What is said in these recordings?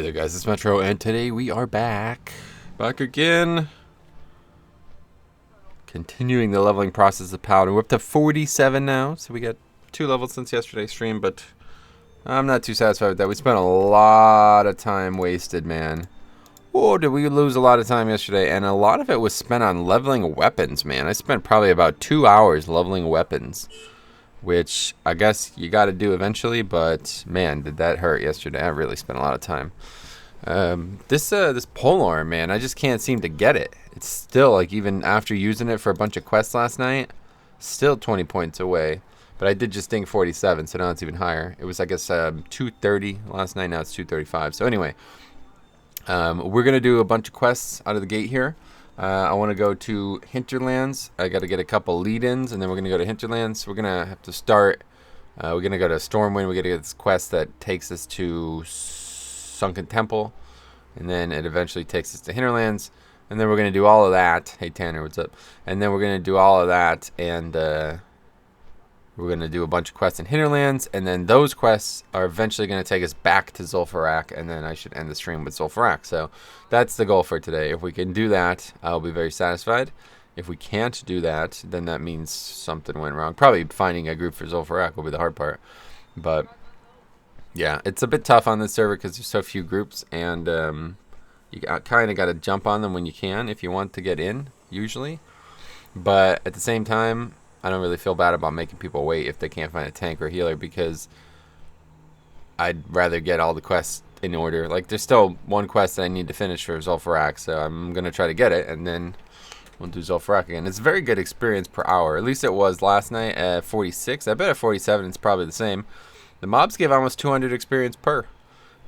Hey there guys, it's Metro, and today we are back again. Continuing the leveling process of Paladin. We're up to 47 now, so we got 2 levels since yesterday's stream, but I'm not too satisfied with that. We spent a lot of time wasted, man. Oh, did we lose a lot of time yesterday, and a lot of it was spent on leveling weapons, man. I spent probably about 2 hours leveling weapons, which I guess you got to do eventually, but man, did that hurt yesterday. I really spent a lot of time. This polearm, man, I just can't seem to get it. It's still, like, even after using it for a bunch of quests last night, still 20 points away. But I did just ding 47, so now it's even higher. It was, I guess, 230 last night. Now it's 235. So anyway, we're going to do a bunch of quests out of the gate here. I want to go to Hinterlands. I got to get a couple lead-ins, and then we're going to go to Hinterlands. We're going to have to start. We're going to go to Stormwind. We're going to get this quest that takes us to Sunken Temple, and then it eventually takes us to Hinterlands. And then we're going to do all of that. Hey, Tanner, what's up? And then we're going to do all of that, and we're going to do a bunch of quests in Hinterlands, and then those quests are eventually going to take us back to Zul'Farrak, and then I should end the stream with Zul'Farrak. So that's the goal for today. If we can do that, I'll be very satisfied. If we can't do that, then that means something went wrong. Probably finding a group for Zul'Farrak will be the hard part. But yeah, it's a bit tough on this server because there's so few groups, and you kind of got to jump on them when you can if you want to get in, usually. But at the same time, I don't really feel bad about making people wait if they can't find a tank or healer, because I'd rather get all the quests in order. Like, there's still one quest that I need to finish for Zul'Farrak, so I'm going to try to get it, and then we'll do Zul'Farrak again. It's a very good experience per hour. At least it was last night at 46. I bet at 47 it's probably the same. The mobs give almost 200 experience per.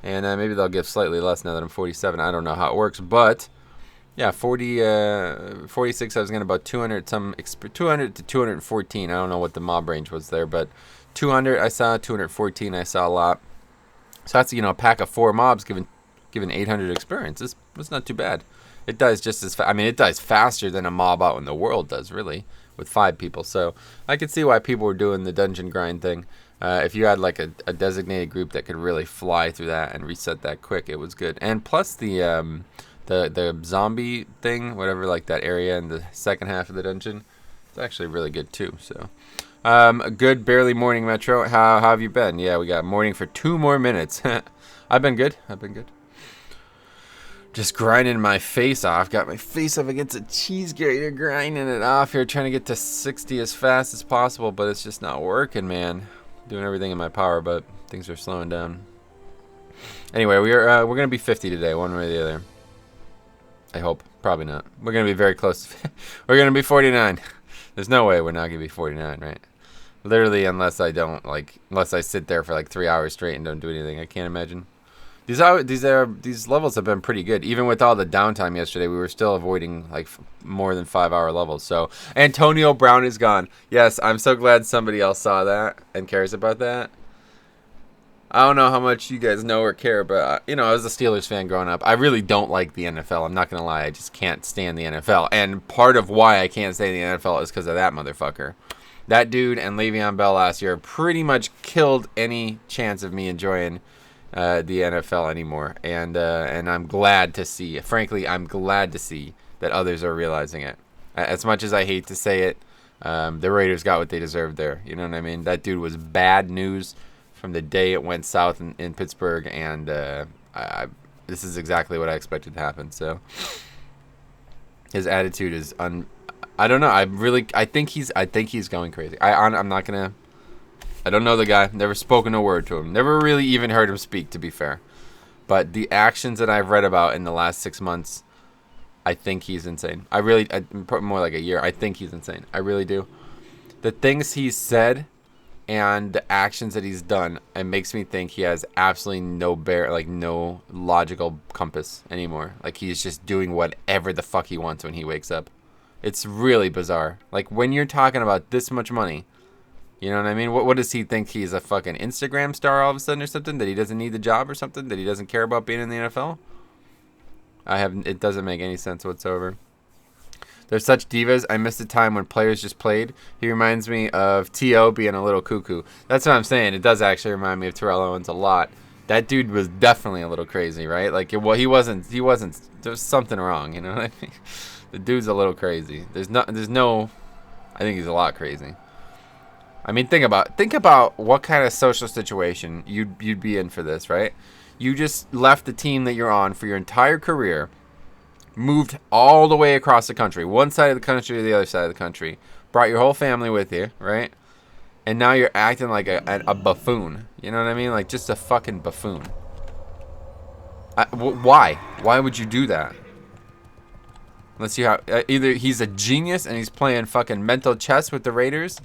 And maybe they'll give slightly less now that I'm 47. I don't know how it works, but yeah, 46. I was getting about 200 to 214. I don't know what the mob range was there, but 200 I saw, 214 I saw a lot. So that's, a pack of 4 mobs given 800 experience. This was not too bad. It does just as it dies faster than a mob out in the world does, really, with 5 people. So I could see why people were doing the dungeon grind thing. If you had like a designated group that could really fly through that and reset that quick, it was good. And plus the zombie thing, whatever, like that area in the second half of the dungeon, it's actually really good too. So a good barely morning, Metro. How have you been? Yeah, we got morning for 2 more minutes. I've been good. Just grinding my face off. Got my face up against a cheese grater, grinding it off here, trying to get to 60 as fast as possible, but it's just not working, man. Doing everything in my power, but things are slowing down. Anyway, we're gonna be 50 today, one way or the other. I hope. Probably not. We're gonna be very close. We're gonna be 49. There's no way we're not gonna be 49, right? Literally, unless I sit there for like 3 hours straight and don't do anything. I can't imagine. These levels have been pretty good. Even with all the downtime yesterday, we were still avoiding like more than 5-hour levels. So Antonio Brown is gone. Yes, I'm so glad somebody else saw that and cares about that. I don't know how much you guys know or care, but I was a Steelers fan growing up. I really don't like the NFL. I'm not gonna lie. I just can't stand the NFL. And part of why I can't stand the NFL is because of that motherfucker. That dude and Le'Veon Bell last year pretty much killed any chance of me enjoying the NFL anymore, and I'm glad to see. Frankly, I'm glad to see that others are realizing it. As much as I hate to say it, the Raiders got what they deserved there. You know what I mean? That dude was bad news from the day it went south in Pittsburgh, and this is exactly what I expected to happen. So his attitude is I don't know. I think he's going crazy. I'm not gonna. I don't know the guy. Never spoken a word to him. Never really even heard him speak, to be fair. But the actions that I've read about in the last 6 months, I think he's insane. More like a year. I think he's insane. I really do. The things he's said and the actions that he's done, it makes me think he has absolutely no logical compass anymore. Like, he's just doing whatever the fuck he wants when he wakes up. It's really bizarre. Like, when you're talking about this much money, you know what I mean? What does he think? He's a fucking Instagram star all of a sudden or something? That he doesn't need the job or something? That he doesn't care about being in the NFL? It doesn't make any sense whatsoever. They're such divas. I miss the time when players just played. He reminds me of T.O. being a little cuckoo. That's what I'm saying. It does actually remind me of Terrell Owens a lot. That dude was definitely a little crazy, right? Like, well, he wasn't. There's something wrong, you know what I mean? The dude's a little crazy. There's no. I think he's a lot crazy. I mean, think about what kind of social situation you'd be in for this, right? You just left the team that you're on for your entire career, moved all the way across the country, one side of the country to the other side of the country, brought your whole family with you, right? And now you're acting like a buffoon. You know what I mean? Like just a fucking buffoon. Why? Why would you do that? Unless you have either he's a genius and he's playing fucking mental chess with the Raiders,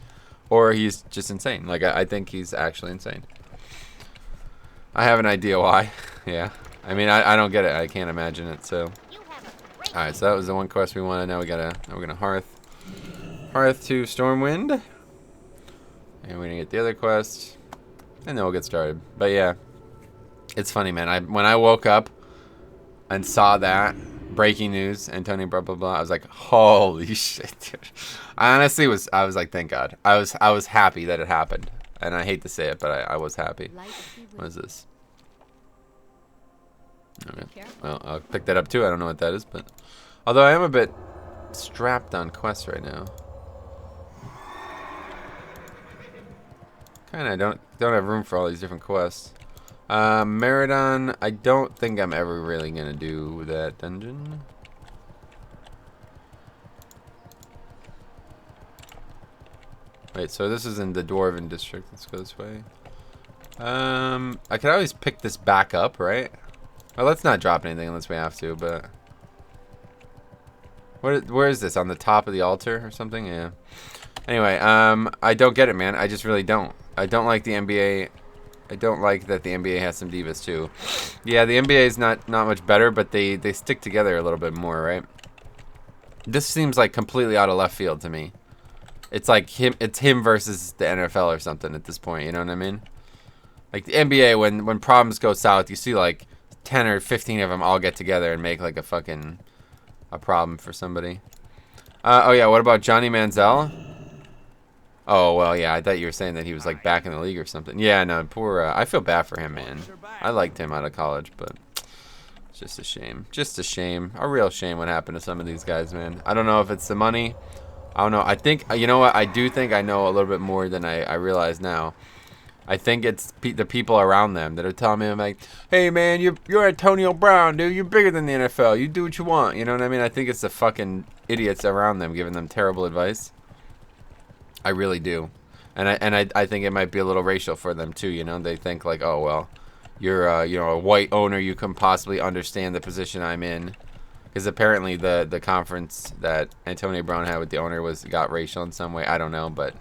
or he's just insane. Like I think he's actually insane. I have an idea why. Yeah. I mean I don't get it. I can't imagine it. So. All right. So that was the one quest we wanted. Now we're gonna Hearth to Stormwind. And we're gonna get the other quest, and then we'll get started. But yeah, it's funny, man. When I woke up and saw that breaking news, Antonio blah blah blah, I was like, holy shit, dude. I was like, thank God. I was happy that it happened, and I hate to say it, but I was happy. What is this? Okay. Well, I'll pick that up too. I don't know what that is, but although I am a bit strapped on quests right now. Kinda don't have room for all these different quests. Meridon, I don't think I'm ever really gonna do that dungeon. Wait, so this is in the Dwarven district. Let's go this way. I could always pick this back up, right? Well, let's not drop anything unless we have to, but where is this? On the top of the altar or something? Yeah. Anyway, I don't get it, man. I just really don't. I don't like the NBA. I don't like that the NBA has some divas too. Yeah, the NBA is not much better, but they stick together a little bit more, right? This seems like completely out of left field to me. It's like him versus the NFL or something at this point. You know what I mean? Like the NBA, when problems go south, you see like 10 or 15 of them all get together and make like a problem for somebody. Oh yeah, what about Johnny Manziel? Oh, well, yeah, I thought you were saying that he was, like, back in the league or something. Yeah, no, poor, I feel bad for him, man. I liked him out of college, but it's just a shame. Just a shame. A real shame what happened to some of these guys, man. I don't know if it's the money. I don't know. I think, you know what, I do think I know a little bit more than I realize now. I think it's the people around them that are telling me, I'm like, hey, man, you're Antonio Brown, dude. You're bigger than the NFL. You do what you want. You know what I mean? I think it's the fucking idiots around them giving them terrible advice. I really do, and I think it might be a little racial for them too. You know, they think like, oh well, you're you know, a white owner, you can possibly understand the position I'm in, because apparently the conference that Antonio Brown had with the owner got racial in some way. I don't know, but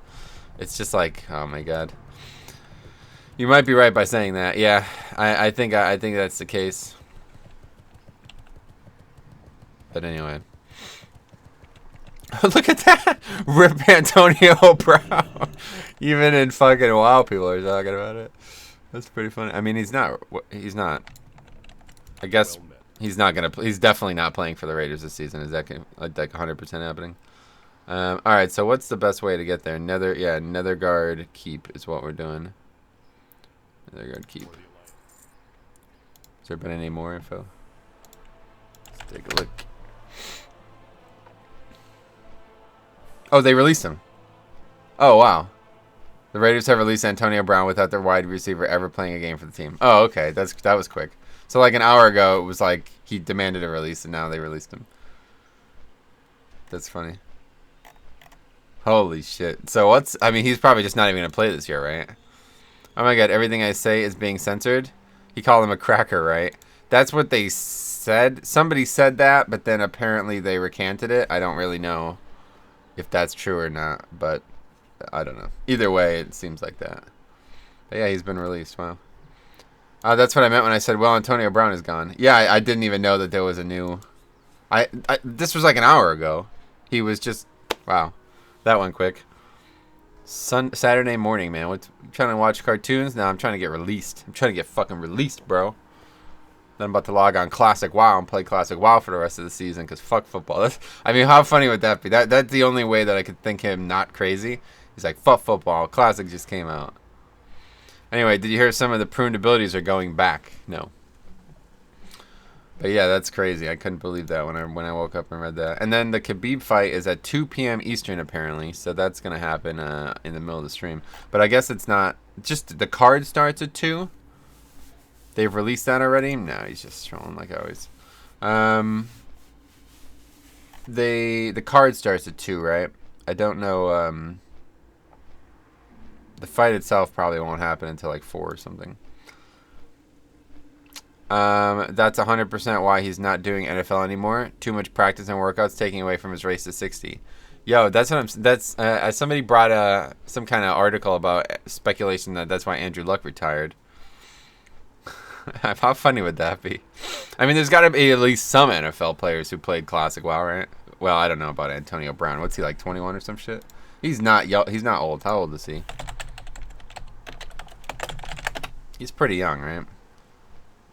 it's just like, oh my God, you might be right by saying that. Yeah, I think that's the case. But anyway. Look at that! Rip Antonio Brown. Even in fucking WoW, people are talking about it. That's pretty funny. I mean, he's not. I guess he's not gonna. He's definitely not playing for the Raiders this season. Is that like 100% happening? All right. So what's the best way to get there? Netherguard Keep is what we're doing. Netherguard Keep. Has there been any more info? Let's take a look. Oh, they released him. Oh, wow. The Raiders have released Antonio Brown without their wide receiver ever playing a game for the team. Oh, okay. That was quick. So, like, an hour ago, it was like he demanded a release, and now they released him. That's funny. Holy shit. So, I mean, he's probably just not even going to play this year, right? Oh, my God. Everything I say is being censored. He called him a cracker, right? That's what they said. Somebody said that, but then apparently they recanted it. I don't really know if that's true or not, but I don't know. Either way, it seems like that. But yeah, he's been released. Wow. That's what I meant when I said, well, Antonio Brown is gone. Yeah, I didn't even know that there was a new... This was like an hour ago. He was just... Wow. That went quick. Saturday morning, man. I'm trying to watch cartoons? Now I'm trying to get released. I'm trying to get fucking released, bro. Then I'm about to log on Classic WoW and play Classic WoW for the rest of the season, because fuck football. I mean, how funny would that be? That's the only way that I could think him not crazy. He's like, fuck football. Classic just came out. Anyway, did you hear some of the pruned abilities are going back? No. But yeah, that's crazy. I couldn't believe that when I woke up and read that. And then the Khabib fight is at 2 p.m. Eastern apparently, so that's gonna happen in the middle of the stream. But I guess it's not. Just the card starts at 2. They've released that already. No, he's just trolling like always. The card starts at 2, right? I don't know. The fight itself probably won't happen until like 4 or something. That's 100% why he's not doing NFL anymore. Too much practice and workouts taking away from his race to 60. Yo, that's what I'm. That's somebody brought some kind of article about speculation that that's why Andrew Luck retired. How funny would that be? I mean, there's got to be at least some NFL players who played Classic WoW, right? Well, I don't know about Antonio Brown. What's he, like 21 or some shit? He's not He's not old. How old is he? He's pretty young, right?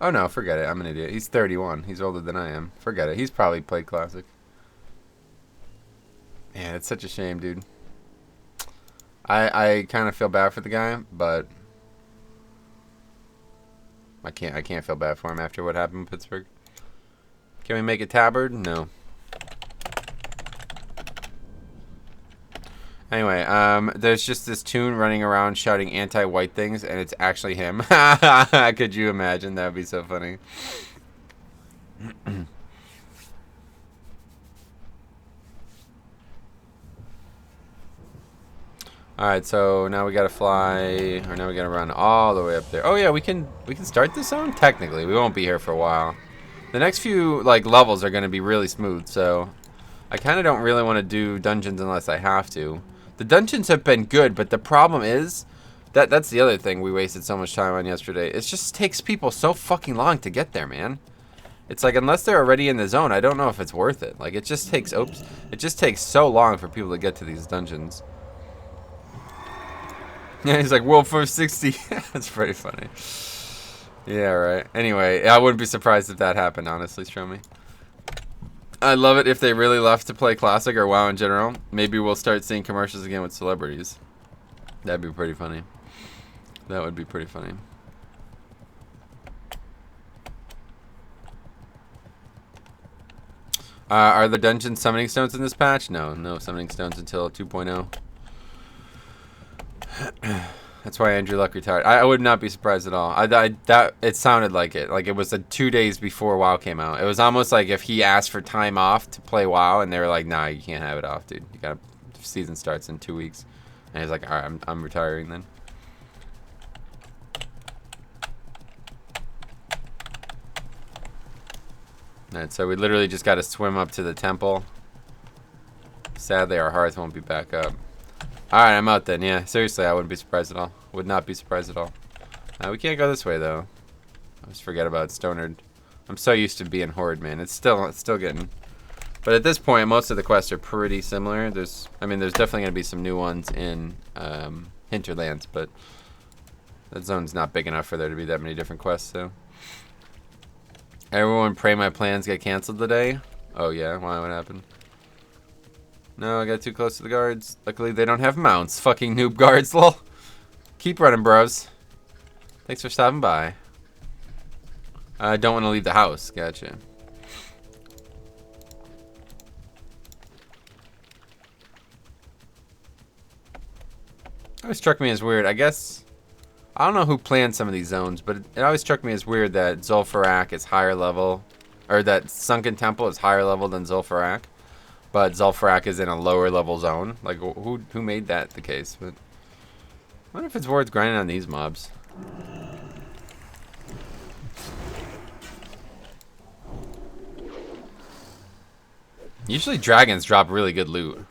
Oh no, forget it. I'm an idiot. He's 31. He's older than I am. Forget it. He's probably played Classic. Man, it's such a shame, dude. I kind of feel bad for the guy, but I can't feel bad for him after what happened in Pittsburgh. Can we make it tabard? No. Anyway, there's just this tune running around shouting anti-white things, and it's actually him. Could you imagine? That would be so funny. Alright, so now we gotta fly, or now we gotta run all the way up there. Oh yeah, we can start this zone? Technically, we won't be here for a while. The next few, like, levels are gonna be really smooth, so I kinda don't really want to do dungeons unless I have to. The dungeons have been good, but the problem is, that's the other thing we wasted so much time on yesterday. It just takes people so fucking long to get there, man. It's like, unless they're already in the zone, I don't know if it's worth it. Like, it just takes, it just takes so long for people to get to these dungeons. Yeah, he's like, World First 60. That's pretty funny. Yeah, right. Anyway, I wouldn't be surprised if that happened, honestly, Stromy. I'd love it if they really left to play Classic or WoW in general. Maybe we'll start seeing commercials again with celebrities. That'd be pretty funny. That would be pretty funny. Are the dungeon summoning stones in this patch? No, no summoning stones until 2.0. That's why Andrew Luck retired. I would not be surprised at all. It sounded like it. Like it was 2 days before WoW came out. It was almost like if he asked for time off to play WoW, and they were like, "Nah, you can't have it off, dude. You got season starts in 2 weeks." And he's like, "All right, I'm retiring then." Alright, so we literally just got to swim up to the temple. Sadly, our hearth won't be back up. Alright, I'm out then. Yeah, seriously, I wouldn't be surprised at all. Would not be surprised at all. We can't go this way, though. I just forget about Stonard. I'm so used to being Horde, man. It's still getting... But at this point, most of the quests are pretty similar. There's definitely going to be some new ones in Hinterlands, but that zone's not big enough for there to be that many different quests, so... Everyone pray my plans get canceled today? Oh, yeah? Why? What happened? No, I got too close to the guards. Luckily, they don't have mounts. Fucking noob guards, lol. Keep running, bros. Thanks for stopping by. I don't want to leave the house. Gotcha. Always struck me as weird. I guess... I don't know who planned some of these zones, but it always struck me as weird that Zul'Farrak is higher level... Or that Sunken Temple is higher level than Zul'Farrak. But Zul'Farrak is in a lower level zone. Like, who made that the case? But I wonder if it's worth grinding on these mobs. Usually dragons drop really good loot.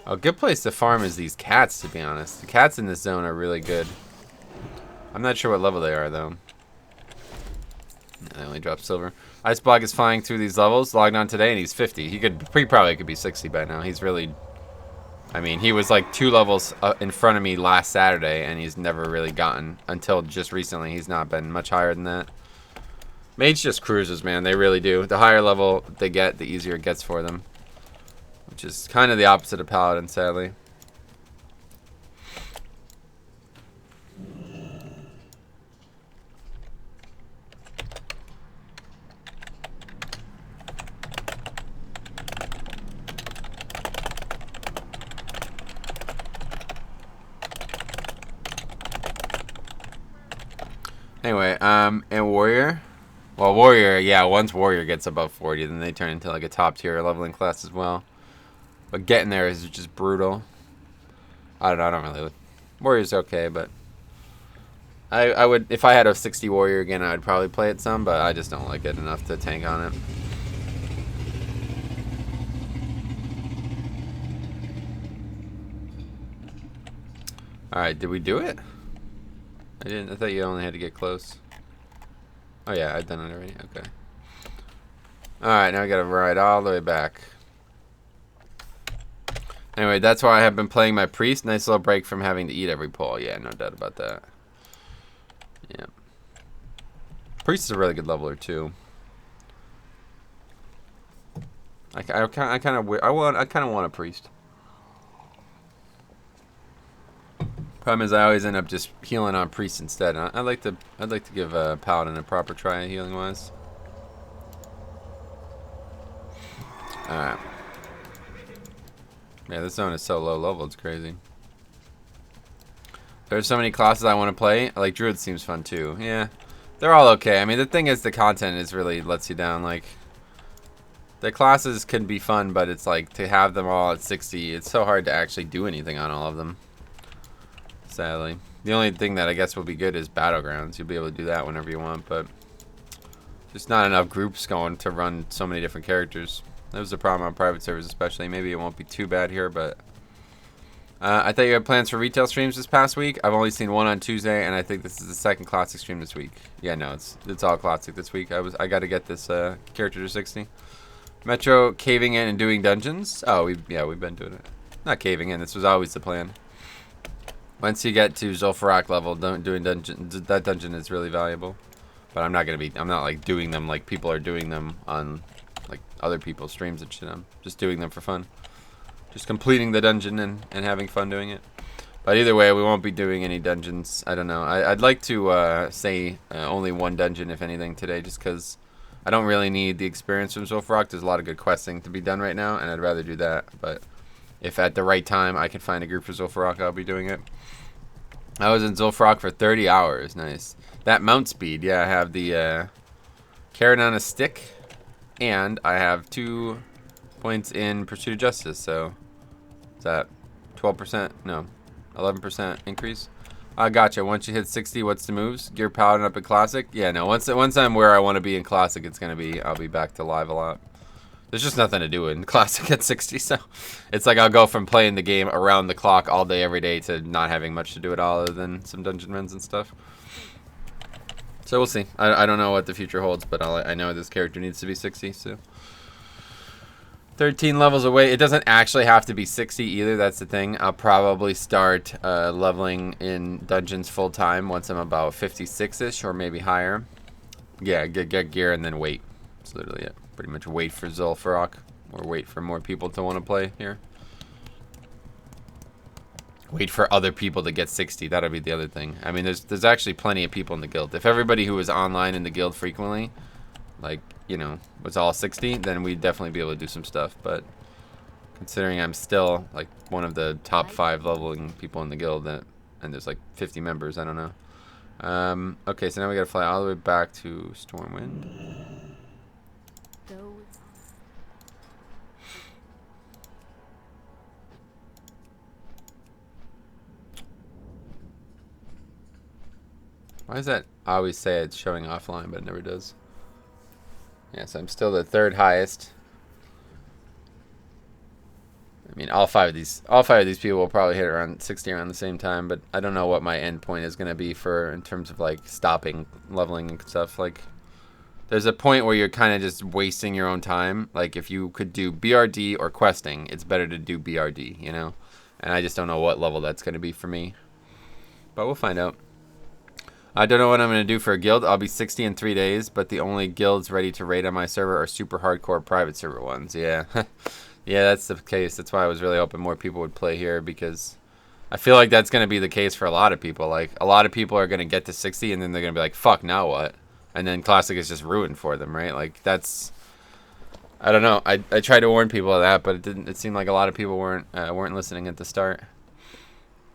A good place to farm is these cats, to be honest. The cats in this zone are really good. I'm not sure what level they are, though. They only drop silver. Iceblock is flying through these levels. Logged on today, and he's 50. He probably could be 60 by now. He's really... I mean, he was like 2 levels in front of me last Saturday, and he's never really gotten... Until just recently, he's not been much higher than that. Mage just cruises, man. They really do. The higher level they get, the easier it gets for them. Which is kind of the opposite of Paladin, sadly. Anyway, and Warrior. Well, Warrior, yeah, once Warrior gets above 40, then they turn into like a top tier leveling class as well. But getting there is just brutal. I don't know, I don't really... Warrior's okay, but... I would... If I had a 60 Warrior again, I would probably play it some, but I just don't like it enough to tank on it. Alright, did we do it? I didn't. I thought you only had to get close. Oh yeah, I've done it already. Okay. Alright, now we gotta ride all the way back. Anyway, that's why I have been playing my priest. Nice little break from having to eat every pull. Yeah, no doubt about that. Yeah. Priest is a really good leveler too. I kind of want a priest. Problem is, I always end up just healing on priest instead. I'd like to give Paladin a proper try healing wise. All right. Yeah, this zone is so low level, it's crazy. There's so many classes I want to play. Like Druid seems fun too. Yeah, they're all okay. I mean, the thing is, the content is really lets you down. Like, the classes can be fun, but it's like to have them all at 60. It's so hard to actually do anything on all of them. Sadly, the only thing that I guess will be good is Battlegrounds. You'll be able to do that whenever you want, but just not enough groups going to run so many different characters. That was the problem on private servers, especially. Maybe it won't be too bad here, but I thought you had plans for retail streams this past week. I've only seen one on Tuesday, and I think this is the second classic stream this week. Yeah, no, it's all classic this week. I got to get this character to 60. Metro caving in and doing dungeons. Oh, we've been doing it. Not caving in. This was always the plan. Once you get to Zul'Farrak level, doing dungeons, that dungeon is really valuable. But I'm not like doing them like people are doing them on like other people's streams and shit. I'm just doing them for fun. Just completing the dungeon and having fun doing it. But either way, we won't be doing any dungeons. I don't know. I'd like to say only one dungeon, if anything, today, just because I don't really need the experience from Zul'Farrak. There's a lot of good questing to be done right now, and I'd rather do that. But if at the right time I can find a group for Zul'Farrak, I'll be doing it. I was in Zul'Farrak for 30 hours. Nice. That mount speed, yeah, I have the carrot on a stick, and I have 2 points in Pursuit of Justice, so is that 12%? No, 11% increase. I gotcha. Once you hit 60, what's the moves? Gear Paladin up in Classic? Yeah, no, once I'm where I want to be in Classic, I'll be back to live a lot. There's just nothing to do in Classic at 60, so it's like I'll go from playing the game around the clock all day, every day, to not having much to do at all other than some dungeon runs and stuff. So we'll see. I don't know what the future holds, but I know this character needs to be 60, so 13 levels away. It doesn't actually have to be 60 either. That's the thing. I'll probably start leveling in dungeons full time once I'm about 56ish or maybe higher. Yeah, get gear and then wait. That's literally it. Pretty much wait for Zul'Farrak or wait for more people to want to play here. Wait for other people to get 60. That'll be the other thing. I mean, there's actually plenty of people in the guild. If everybody who was online in the guild frequently, like, you know, was all 60, then we'd definitely be able to do some stuff. But considering I'm still like one of the top 5 leveling people in the guild, and there's like 50 members, I don't know. Okay, so now we gotta fly all the way back to Stormwind. Why does that always say it's showing offline, but it never does? Yeah, so I'm still the 3rd highest. I mean, all five of these people will probably hit around 60 around the same time, but I don't know what my end point is going to be for in terms of like stopping leveling and stuff. Like, there's a point where you're kind of just wasting your own time. Like, if you could do BRD or questing, it's better to do BRD, you know? And I just don't know what level that's going to be for me. But we'll find out. I don't know what I'm going to do for a guild. I'll be 60 in 3 days, but the only guilds ready to raid on my server are super hardcore private server ones. Yeah. Yeah, that's the case. That's why I was really hoping more people would play here, because I feel like that's going to be the case for a lot of people. Like, a lot of people are going to get to 60, and then they're going to be like, fuck, now what? And then Classic is just ruined for them, right? Like, that's... I don't know. I tried to warn people of that, but it didn't. It seemed like a lot of people weren't listening at the start.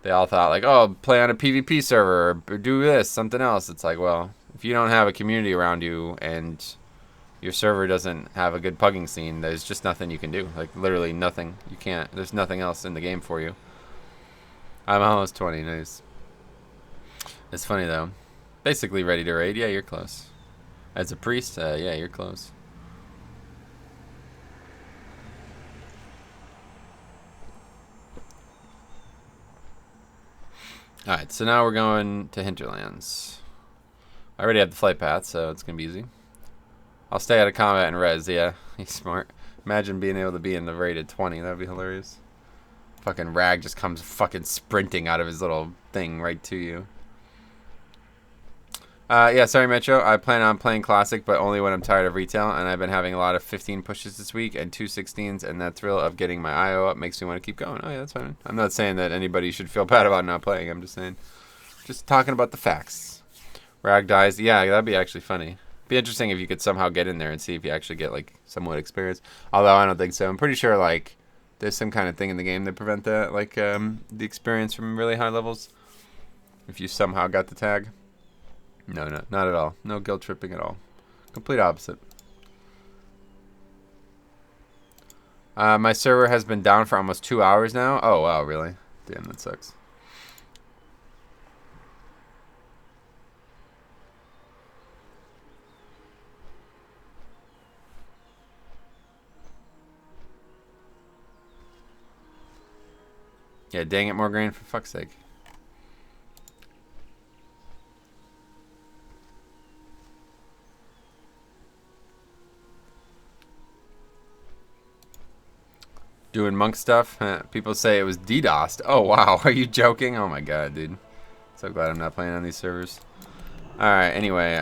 They all thought like, oh, play on a PvP server or do this, something else. It's like, well, if you don't have a community around you and your server doesn't have a good pugging scene, there's just nothing you can do. Like, literally nothing. You can't. There's nothing else in the game for you. I'm almost 20. Nice. It's funny though. Basically ready to raid. Yeah, you're close. As a priest, yeah, you're close. Alright, so now we're going to Hinterlands. I already have the flight path, so it's going to be easy. I'll stay out of combat and res, yeah. He's smart. Imagine being able to be in the raid at 20. That would be hilarious. Fucking Rag just comes fucking sprinting out of his little thing right to you. Yeah, sorry, Metro. I plan on playing Classic, but only when I'm tired of retail, and I've been having a lot of 15 pushes this week and 2 16s, and that thrill of getting my IO up makes me want to keep going. Oh, yeah, that's fine. I'm not saying that anybody should feel bad about not playing. I'm just saying, just talking about the facts. Rag dies. Yeah, that'd be actually funny. Be interesting if you could somehow get in there and see if you actually get, like, somewhat experience. Although I don't think so. I'm pretty sure, like, there's some kind of thing in the game that prevent that, like, the experience from really high levels. If you somehow got the tag. No, not at all. No guilt tripping at all. Complete opposite. My server has been down for almost 2 hours now. Oh, wow, really? Damn, that sucks. Yeah, dang it, Morgraine, for fuck's sake. Doing monk stuff. People say it was DDoSed. Oh, wow. Are you joking? Oh, my God, dude. So glad I'm not playing on these servers. Alright, anyway.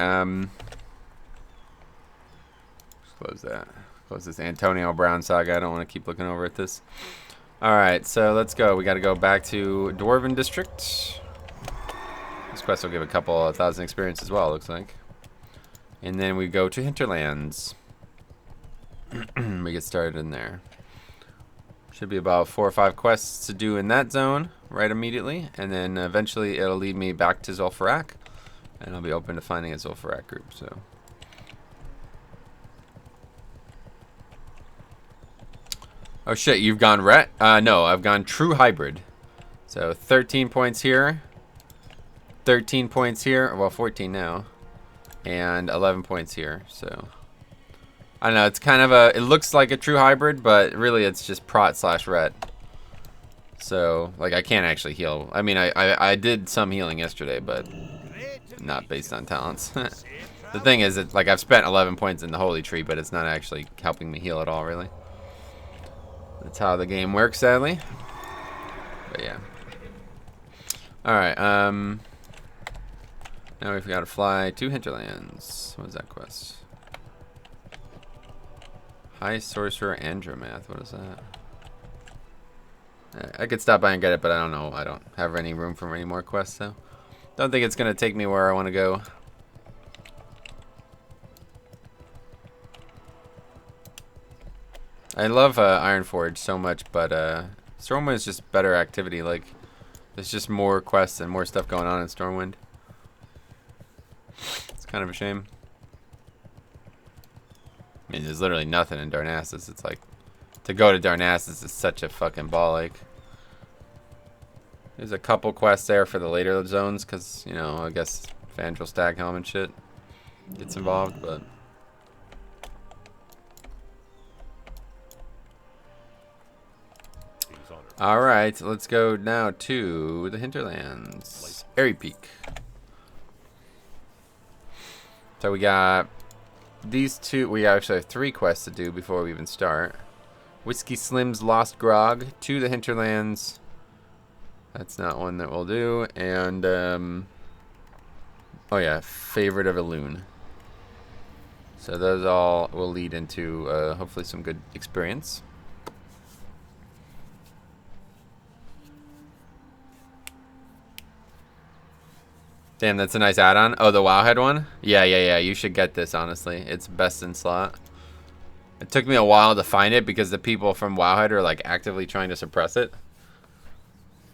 Just close that. Close this Antonio Brown saga. I don't want to keep looking over at this. Alright, so let's go. We got to go back to Dwarven District. This quest will give a couple 1,000 experience as well, looks like. And then we go to Hinterlands. We get started in there. Should be about 4 or 5 quests to do in that zone right immediately, and then eventually it'll lead me back to Zul'Farrak, and I'll be open to finding a Zul'Farrak group. So, oh shit, you've gone ret? No, I've gone true hybrid. So 13 points here, 13 points here, well 14 now, and 11 points here. So. I don't know, it's kind of a, it looks like a true hybrid, but really it's just prot / ret. So, like, I can't actually heal. I mean, I did some healing yesterday, but not based on talents. The thing is, that, like, I've spent 11 points in the Holy Tree, but it's not actually helping me heal at all, really. That's how the game works, sadly. But, yeah. Alright, now we've got to fly to Hinterlands. What is that quest? High Sorcerer Andromath. What is that? I could stop by and get it, but I don't know. I don't have any room for any more quests, so don't think it's going to take me where I want to go. I love Ironforge so much, but Stormwind is just better activity. Like, there's just more quests and more stuff going on in Stormwind. It's kind of a shame. I mean, there's literally nothing in Darnassus. It's like, to go to Darnassus is such a fucking ball ache. There's a couple quests there for the later zones, because, you know, I guess Fandral Staghelm and shit gets involved, but... Alright, let's go now to the Hinterlands. Airy Peak. So we got... these two, we actually have 3 quests to do before we even start. Whiskey Slim's Lost Grog to the Hinterlands. That's not one that we'll do. And Oh yeah, favorite of a loon. So those all will lead into hopefully some good experience. Damn, that's a nice add-on. Oh, the Wowhead one? Yeah. You should get this, honestly. It's best in slot. It took me a while to find it because the people from Wowhead are like actively trying to suppress it.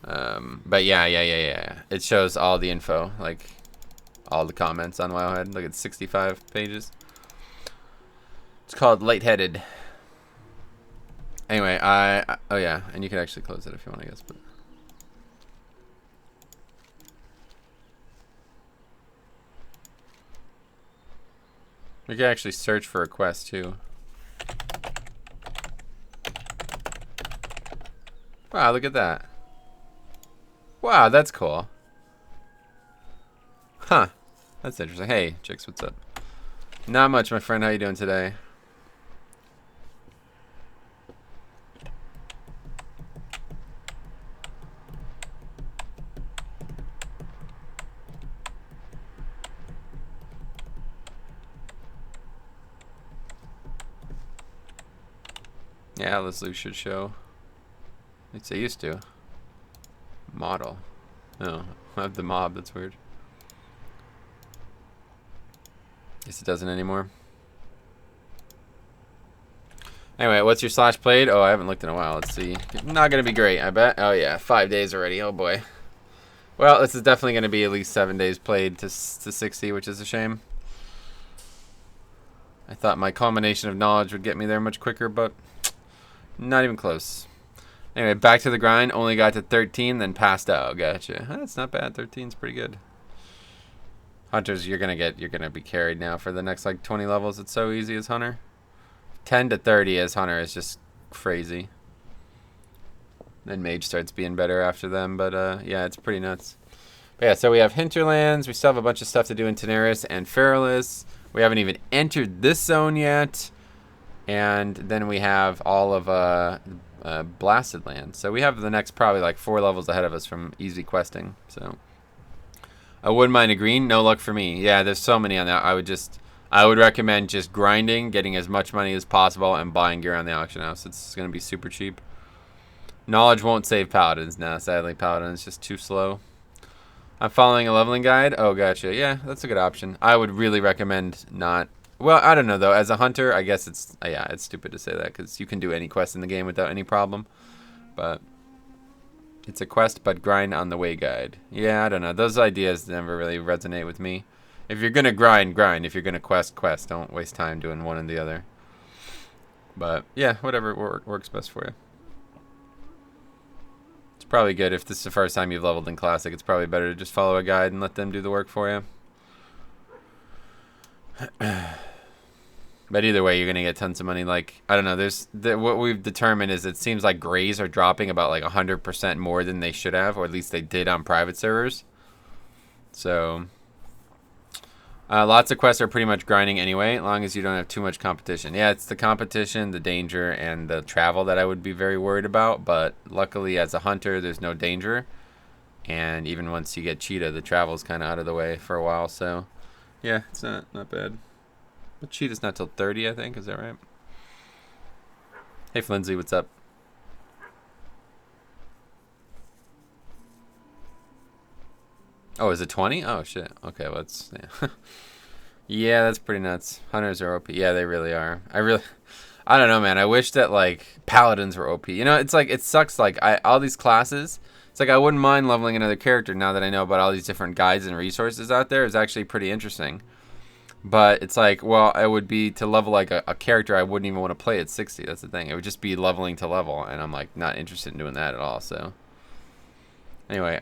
But yeah. It shows all the info, like all the comments on Wowhead. Look at 65 pages. It's called Lightheaded. Anyway, oh yeah, and you can actually close it if you want, I guess. But we can actually search for a quest too. Wow, look at that. Wow, that's cool. Huh. That's interesting. Hey, chicks, what's up? Not much, my friend. How you doing today? Yeah, Atlas Lou should show. At least they used to. Model. Oh, I have the mob. That's weird. Guess it doesn't anymore. Anyway, what's your slash played? Oh, I haven't looked in a while. Let's see. Not going to be great, I bet. Oh, yeah. 5 days already. Oh, boy. Well, this is definitely going to be at least 7 days played to 60, which is a shame. I thought my culmination of knowledge would get me there much quicker, but not even close. Anyway, back to the grind. Only got to 13, then passed out. Gotcha. That's not bad. 13's pretty good. Hunters, you're gonna be carried now for the next like 20 levels. It's so easy as Hunter. 10 to 30 as Hunter is just crazy. Then Mage starts being better after them, but yeah, it's pretty nuts. But yeah, so we have Hinterlands. We still have a bunch of stuff to do in Teneris and Feralis. We haven't even entered this zone yet. And then we have all of Blasted Land. So we have the next probably like 4 levels ahead of us from easy questing. So I wouldn't mind a green. No luck for me. Yeah, there's so many on that. I would recommend just grinding, getting as much money as possible, and buying gear on the auction house. It's going to be super cheap. Knowledge won't save Paladins now. Sadly, Paladin's just too slow. I'm following a leveling guide. Oh, gotcha. Yeah, that's a good option. I would really recommend not. Well, I don't know, though. As a hunter, I guess it's stupid to say that because you can do any quest in the game without any problem. But it's a quest, but grind on the way guide. Yeah, I don't know. Those ideas never really resonate with me. If you're going to grind, grind. If you're going to quest, quest. Don't waste time doing one and the other. But, yeah, whatever works best for you. It's probably good if this is the first time you've leveled in Classic. It's probably better to just follow a guide and let them do the work for you. But either way, you're going to get tons of money. Like, I don't know. What we've determined is it seems like grays are dropping about like 100% more than they should have, or at least they did on private servers. So, lots of quests are pretty much grinding anyway, as long as you don't have too much competition. Yeah, it's the competition, the danger, and the travel that I would be very worried about. But luckily, as a hunter, there's no danger. And even once you get cheetah, the travel's kind of out of the way for a while. So, yeah, it's not bad. But cheetah's not till 30, I think. Is that right? Hey, Flindsey, what's up? Oh, is it 20? Oh, shit. Okay, let's... Yeah. Yeah, that's pretty nuts. Hunters are OP. Yeah, they really are. I don't know, man. I wish that, like, Paladins were OP. You know, it's like, it sucks, like, all these classes... It's like I wouldn't mind leveling another character now that I know about all these different guides and resources out there. It's actually pretty interesting. But it's like, well, it would be to level like a character I wouldn't even want to play at 60. That's the thing. It would just be leveling to level, and I'm like not interested in doing that at all. So anyway,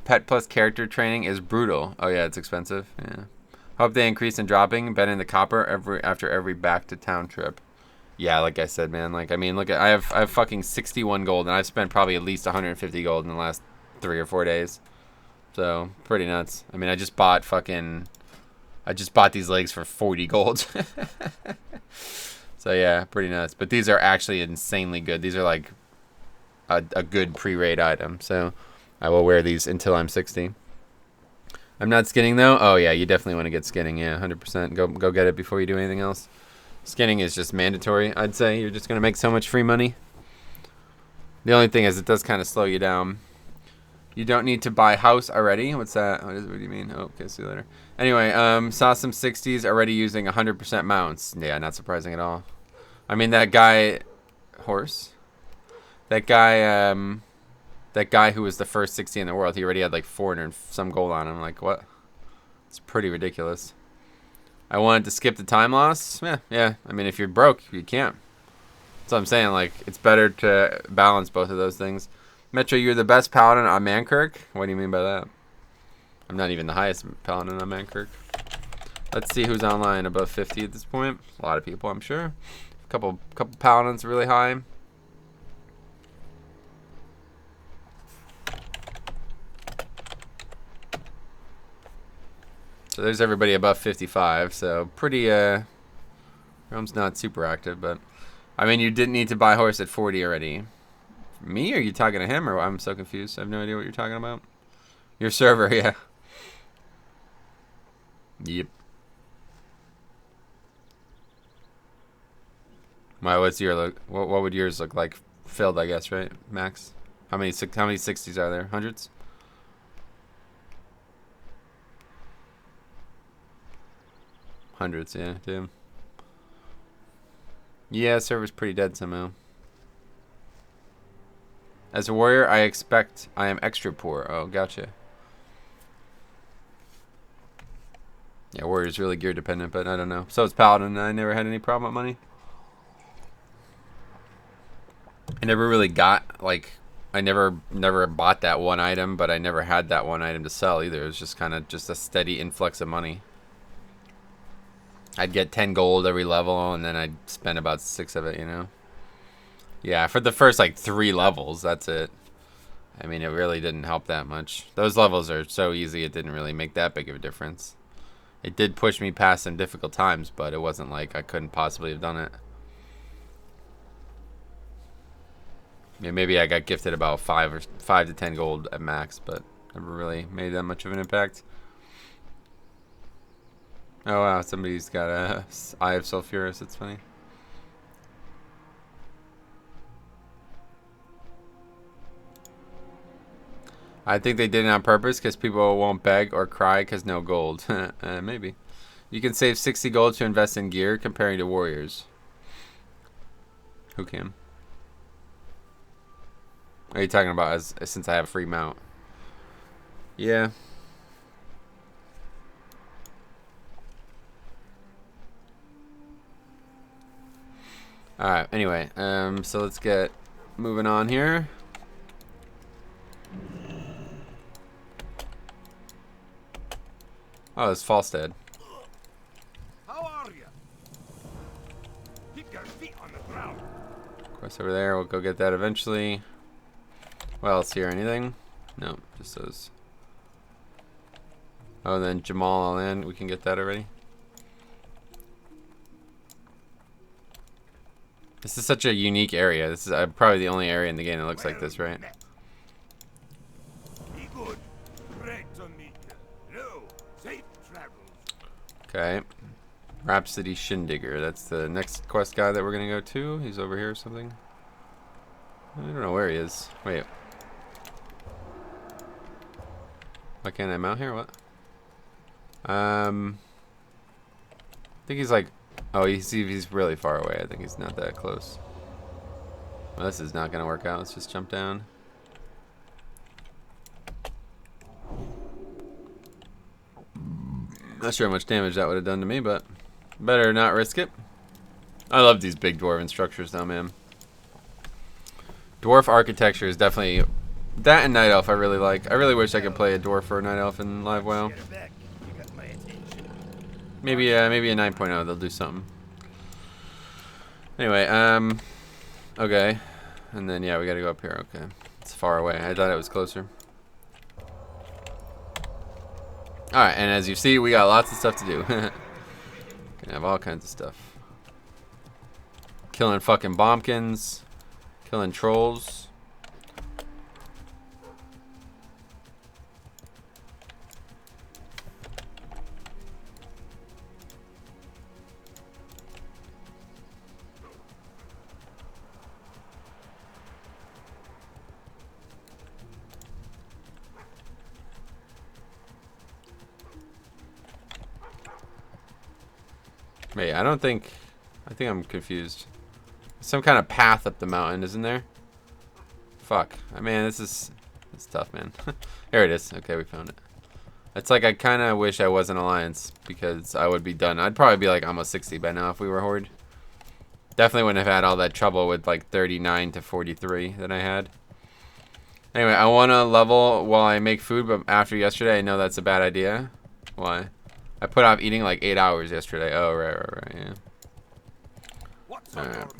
pet plus character training is brutal. Oh yeah, it's expensive. Yeah. Hope they increase in dropping. Bet in the copper after every back to town trip. Yeah, like I said, man. Like I mean, look at I have fucking 61 gold, and I've spent probably at least 150 gold in the last 3 or 4 days. So pretty nuts. I mean, I just bought these legs for 40 gold. So yeah, pretty nuts. But these are actually insanely good. These are like a good pre-raid item. So I will wear these until I'm 60. I'm not skinning though. Oh yeah, you definitely want to get skinning. Yeah, 100%. Go get it before you do anything else. Skinning is just mandatory. I'd say you're just gonna make so much free money. The only thing is it does kind of slow you down. You don't need to buy house already. What's that? What do you mean? Oh, okay, see you later. Anyway, saw some 60s already using 100% mounts. Yeah, not surprising at all. I mean that guy, horse. That guy who was the first 60 in the world, he already had like 400 and some gold on him. Like, what? It's pretty ridiculous. I wanted to skip the time loss. Yeah. I mean, if you're broke, you can't. That's what I'm saying. Like, it's better to balance both of those things. Metro, you're the best paladin on Mankirk? What do you mean by that? I'm not even the highest paladin on Mankirk. Let's see who's online above 50 at this point. A lot of people, I'm sure. A couple paladins really high. So there's everybody above 55. So pretty, Rome's not super active, but I mean, you didn't need to buy horse at 40 already. Me? Or are you talking to him? Or I'm so confused. I have no idea what you're talking about. Your server, yeah. Yep. What's your look? What would yours look like? Filled, I guess, right? Max. How many 60s are there? Hundreds? Hundreds, yeah, damn. Yeah, server's pretty dead somehow. As a warrior, I expect I am extra poor. Oh, gotcha. Yeah, warrior's really gear dependent, but I don't know. So it's paladin. I never had any problem with money. I never really got, like, I never bought that one item, but I never had that one item to sell either. It was just kind of just a steady influx of money. I'd get 10 gold every level, and then I'd spend about 6 of it, you know? Yeah, for the first, like, 3 levels, that's it. I mean, it really didn't help that much. Those levels are so easy, it didn't really make that big of a difference. It did push me past some difficult times, but it wasn't like I couldn't possibly have done it. Yeah, maybe I got gifted about 5 to 10 gold at max, but never really made that much of an impact. Oh wow, somebody's got a Eye of Sulphurous. That's funny. I think they did it on purpose because people won't beg or cry because no gold. Maybe. You can save 60 gold to invest in gear comparing to warriors. Who can? Are you talking about since I have a free mount? Yeah. Alright, anyway, so let's get moving on here. Oh, it's Falstead. How are you? Keep your feet on the ground. Quest over there, we'll go get that eventually. What else here? Anything? No, just those. Oh, and then Jamal Al-An, we can get that already. This is such a unique area. This is probably the only area in the game that looks like this, right? Be good. Great to meet you. No, safe travels. Okay. Rhapsody Shindigger. That's the next quest guy that we're going to go to. He's over here or something. I don't know where he is. Wait. Why can't I mount here? What? I think he's like... Oh, he's really far away. I think he's not that close. Well, this is not going to work out. Let's just jump down. Not sure how much damage that would have done to me, but better not risk it. I love these big dwarven structures though, man. Dwarf architecture is definitely... That and Night Elf I really like. I really wish I could play a dwarf or a Night Elf in Live WoW. Maybe a 9.0, they'll do something. Anyway, okay. And then, yeah, we gotta go up here, okay. It's far away. I thought it was closer. Alright, and as you see, we got lots of stuff to do. Can have all kinds of stuff. Killing fucking bombkins. Killing trolls. Wait, I don't think... I think I'm confused. Some kind of path up the mountain, isn't there? Fuck. I mean, this is... It's tough, man. Here it is. Okay, we found it. It's like I kind of wish I wasn't Alliance, because I would be done. I'd probably be like almost 60 by now if we were Horde. Definitely wouldn't have had all that trouble with like 39 to 43 that I had. Anyway, I want to level while I make food, but after yesterday, I know that's a bad idea. Why? I put off eating like 8 hours yesterday. Oh, right, yeah. Alright.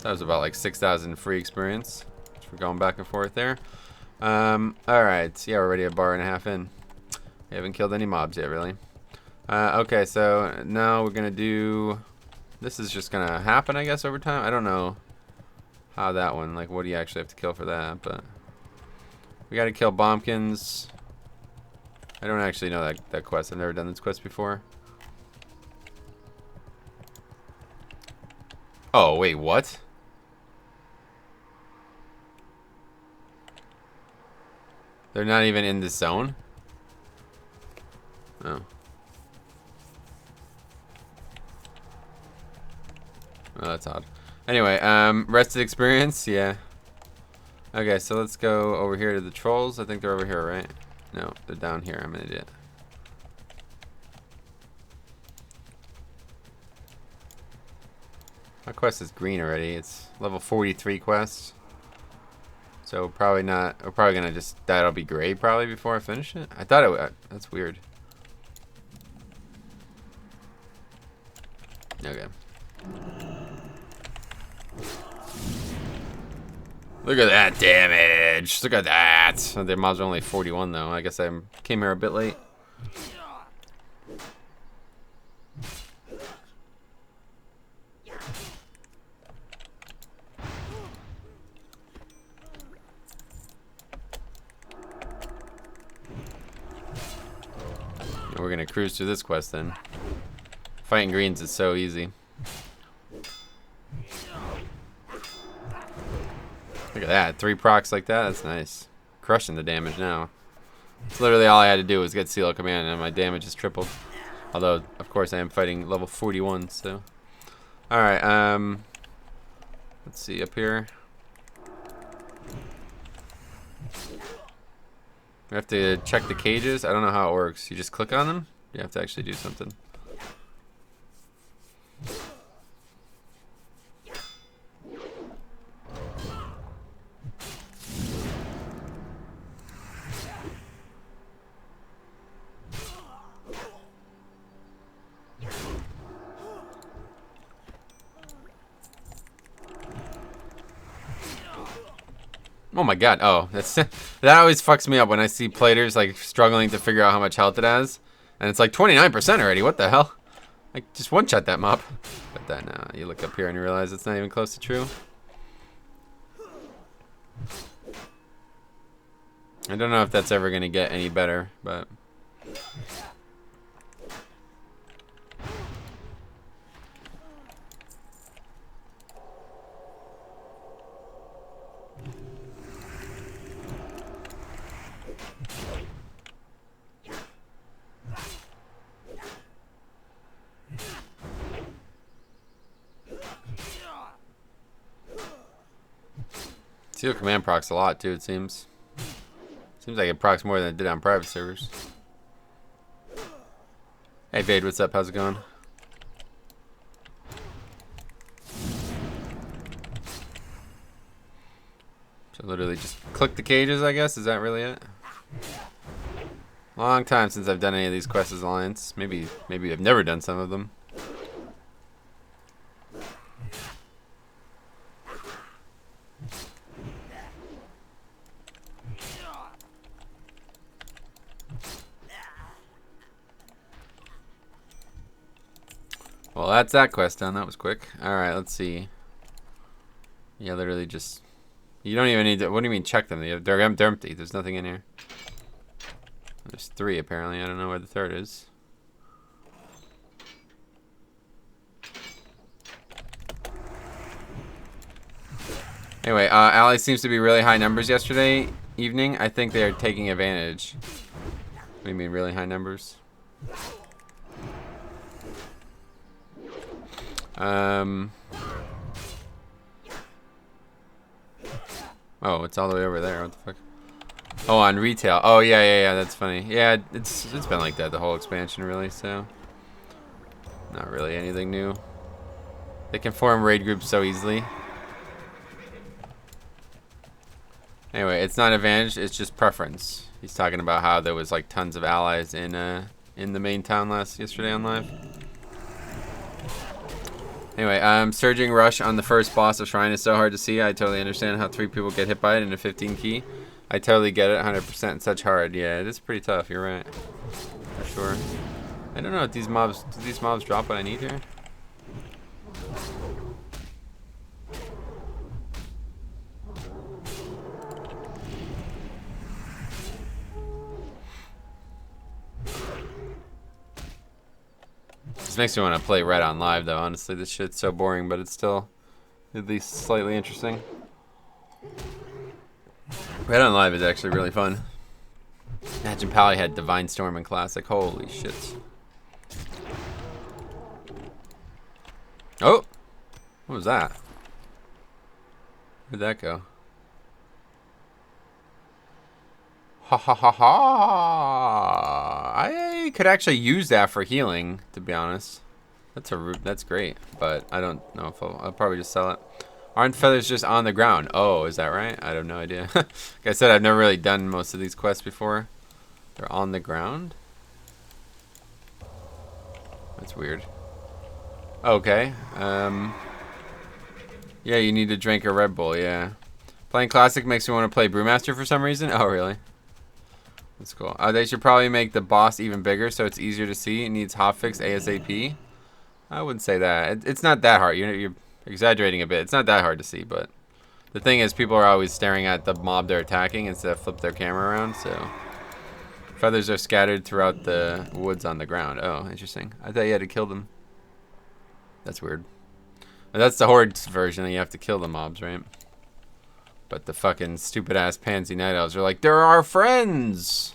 That was about like 6,000 free experience. We're going back and forth there. Alright. Yeah, we're already a bar and a half in. We haven't killed any mobs yet, really. Okay, so now we're going to do... This is just going to happen, I guess, over time. I don't know how that one... Like, what do you actually have to kill for that? But we got to kill bombkins. I don't actually know that quest. I've never done this quest before. Oh, wait, what? They're not even in this zone? Oh. Oh, that's odd. Anyway, rested experience, yeah. Okay, so let's go over here to the trolls. I think they're over here, right? No, they're down here. I'm an idiot. My quest is green already. It's level 43 quest. So probably not. We're probably gonna just... That'll be gray probably before I finish it. I thought it would... That's weird. Okay. Look at that damage. Look at that. Oh, their mobs are only 41 though. I guess I came here a bit late. We're gonna cruise through this quest then. Fighting greens is so easy. Look at that, 3 procs like that, that's nice. Crushing the damage now. It's literally all I had to do was get Seal of Command and my damage is tripled. Although, of course, I am fighting level 41, so. Alright, let's see up here. We have to check the cages. I don't know how it works. You just click on them? You have to actually do something. Oh my god, oh, that's that always fucks me up when I see platers like struggling to figure out how much health it has. And it's like 29% already, what the hell? I just one-shot that mob. But then you look up here and you realize it's not even close to true. I don't know if that's ever gonna get any better, but... Seal command procs a lot too, it seems. Seems like it procs more than it did on private servers. Hey Vade, what's up? How's it going? So literally just click the cages, I guess? Is that really it? Long time since I've done any of these quests as Alliance. Maybe I've never done some of them. Well, that's that quest done. That was quick. Alright, let's see. Yeah, literally just... You don't even need to... What do you mean check them? They're empty. There's nothing in here. There's 3 apparently. I don't know where the 3rd is. Anyway, Ally seems to be really high numbers yesterday evening. I think they are taking advantage. What do you mean really high numbers? Oh, it's all the way over there. What the fuck? Oh, on retail. Oh, yeah. That's funny. Yeah, it's been like that the whole expansion, really. So, not really anything new. They can form raid groups so easily. Anyway, it's not advantage. It's just preference. He's talking about how there was like tons of allies in the main town yesterday on live. Anyway, surging rush on the first boss of Shrine is so hard to see. I totally understand how 3 people get hit by it in a 15 key. I totally get it, 100%. Such hard. Yeah, it is pretty tough. You're right, for sure. I don't know if these mobs. Do these mobs drop what I need here? This makes me want to play Red on live, though. Honestly, this shit's so boring, but it's still at least slightly interesting. Red on live is actually really fun. Imagine Pally had Divine Storm in Classic. Holy shit. Oh! What was that? Where'd that go? Ha ha ha ha! I could actually use that for healing, to be honest. That's great, but I don't know if I'll probably just sell it. Aren't feathers just on the ground? Oh, is that right? I have no idea. Like I said, I've never really done most of these quests before. They're on the ground? That's weird. Okay. Yeah, you need to drink a Red Bull, yeah. Playing Classic makes me want to play Brewmaster for some reason. Oh, really? That's cool. They should probably make the boss even bigger so it's easier to see. It needs hotfix ASAP. I wouldn't say that. It's not that hard. You're exaggerating a bit. It's not that hard to see, but the thing is people are always staring at the mob they're attacking instead of flip their camera around, so... Feathers are scattered throughout the woods on the ground. Oh, interesting. I thought you had to kill them. That's weird. That's the Horde version, and you have to kill the mobs, right? But the fucking stupid-ass pansy night elves are like, they're our friends!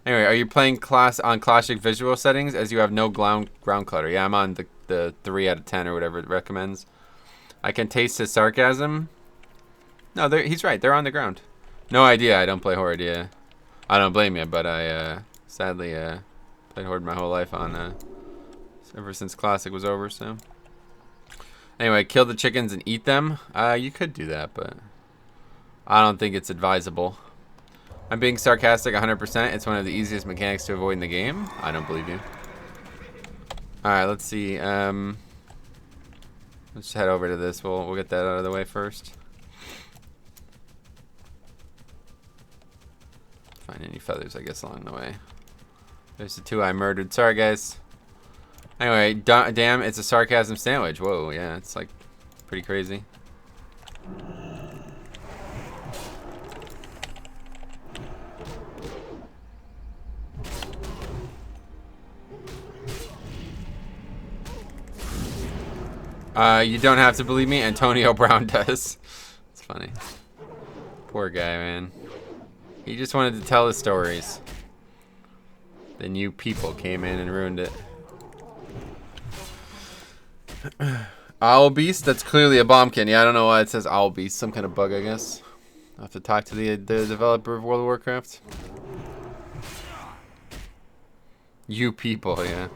Anyway, are you playing on classic visual settings as you have no ground clutter? Yeah, I'm on the 3 out of 10 or whatever it recommends. I can taste his sarcasm. No, he's right. They're on the ground. No idea. I don't play Horde, yeah. I don't blame you, but I sadly played Horde my whole life on ever since Classic was over, so. Anyway, kill the chickens and eat them. You could do that, but I don't think it's advisable. I'm being sarcastic 100%. It's one of the easiest mechanics to avoid in the game. I don't believe you. Alright, let's see. Let's head over to this. We'll get that out of the way first. Find any feathers, I guess, along the way. There's the 2 I murdered. Sorry, guys. Anyway, damn, it's a sarcasm sandwich. Whoa, yeah, it's like pretty crazy. You don't have to believe me. Antonio Brown does. It's funny. Poor guy, man. He just wanted to tell his stories. Then you people came in and ruined it. Owl Beast? That's clearly a bombkin. Yeah, I don't know why it says Owl Beast. Some kind of bug, I guess. I'll have to talk to the developer of World of Warcraft. You people, yeah.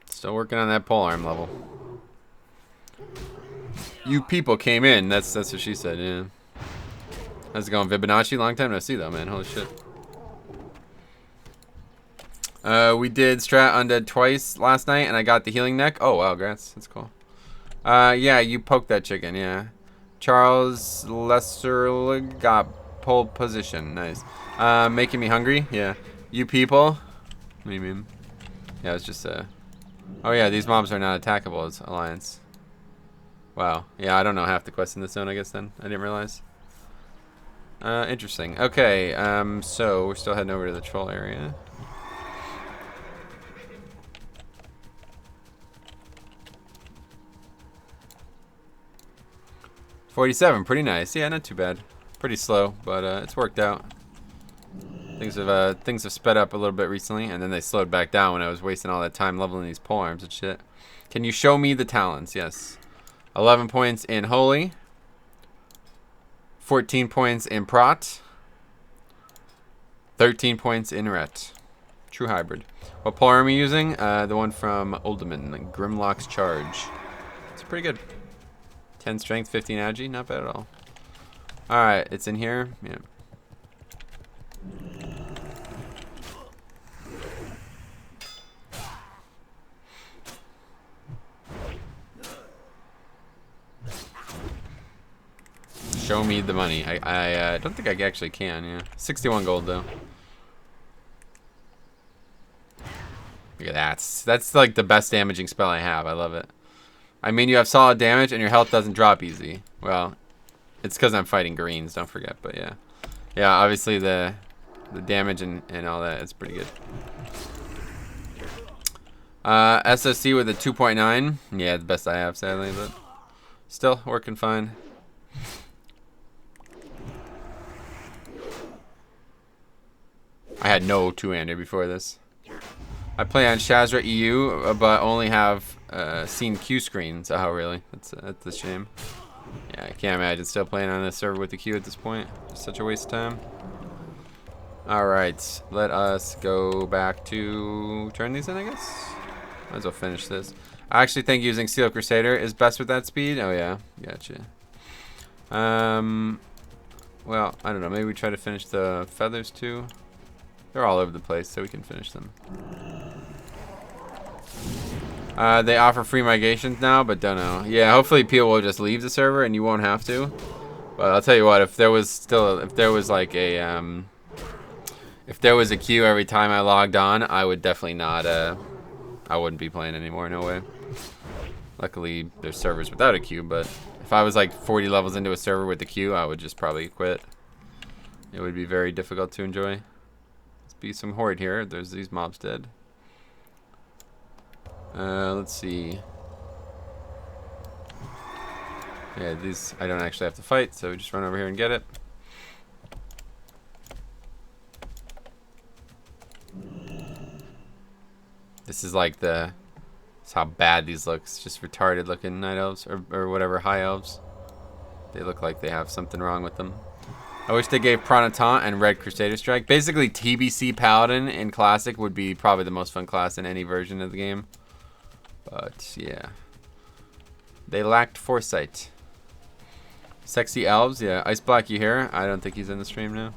Still working on that polearm level. You people came in. That's what she said, yeah. How's it going, Fibonacci? Long time no see, though, man. Holy shit. We did Strat Undead twice last night, and I got the healing neck. Oh, wow, congrats. That's cool. Yeah, you poked that chicken, yeah. Charles Lesser got pole position. Nice. Making me hungry? Yeah. You people? What do you mean? Yeah, it's just, Oh, yeah, these mobs are not attackable as Alliance. Wow. Yeah, I don't know half the quests in this zone, I guess, then. I didn't realize. Interesting. Okay, so we're still heading over to the troll area. .47, pretty nice. Yeah, not too bad. Pretty slow, but it's worked out. Things have sped up a little bit recently, and then they slowed back down when I was wasting all that time leveling these polearms and shit. Can you show me the talents? Yes. 11 points in Holy. 14 points in Prot. 13 points in Ret. True hybrid. What polearm are we using? The one from Uldaman, Grimlock's Charge. It's pretty good. 10 strength, 15 agi, not bad at all. Alright, it's in here. Yeah. Show me the money. I don't think I actually can, yeah. 61 gold though. Look at that. That's like the best damaging spell I have. I love it. I mean, you have solid damage and your health doesn't drop easy. Well, it's because I'm fighting greens, don't forget, but yeah. Yeah, obviously the damage and all that is pretty good. SOC with a 2.9. Yeah, the best I have, sadly, but still working fine. I had no two-hander before this. I play on Shazra EU, but only have seen Q screens. Oh, really? That's a shame. Yeah, I can't imagine still playing on this server with the Q at this point. It's such a waste of time. Alright, let us go back to turn these in, I guess. Might as well finish this. I actually think using Steel Crusader is best with that speed. Oh, yeah. Gotcha. Well, I don't know. Maybe we try to finish the feathers, too. They're all over the place, so we can finish them. They offer free migrations now, but don't know. Yeah, hopefully people will just leave the server and you won't have to. But I'll tell you what, if there was like a if there was a queue every time I logged on, I would definitely not I wouldn't be playing anymore, no way. Luckily there's servers without a queue, but if I was like 40 levels into a server with the queue, I would just probably quit. It would be very difficult to enjoy. Let's be some horde here. There's these mobs dead. Let's see. Yeah, these I don't actually have to fight, so we just run over here and get it. This is like this is how bad these look. It's just retarded looking night elves or whatever high elves. They look like they have something wrong with them. I wish they gave Pranatant and Red Crusader Strike. Basically, TBC Paladin in Classic would be probably the most fun class in any version of the game. But, yeah. They lacked foresight. Sexy Elves, yeah. Ice Black, you here? I don't think he's in the stream now.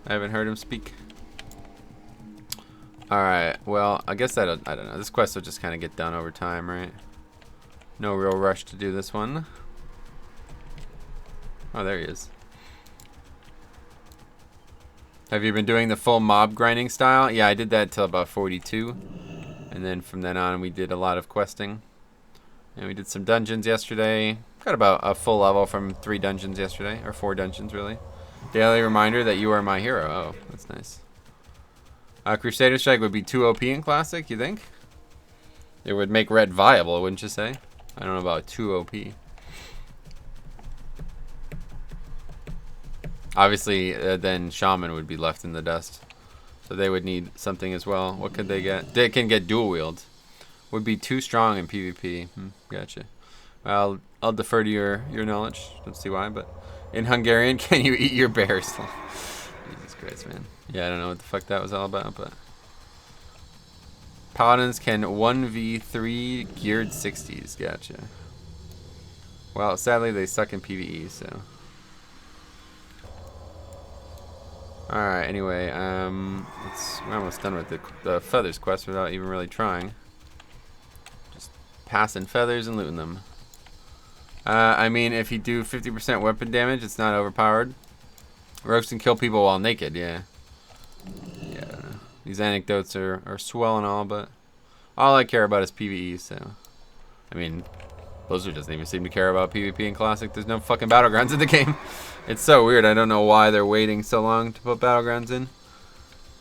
I haven't heard him speak. Alright, well, I guess I don't know. This quest will just kind of get done over time, right? No real rush to do this one. Oh, there he is. Have you been doing the full mob grinding style? Yeah, I did that till about 42. And then from then on, we did a lot of questing. And we did some dungeons yesterday. Got about a full level from 3 dungeons yesterday. Or 4 dungeons, really. Daily reminder that you are my hero. Oh, that's nice. Crusader Strike would be too OP in Classic, you think? It would make red viable, wouldn't you say? I don't know about too OP. Obviously, then Shaman would be left in the dust. So they would need something as well. What could they get? They can get dual wield. Would be too strong in PvP. Gotcha. Well, I'll defer to your knowledge. Don't see why, but in Hungarian, can you eat your bears? Jesus Christ, man. Yeah, I don't know what the fuck that was all about, but Paladins can 1v3 geared 60s. Gotcha. Well, sadly they suck in PvE, so. Alright, anyway, we're almost done with the feathers quest without even really trying. Just passing feathers and looting them. I mean, if you do 50% weapon damage, it's not overpowered. Rogues can kill people while naked, yeah. Yeah, I don't know. These anecdotes are swell and all, but all I care about is PvE, so. I mean, Blizzard doesn't even seem to care about PvP in Classic. There's no fucking battlegrounds in the game. It's so weird. I don't know why they're waiting so long to put battlegrounds in.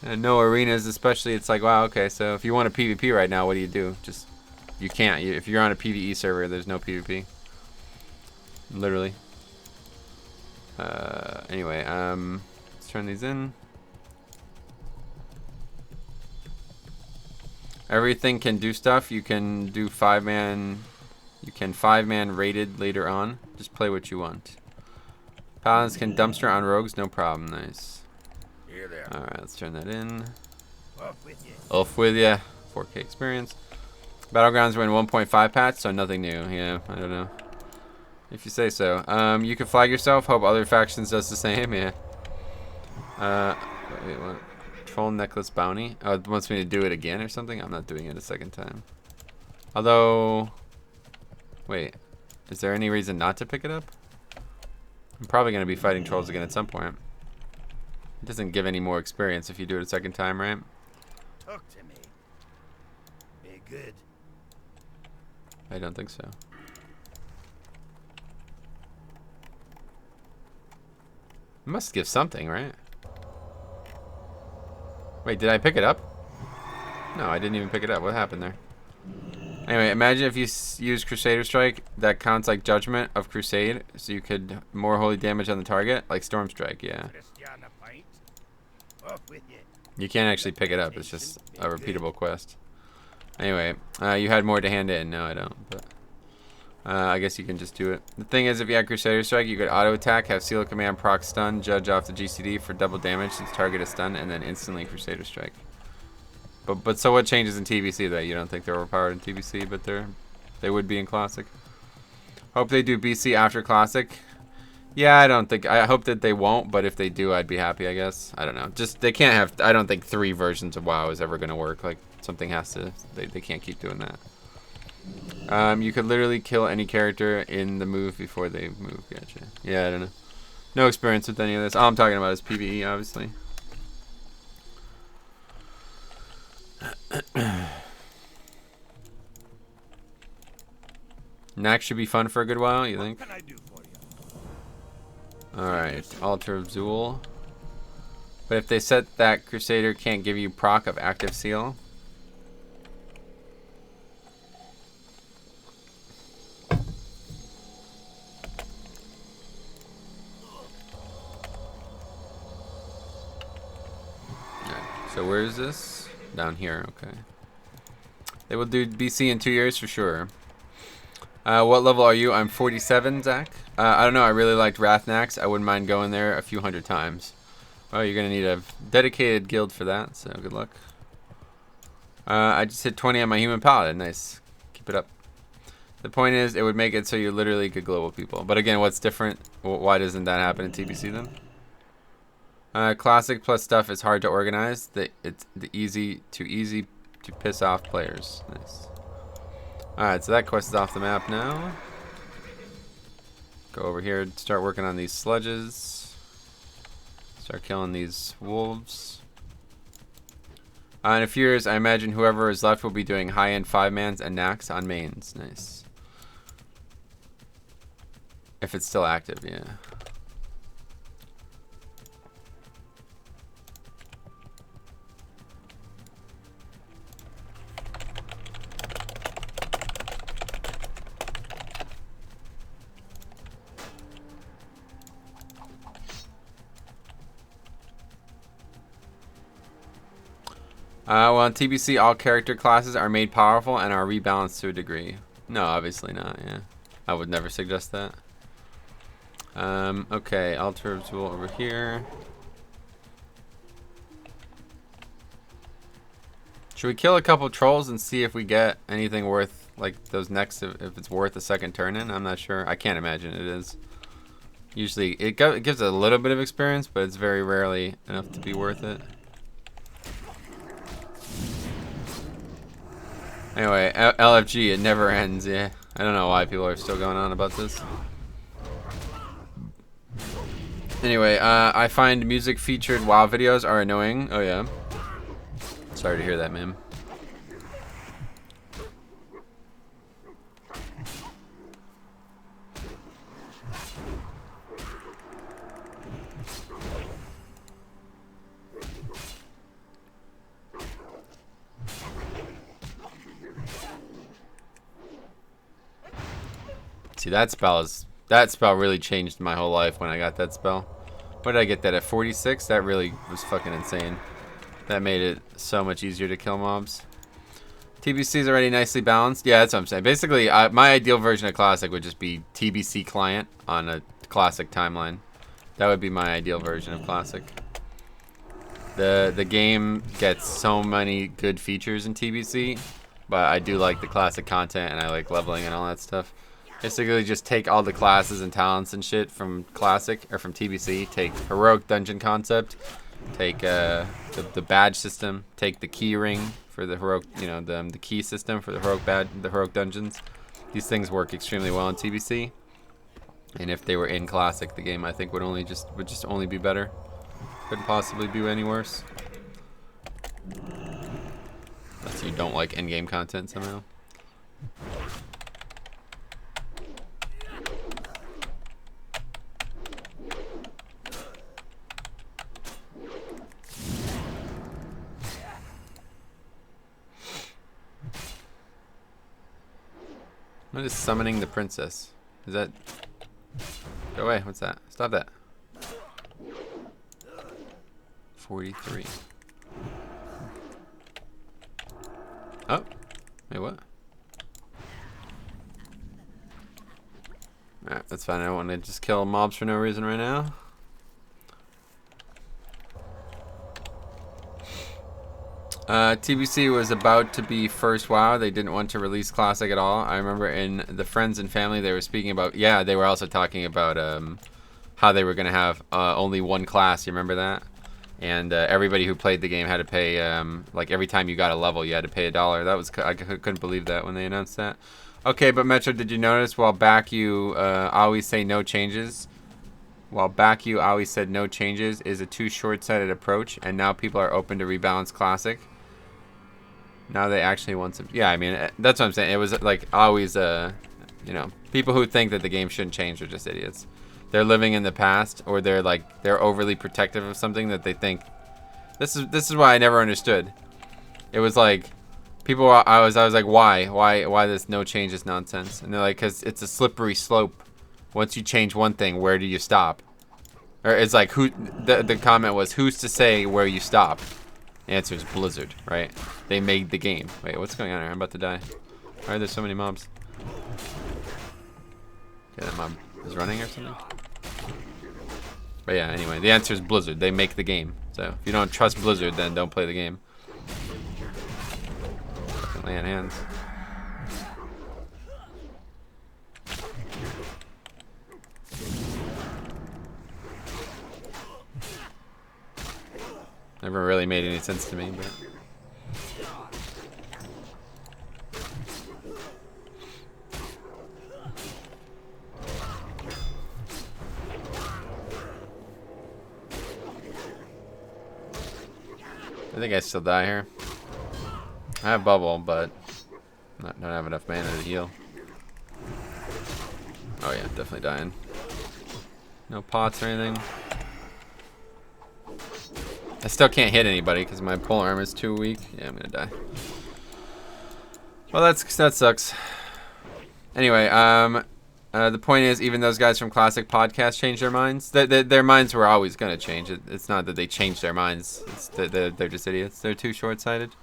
And no arenas especially. It's like, wow, okay, so if you want a PvP right now, what do? Just, you can't. If you're on a PvE server, there's no PvP. Literally. Anyway, let's turn these in. Everything can do stuff. You can do 5-man. You can 5-man rated later on. Just play what you want. Paladins can dumpster on rogues, no problem. Nice. Here there. Alright, let's turn that in. Off with you. Off with ya. 4K experience. Battlegrounds were in 1.5 patch, so nothing new. Yeah, I don't know. If you say so. You can flag yourself. Hope other factions does the same. Yeah. Wait, what? Troll necklace bounty. Oh, it wants me to do it again or something? I'm not doing it a second time. Although... Wait. Is there any reason not to pick it up? I'm probably going to be fighting trolls again at some point. It doesn't give any more experience if you do it a second time, right? Talk to me. Be good. I don't think so. It must give something, right? Wait, did I pick it up? No, I didn't even pick it up. What happened there? Anyway, imagine if you use Crusader Strike, that counts like Judgment of Crusade, so you could more holy damage on the target, like Storm Strike, yeah. Off with you. You can't actually pick it up, it's just a repeatable quest. Anyway, you had more to hand in. No, I don't, but I guess you can just do it. The thing is, if you had Crusader Strike, you could auto attack, have Seal of Command proc stun, judge off the GCD for double damage since target is stunned, and then instantly Crusader Strike. But so what changes in TBC that you don't think they're overpowered in TBC, but they would be in Classic? Hope they do BC after Classic. Yeah, I hope that they won't, but if they do, I'd be happy, I guess. I don't know. Just, they can't have, I don't think 3 versions of WoW is ever going to work. Like, something has to, they can't keep doing that. You could literally kill any character in the move before they move. Gotcha. Yeah, I don't know. No experience with any of this. All I'm talking about is PvE, obviously. Nax should be fun for a good while, you think? What can I do for you? Alright, Altar of Zool. But if they set that Crusader can't give you proc of active seal. So where is this? Down here, okay. They will do BC in 2 years for sure. What level are you? I'm 47, Zach. I don't know, I really liked Rathnax. I wouldn't mind going there a few hundred times. Oh, you're gonna need a dedicated guild for that, so good luck. I just hit 20 on my human paladin. Nice. Keep it up. The point is, it would make it so you literally could global people. But again, what's different? Why doesn't that happen in TBC then? Classic plus stuff is hard to organize. It's easy to piss off players. Nice. Alright, so that quest is off the map now. Go over here and start working on these sludges. Start killing these wolves. In a few years, I imagine whoever is left will be doing high-end 5-mans and Nax on mains. Nice. If it's still active, yeah. Well, in TBC, all character classes are made powerful and are rebalanced to a degree. No, obviously not, yeah. I would never suggest that. Okay, Altar of Zool over here. Should we kill a couple trolls and see if we get anything worth, like, those next, if it's worth a second turn in? I'm not sure. I can't imagine it is. Usually, it gives a little bit of experience, but it's very rarely enough to be worth it. Anyway, LFG, it never ends, yeah. I don't know why people are still going on about this. Anyway, I find music featured WoW videos are annoying. Oh yeah. Sorry to hear that, ma'am. See, that spell really changed my whole life when I got that spell. What did I get that at 46? That really was fucking insane. That made it so much easier to kill mobs. TBC is already nicely balanced. Yeah, that's what I'm saying. Basically, my ideal version of Classic would just be TBC client on a Classic timeline. That would be my ideal version of Classic. The game gets so many good features in TBC, but I do like the Classic content, and I like leveling and all that stuff. Basically, just take all the classes and talents and shit from Classic, or from TBC. Take Heroic Dungeon concept. Take the badge system. Take the key ring for the heroic, the key system for the heroic dungeons. These things work extremely well in TBC, and if they were in Classic, the game I think would just only be better. Couldn't possibly be any worse. Unless you don't like in-game content somehow. I'm just summoning the princess. Is that... Go away. What's that? Stop that. 43. Oh. Wait, what? Alright, that's fine. I don't want to just kill mobs for no reason right now. TBC was about to be first WoW. They didn't want to release Classic at all. I remember in the Friends and Family they were speaking about... Yeah, they were also talking about how they were going to have only one class. You remember that? And everybody who played the game had to pay... like every time you got a level, you had to pay $1. That was... I couldn't believe that when they announced that. Okay, but Metro, did you notice while back you always say no changes? While back you always said no changes is a too short-sighted approach, and now people are open to rebalance Classic. Now they actually want some... Yeah, I mean, that's what I'm saying. It was like always, people who think that the game shouldn't change are just idiots. They're living in the past, or they're overly protective of something that they think... This is why I never understood. It was like... People, I was like, why this no changes nonsense? And they're like, because it's a slippery slope. Once you change one thing, where do you stop? Or it's like, the comment was, who's to say where you stop? The answer is Blizzard, right? They made the game. Wait, what's going on here? I'm about to die. Why are there so many mobs? Yeah, that mob is running or something? But yeah, anyway, the answer is Blizzard. They make the game. So if you don't trust Blizzard, then don't play the game. Laying hands. Never really made any sense to me, but... I think I still die here. I have bubble, but don't have enough mana to heal. Oh yeah, definitely dying. No pots or anything. I still can't hit anybody because my pole armor is too weak. Yeah, I'm gonna die. Well, that sucks. Anyway, the point is, even those guys from Classic Podcast changed their minds. Their minds were always gonna change. It's not that they changed their minds. It's they're just idiots. They're too short-sighted.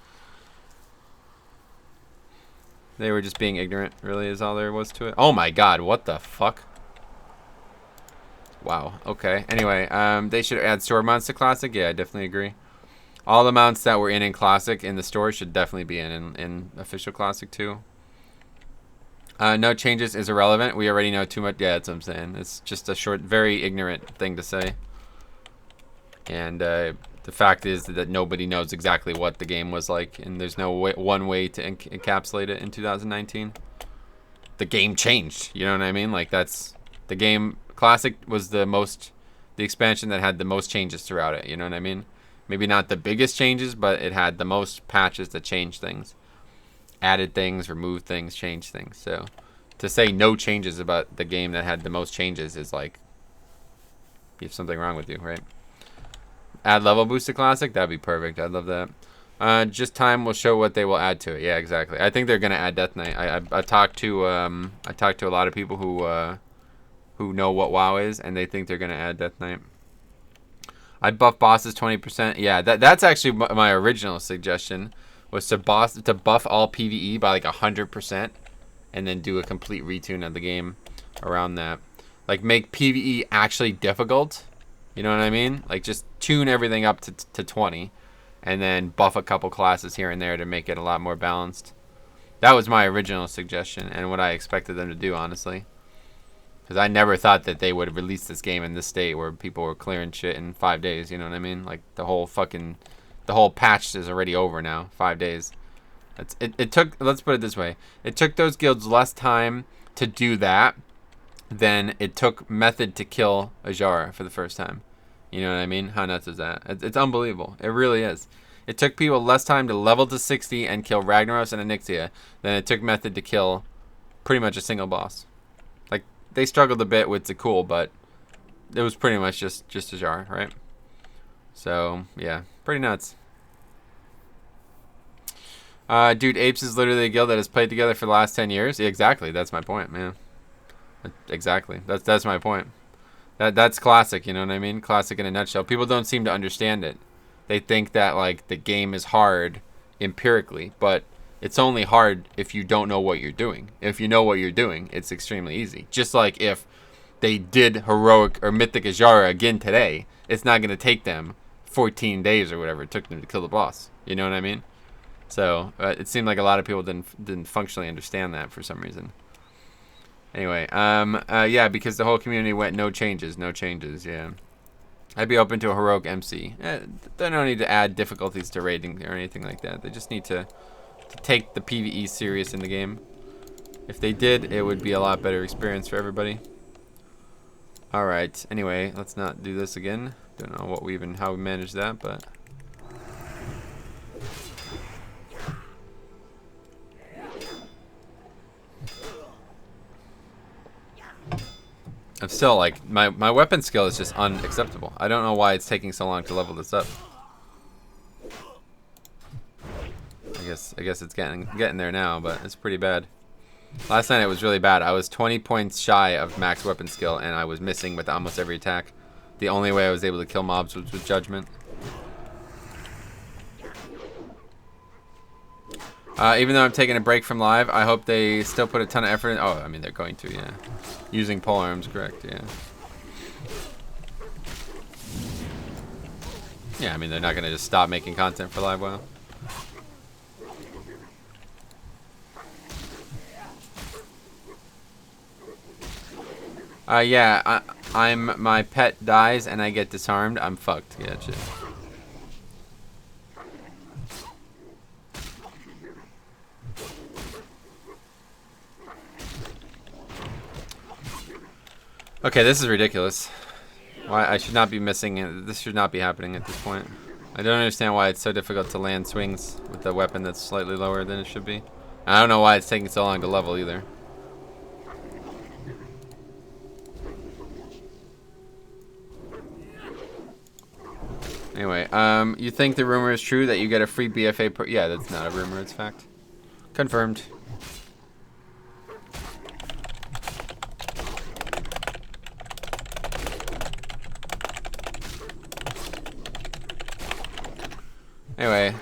They were just being ignorant, really, is all there was to it. Oh my god, what the fuck? Wow, okay. Anyway, they should add sword mounts to Classic. Yeah, I definitely agree. All the mounts that were in Classic in the store should definitely be in official Classic too. No changes is irrelevant. We already know too much. Yeah, that's what I'm saying. It's just a short, very ignorant thing to say. And the fact is that nobody knows exactly what the game was like, and there's no one way to encapsulate it in 2019. The game changed, you know what I mean? Like, that's the game. Classic was the expansion that had the most changes throughout it, you know what I mean? Maybe not the biggest changes, but it had the most patches that changed things. Added things, removed things, changed things. So to say no changes about the game that had the most changes is like, you have something wrong with you, right? Add level boost to Classic? That'd be perfect. I'd love that. Just time will show what they will add to it. Yeah, exactly. I think they're gonna add Death Knight. I talked to a lot of people who know what WoW is, and they think they're gonna add Death Knight. I'd buff bosses 20%. Yeah, that's actually my original suggestion. was to buff all PvE by like 100%, and then do a complete retune of the game around that. Like make PvE actually difficult. You know what I mean? Like just tune everything up to 20, and then buff a couple classes here and there to make it a lot more balanced. That was my original suggestion and what I expected them to do, honestly. Because I never thought that they would release this game in this state where people were clearing shit in 5 days. You know what I mean? Like the whole patch is already over now. 5 days. It took. Let's put it this way: it took those guilds less time to do that than it took Method to kill Azshara for the first time. You know what I mean? How nuts is that? It's unbelievable. It really is. It took people less time to level to 60 and kill Ragnaros and Onyxia than it took Method to kill pretty much a single boss. Like, they struggled a bit with Zakul, but it was pretty much just Azshara, right? So, yeah. Pretty nuts. Dude, Apes is literally a guild that has played together for the last 10 years. Yeah, exactly. That's my point, man. Exactly. That's my point. That's classic, you know what I mean? Classic in a nutshell. People don't seem to understand it. They think that like the game is hard empirically, but it's only hard if you don't know what you're doing. If you know what you're doing, it's extremely easy. Just like if they did heroic or mythic Azshara again today, it's not going to take them 14 days or whatever it took them to kill the boss. You know what I mean? So it seemed like a lot of people didn't functionally understand that for some reason. Anyway, yeah, because the whole community went no changes, yeah. I'd be open to a heroic MC. They don't need to add difficulties to raiding or anything like that. They just need to take the PvE serious in the game. If they did, it would be a lot better experience for everybody. Alright, anyway, let's not do this again. Don't know how we managed that, but... I'm still like my weapon skill is just unacceptable. I don't know why it's taking so long to level this up. I guess it's getting there now, but it's pretty bad. Last night it was really bad. I was 20 points shy of max weapon skill, and I was missing with almost every attack. The only way I was able to kill mobs was with judgment. Even though I'm taking a break from live, I hope they still put a ton of effort in. Oh, I mean, they're going to, yeah. Using polearms, correct, yeah. Yeah, I mean, they're not going to just stop making content for live WoW. Yeah, my pet dies and I get disarmed. I'm fucked, yeah, shit. Okay, this is ridiculous. Why I should not be missing it. This should not be happening at this point. I don't understand why it's so difficult to land swings with a weapon that's slightly lower than it should be. I don't know why it's taking so long to level either. Anyway, you think the rumor is true that you get a free BFA per... Yeah, that's not a rumor, it's fact. Confirmed. Anyway,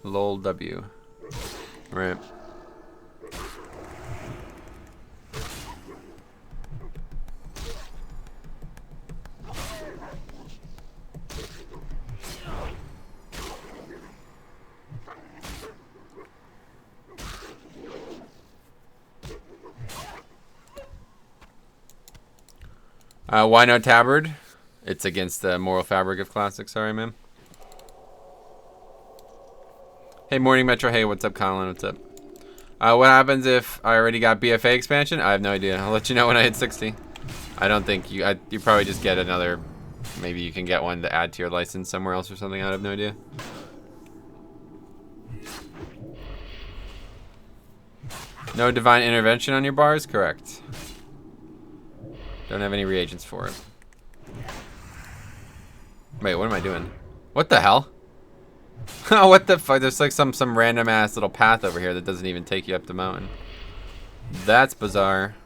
lol W. Right. Why no tabard? It's against the moral fabric of classic. Sorry, man. Hey, Morning Metro. Hey, what's up, Colin? What's up? What happens if I already got BFA expansion? I have no idea. I'll let you know when I hit 60. I don't think you... you probably just get another... Maybe you can get one to add to your license somewhere else or something. I have no idea. No divine intervention on your bars? Correct. Don't have any reagents for it. Wait, what am I doing? What the hell? Oh, what the fuck? There's like some random ass little path over here that doesn't even take you up the mountain. That's bizarre.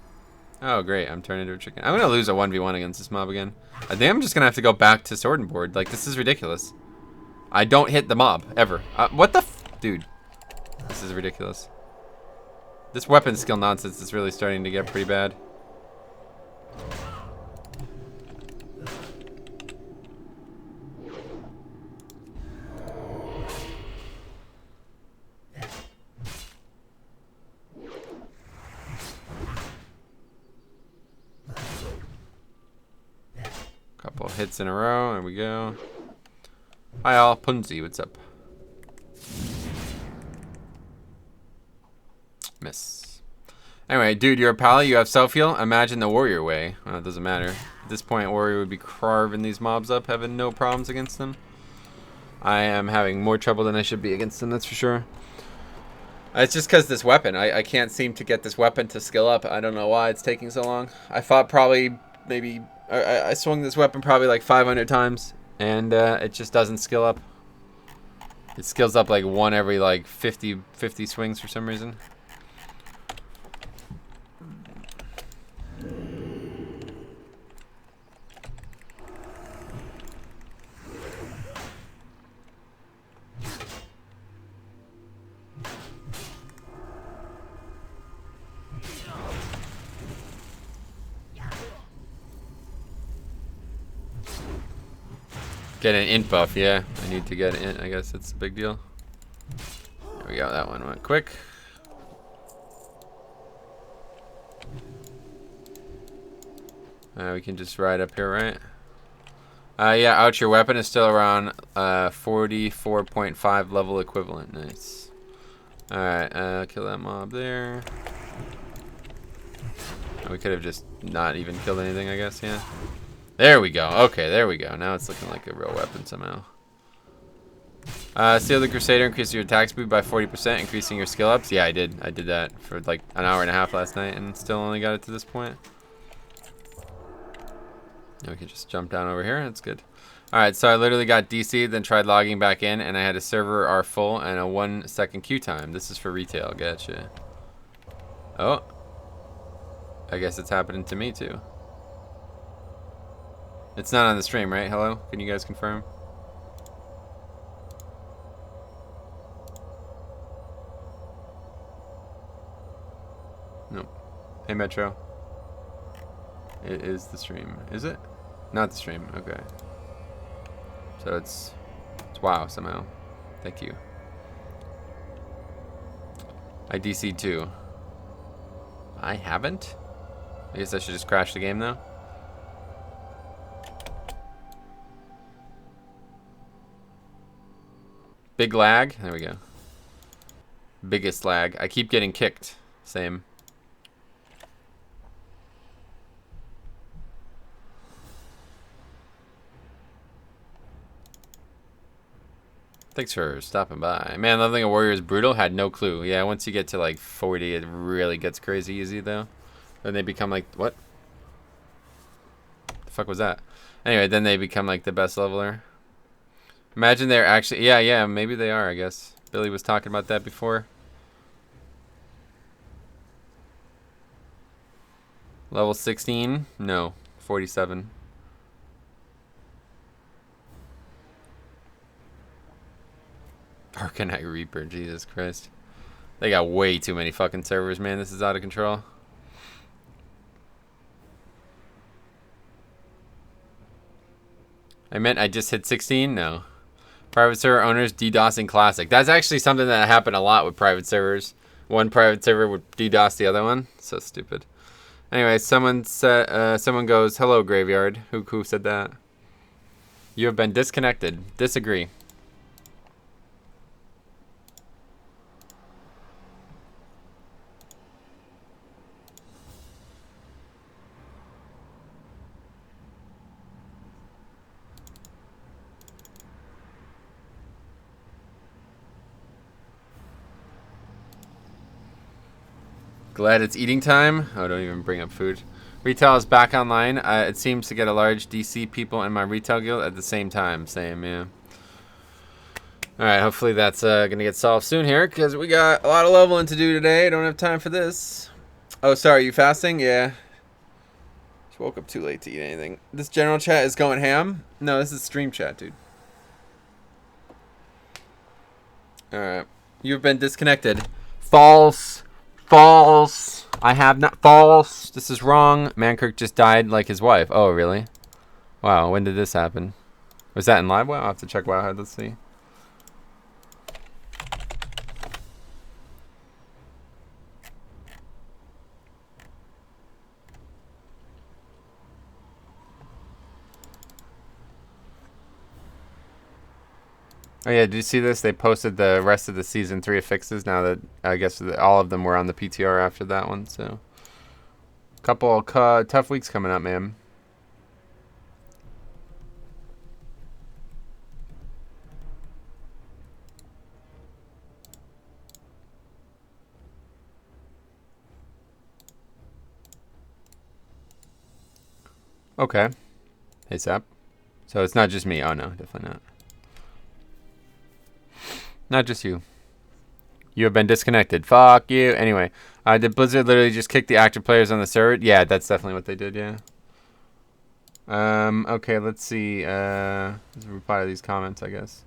Oh, great. I'm turning into a chicken. I'm gonna lose a 1v1 against this mob again. I think I'm just gonna have to go back to sword and board. Like, this is ridiculous. I don't hit the mob, ever. What the f... Dude, this is ridiculous. This weapon skill nonsense is really starting to get pretty bad. Couple hits in a row. There we go. Hi all, Punzi, what's up? Miss. Anyway, dude, you're a pal, you have self-heal? Imagine the warrior way. Well, it doesn't matter. At this point, warrior would be carving these mobs up, having no problems against them. I am having more trouble than I should be against them, that's for sure. It's just because this weapon. I can't seem to get this weapon to skill up. I don't know why it's taking so long. I fought probably, maybe... I swung this weapon probably like 500 times, and it just doesn't skill up. It skills up like one every like 50 swings for some reason. Get an int buff, yeah. I need to get an int, I guess that's a big deal. There we go, that one went quick. We can just ride up here, right? Yeah, ouch, your weapon is still around 44.5 level equivalent. Nice. Alright, kill that mob there. We could have just not even killed anything, I guess, yeah. There we go. Okay, there we go. Now it's looking like a real weapon somehow. Seal the Crusader, increase your attack speed by 40%, increasing your skill ups. Yeah, I did. I did that for like an hour and a half last night and still only got it to this point. Now we can just jump down over here. That's good. Alright, so I literally got DC'd, then tried logging back in, and I had a server R full and a 1 second queue time. This is for retail. Gotcha. Oh. I guess it's happening to me too. It's not on the stream, right? Hello? Can you guys confirm? Nope. Hey, Metro. It is the stream. Is it? Not the stream. Okay. So it's WoW somehow. Thank you. I DC'd too. I haven't? I guess I should just crash the game though. Big lag. There we go. Biggest lag. I keep getting kicked. Same. Thanks for stopping by. Man, Leveling a Warrior is brutal. Had no clue. Yeah, once you get to like 40, it really gets crazy easy though. Then they become like, what? The fuck was that? Anyway, then they become like the best leveler. Imagine they're actually, yeah, maybe they are, I guess. Billy was talking about that before. Level 16? No, 47. Arcanite Reaper, Jesus Christ. They got way too many fucking servers, man. This is out of control. I meant I just hit 16? No. Private server owners DDoSing classic. That's actually something that happened a lot with private servers. One private server would DDoS the other one. So stupid. Anyway, someone said, someone goes, "Hello, Graveyard." Who said that? You have been disconnected. Disagree. Glad it's eating time. Oh, don't even bring up food. Retail is back online. It seems to get a large DC people in my retail guild at the same time. Same, yeah. Alright, hopefully that's going to get solved soon here, because we got a lot of leveling to do today. Don't have time for this. Oh, sorry, you fasting? Yeah. Just woke up too late to eat anything. This general chat is going ham? No, this is stream chat, dude. Alright. You've been disconnected. False. False. I have not. False. This is wrong. Mankirk just died like his wife. Oh, really? Wow, when did this happen? Was that in live WoW? I'll have to check Wowhead. Let's see. Oh yeah, did you see this? They posted the rest of the season 3 fixes. Now that I guess all of them were on the PTR after that one. So, couple tough weeks coming up, man. Okay. Hey, Sap. So it's not just me. Oh no, definitely not. Not just you. You have been disconnected. Fuck you. Anyway, did Blizzard literally just kick the active players on the server? Yeah, that's definitely what they did, yeah. Okay, let's see. Let's reply to these comments, I guess.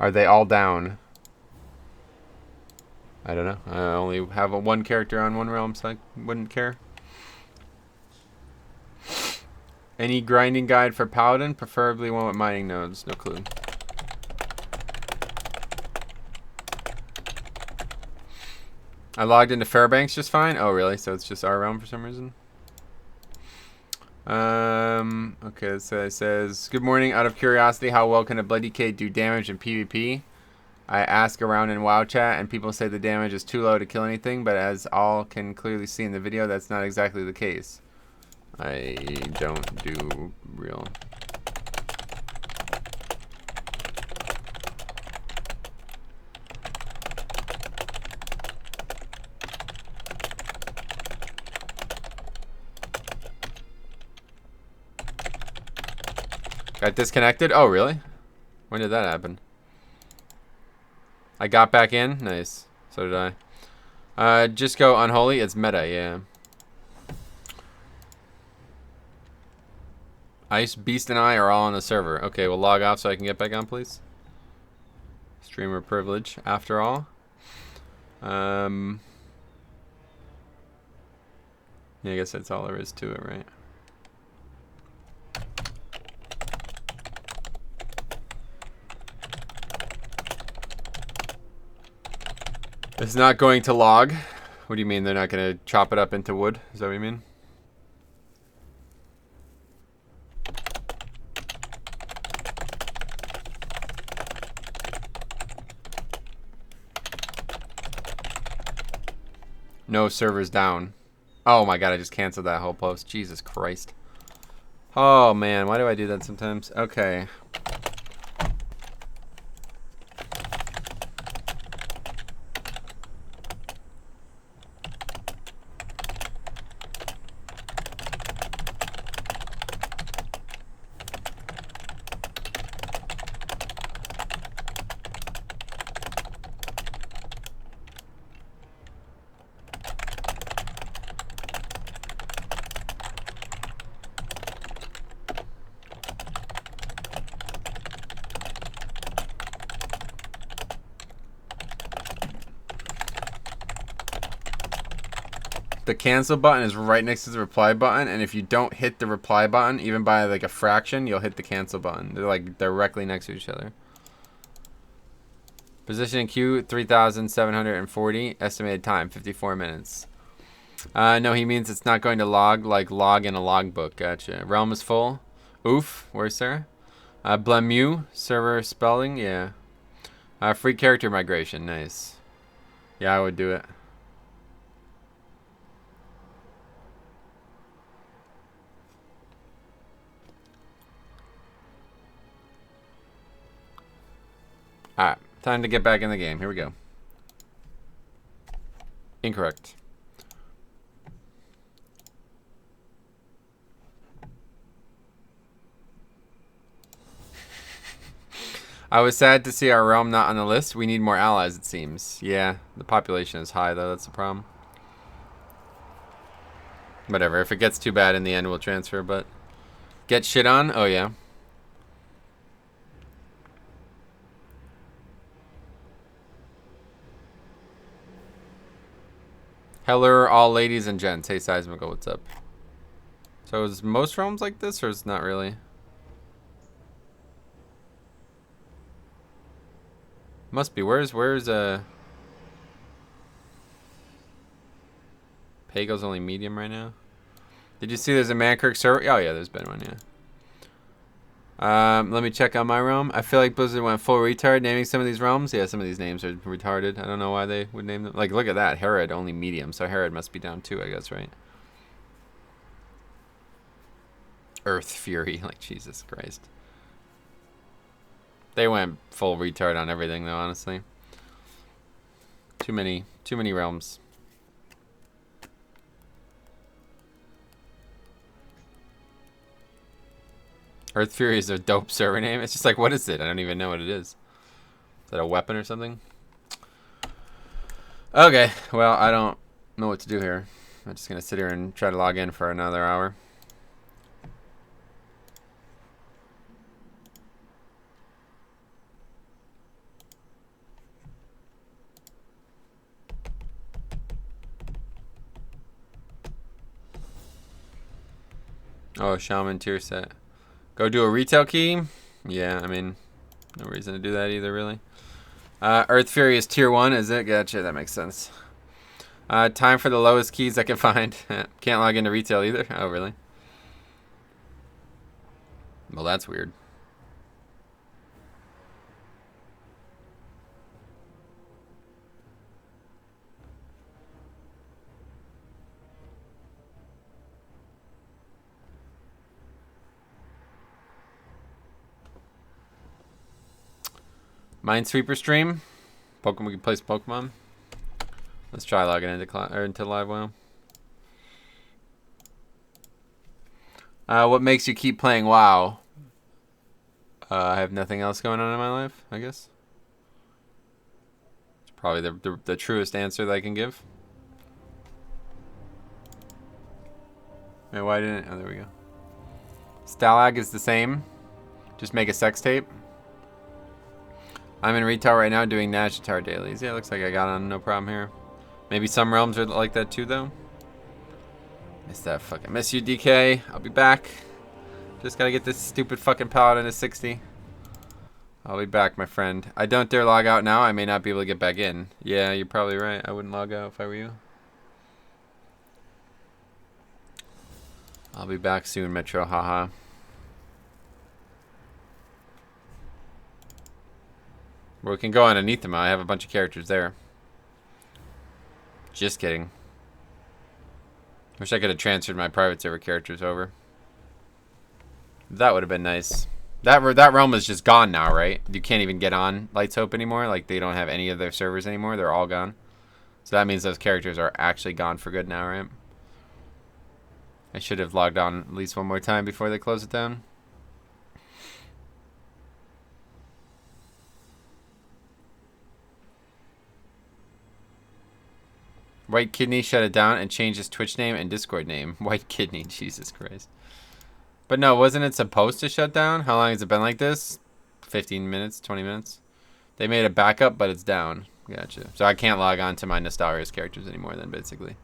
Are they all down? I don't know. I only have one character on one realm, so I wouldn't care. Any grinding guide for Paladin? Preferably one with mining nodes. No clue. I logged into Fairbanks just fine. Oh, really? So it's just our realm for some reason? Okay, so it says, good morning. Out of curiosity, how well can a Bloody K do damage in PvP? I ask around in WoW chat, and people say the damage is too low to kill anything, but as all can clearly see in the video, that's not exactly the case. I don't do real. Got disconnected? Oh, really? When did that happen? I got back in? Nice. So did I. Just go unholy. It's meta, yeah. Ice, Beast, and I are all on the server. Okay, we'll log off so I can get back on, please. Streamer privilege, after all. Yeah, I guess that's all there is to it, right? It's not going to log. What do you mean they're not going to chop it up into wood? Is that what you mean? No servers down. Oh my god, I just canceled that whole post. Jesus Christ. Oh man, why do I do that sometimes? Okay. The cancel button is right next to the reply button, and if you don't hit the reply button, even by like a fraction, you'll hit the cancel button. They're like directly next to each other. Position in queue 3,740. Estimated time 54 minutes. No, he means it's not going to log like log in a logbook. Gotcha. Realm is full. Oof. Where's Sarah? Blemu. Server spelling. Yeah. Free character migration. Nice. Yeah, I would do it. Alright, time to get back in the game. Here we go. Incorrect. I was sad to see our realm not on the list. We need more allies, it seems. Yeah, the population is high, though. That's the problem. Whatever. If it gets too bad in the end, we'll transfer, but... Get shit on? Oh, yeah. Heller, all ladies and gents. Hey, Seismical, what's up? So is most realms like this, or is it not really? Must be. Where's Pago's only medium right now? Did you see there's a Mankirk server? Oh, yeah, there's been one, yeah. Let me check on my realm. I feel like Blizzard went full retard naming some of these realms. Yeah, some of these names are retarded. I don't know why they would name them. Like, look at that. Herod, only medium. So Herod must be down too, I guess, right? Earth Fury. Like, Jesus Christ. They went full retard on everything, though, honestly. Too many realms. Earth Fury is a dope server name. It's just like, what is it? I don't even know what it is. Is that a weapon or something? Okay, well, I don't know what to do here. I'm just going to sit here and try to log in for another hour. Oh, Shaman tier set. Go do a retail key? Yeah, I mean, no reason to do that either, really. Earth Fury is tier 1, is it? Gotcha, that makes sense. Time for the lowest keys I can find. Can't log into retail either? Oh, really? Well, that's weird. Minesweeper stream. Pokemon, we can play some Pokemon. Let's try logging into live WoW. What makes you keep playing WoW? I have nothing else going on in my life, I guess. It's probably the truest answer that I can give. Wait, why didn't? Oh, there we go. Stalag is the same. Just make a sex tape. I'm in retail right now doing Nashitar dailies. Yeah, looks like I got on no problem here. Maybe some realms are like that too, though. Miss you, DK. I'll be back. Just gotta get this stupid fucking Paladin to 60. I'll be back, my friend. I don't dare log out now. I may not be able to get back in. Yeah, you're probably right. I wouldn't log out if I were you. I'll be back soon, Metro. Haha. We can go underneath them. I have a bunch of characters there. Just kidding. Wish I could have transferred my private server characters over. That would have been nice. That realm is just gone now, right? You can't even get on Lights Hope anymore. Like, they don't have any of their servers anymore. They're all gone. So that means those characters are actually gone for good now, right? I should have logged on at least one more time before they close it down. White Kidney shut it down and changed his Twitch name and Discord name. White Kidney, Jesus Christ. But no, wasn't it supposed to shut down? How long has it been like this? 15 minutes, 20 minutes? They made a backup, but it's down. Gotcha. So I can't log on to my Nostalrius characters anymore then, basically.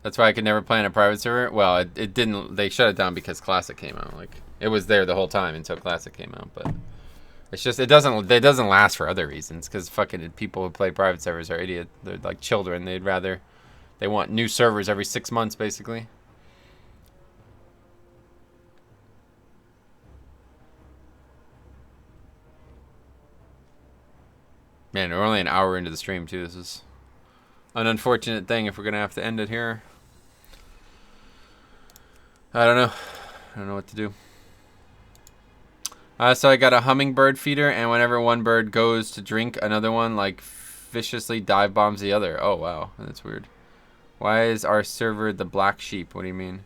That's why I could never play on a private server? Well, it didn't... They shut it down because Classic came out. Like, it was there the whole time until Classic came out, but... It's just, it doesn't last for other reasons, because fucking people who play private servers are idiots. They're like children. They want new servers every 6 months, basically. Man, we're only an hour into the stream, too. This is an unfortunate thing if we're going to have to end it here. I don't know. I don't know what to do. So I got a hummingbird feeder, and whenever one bird goes to drink, another one, like, viciously dive bombs the other. Oh, wow. That's weird. Why is our server the black sheep? What do you mean?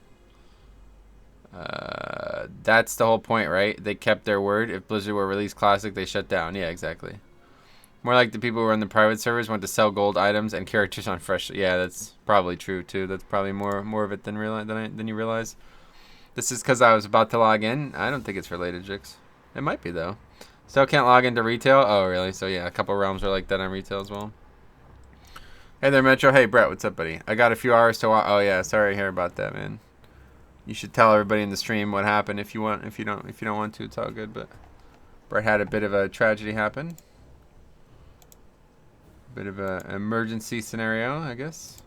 That's the whole point, right? They kept their word. If Blizzard were released Classic, they shut down. Yeah, exactly. More like the people who run the private servers want to sell gold items and characters on fresh. Yeah, that's probably true too. That's probably more of it than you realize. This is because I was about to log in. I don't think it's related, Jix. It might be though. Still can't log into retail. Oh really? So yeah, a couple realms are like that on retail as well. Hey there, Metro. Hey Brett, what's up, buddy? I got a few hours to watch. Oh yeah, sorry to hear about that, man. You should tell everybody in the stream what happened if you want. If you don't want to, it's all good. But Brett had a bit of a tragedy happen. Bit of an emergency scenario, I guess.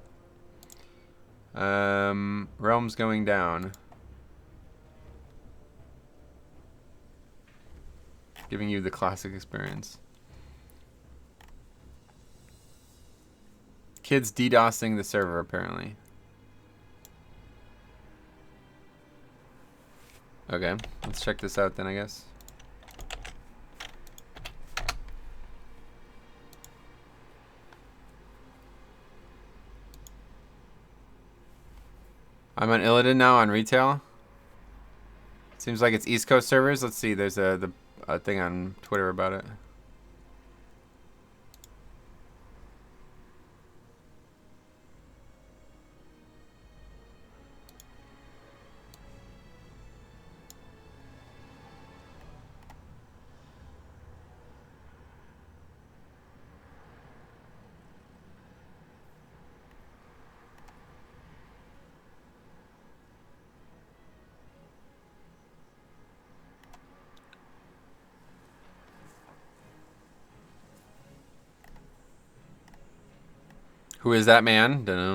Realms going down. Giving you the classic experience. Kids DDoSing the server, apparently. Okay, let's check this out then, I guess. I'm on Illidan now on retail. Seems like it's East Coast servers. Let's see. There's a thing on Twitter about it. Who is that man? Don't know.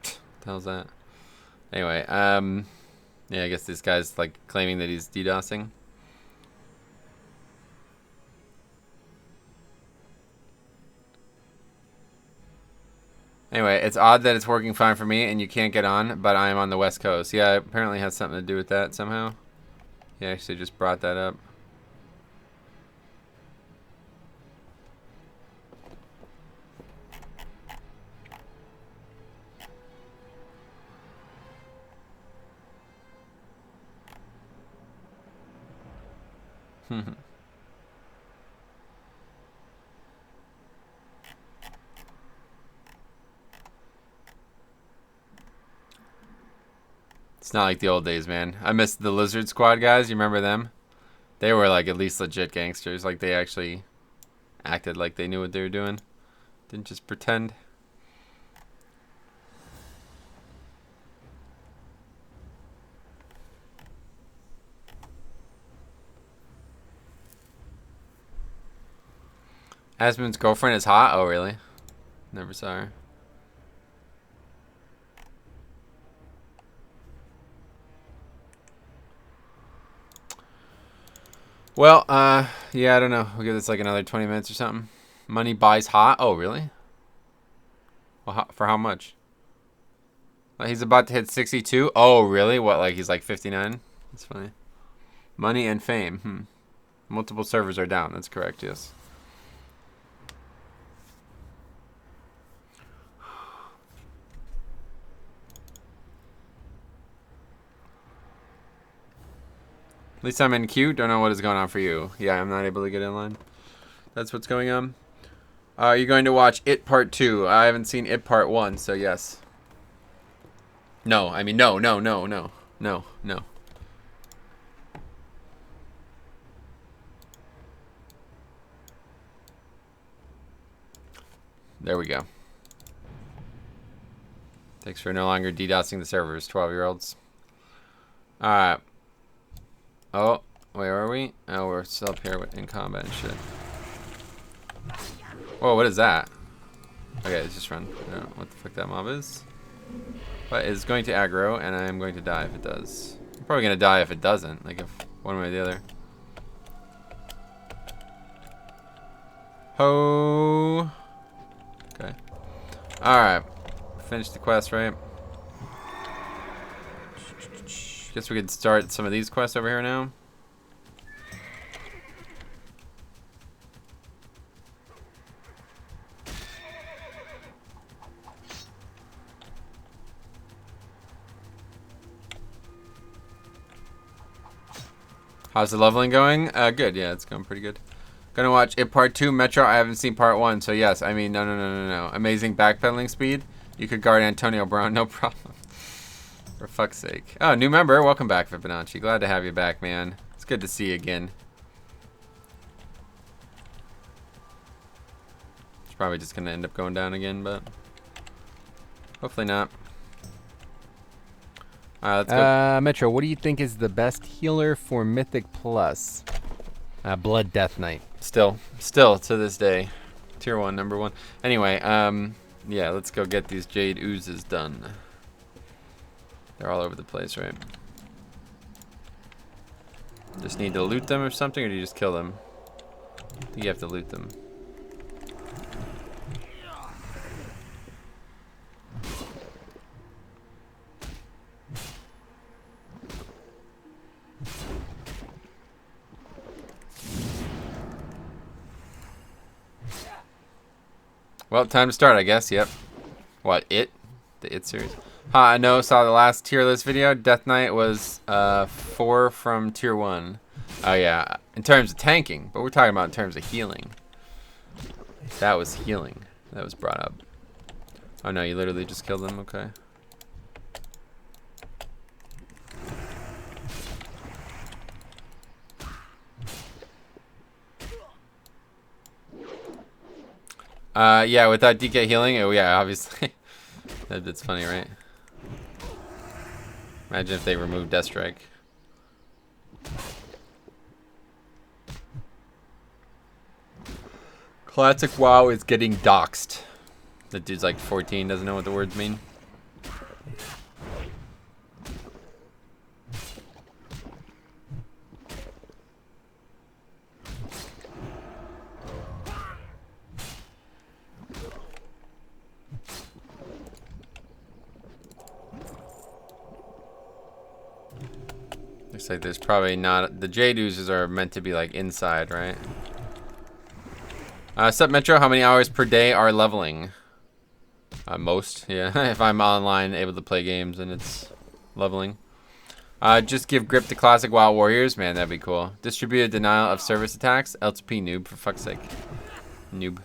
What the hell's that? Anyway, yeah, I guess this guy's like claiming that he's DDoSing. Anyway, it's odd that it's working fine for me and you can't get on, but I'm on the West Coast. Yeah, it apparently has something to do with that somehow. He actually just brought that up. It's not like the old days, man. I miss the Lizard Squad guys. You remember them? They were like at least legit gangsters. Like they actually acted like they knew what they were doing. Didn't just pretend. Asmon's girlfriend is hot? Oh, really? Never saw her. Well, yeah, I don't know. We'll give this like another 20 minutes or something. Money buys hot? Oh, really? Well, for how much? Well, he's about to hit 62? Oh, really? What, like he's like 59? That's funny. Money and fame. Multiple servers are down. That's correct, yes. At least I'm in queue. Don't know what is going on for you. Yeah, I'm not able to get in line. That's what's going on. Are you going to watch It Part 2? I haven't seen It Part 1, so yes. No, I mean, no. There we go. Thanks for no longer DDoSing the servers, 12-year-olds. Alright. Oh, where are we? Oh, we're still up here in combat and shit. Whoa, what is that? Okay, let's just run. I don't know what the fuck that mob is. But it's going to aggro, and I am going to die if it does. I'm probably going to die if it doesn't. Like, if one way or the other. Ho! Okay. Alright. Finish the quest, right? Guess we could start some of these quests over here now. How's the leveling going? Good, yeah, it's going pretty good. Gonna watch it part 2, Metro. I haven't seen part 1, so yes. I mean, no. Amazing backpedaling speed. You could guard Antonio Brown, no problem. For fuck's sake. Oh, new member. Welcome back, Fibonacci. Glad to have you back, man. It's good to see you again. It's probably just gonna end up going down again, but hopefully not. Alright, let's go. Metro, what do you think is the best healer for Mythic Plus? Blood Death Knight. Still to this day. Tier 1, number 1. Anyway, yeah, let's go get these Jade Oozes done. They're all over the place, right? Just need to loot them or something, or do you just kill them? I think you have to loot them. Well, time to start, I guess. Yep. What, It? The It series? I know, saw the last tier list video. Death Knight was 4 from tier 1. Oh, yeah. In terms of tanking, but we're talking about in terms of healing. That was healing. That was brought up. Oh, no, you literally just killed them? Okay. Yeah, without DK healing, oh yeah, obviously. That's funny, right? Imagine if they removed Death Strike. Classic WoW is getting doxed. The dude's like 14, doesn't know what the words mean. Looks like there's probably not... The Jade Oozes are meant to be like inside, right? Sup, Metro? How many hours per day are leveling? Most, yeah. If I'm online, able to play games, and it's leveling. Just give grip to classic WoW Warriors. Man, that'd be cool. Distributed denial of service attacks. L2P noob, for fuck's sake. Noob.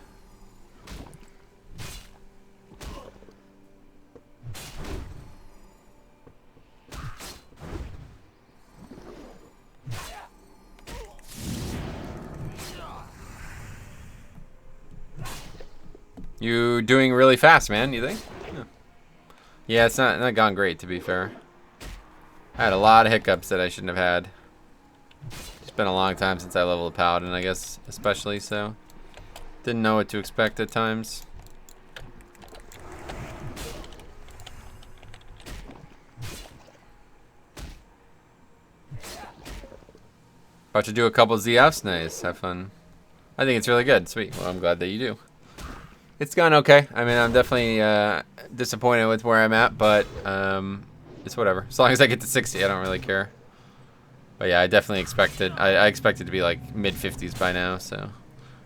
You doing really fast, man, you think? Yeah, it's not gone great, to be fair. I had a lot of hiccups that I shouldn't have had. It's been a long time since I leveled a Paladin, I guess, especially, so. Didn't know what to expect at times. About to do a couple ZFs, nice, have fun. I think it's really good, sweet. Well, I'm glad that you do. It's gone okay. I mean, I'm definitely disappointed with where I'm at, but it's whatever. As long as I get to 60, I don't really care. But yeah, I definitely expected. I expected to be like mid-50s by now, so.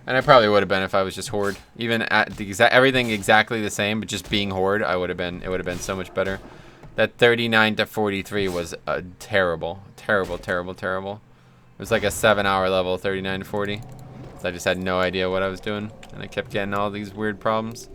And I probably would have been if I was just Horde. Even at the everything exactly the same, but just being Horde, it would have been so much better. That 39 to 43 was terrible. It was like a 7-hour level, 39 to 40. So I just had no idea what I was doing, and I kept getting all these weird problems.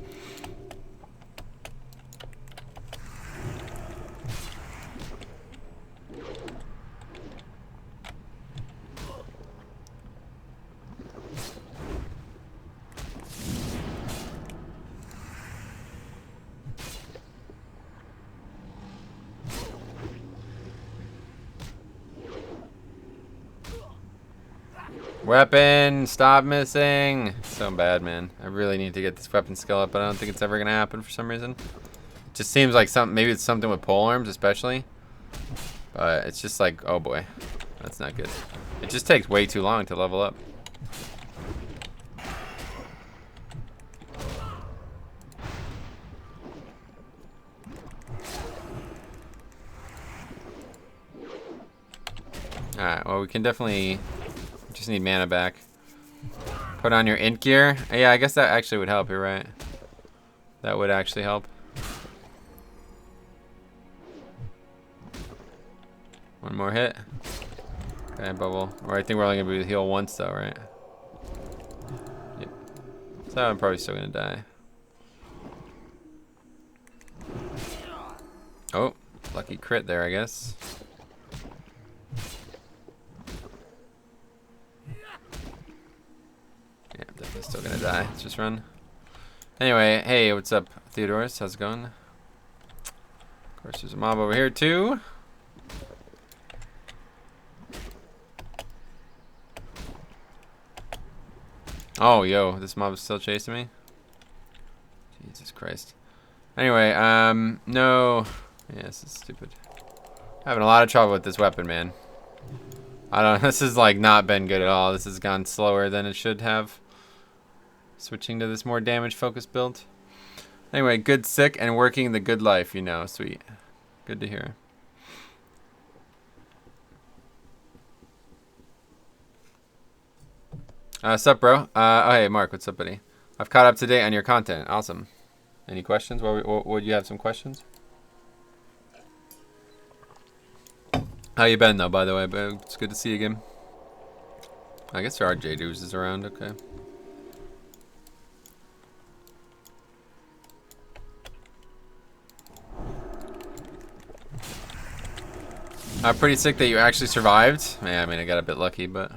Weapon, stop missing. So bad, man. I really need to get this weapon skill up, but I don't think it's ever gonna happen for some reason. It just seems like maybe it's something with polearms especially. But it's just like, oh boy, that's not good. It just takes way too long to level up. Alright, well we can definitely just need mana back. Put on your int gear. Yeah, I guess that actually would help, you're right. That would actually help. One more hit. Okay, bubble. Or I think we're only gonna be able to heal once though, right? So I'm probably still gonna die. Oh, lucky crit there, I guess. Yeah, I'm definitely still gonna die. Let's just run. Anyway, hey, what's up, Theodorus? How's it going? Of course, there's a mob over here too. Oh, yo, this mob is still chasing me. Jesus Christ. Anyway, no. Yeah, this is stupid. Having a lot of trouble with this weapon, man. I don't. This has like not been good at all. This has gone slower than it should have. Switching to this more damage-focused build. Anyway, good sick and working the good life, you know. Sweet. Good to hear. Sup, bro? Oh, hey, Mark. What's up, buddy? I've caught up to date on your content. Awesome. Any questions? Would you have some questions? How you been, though, by the way? But it's good to see you again. I guess there are J-Doozes around. Okay. Pretty sick that you actually survived. Yeah, I mean, I got a bit lucky, but...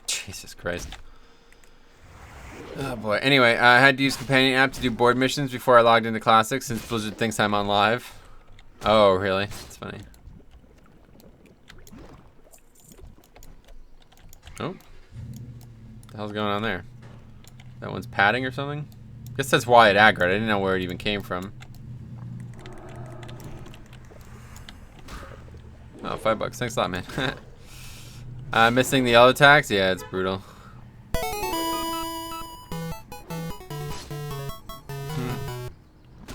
Jesus Christ. Oh boy. Anyway, I had to use companion app to do board missions before I logged into Classic since Blizzard thinks I'm on live. Oh, really? That's funny. Oh. What the hell's going on there? That one's padding or something? Guess that's why it aggroed. I didn't know where it even came from. Oh, $5. Thanks a lot, man. Missing the yellow tax? Yeah, it's brutal.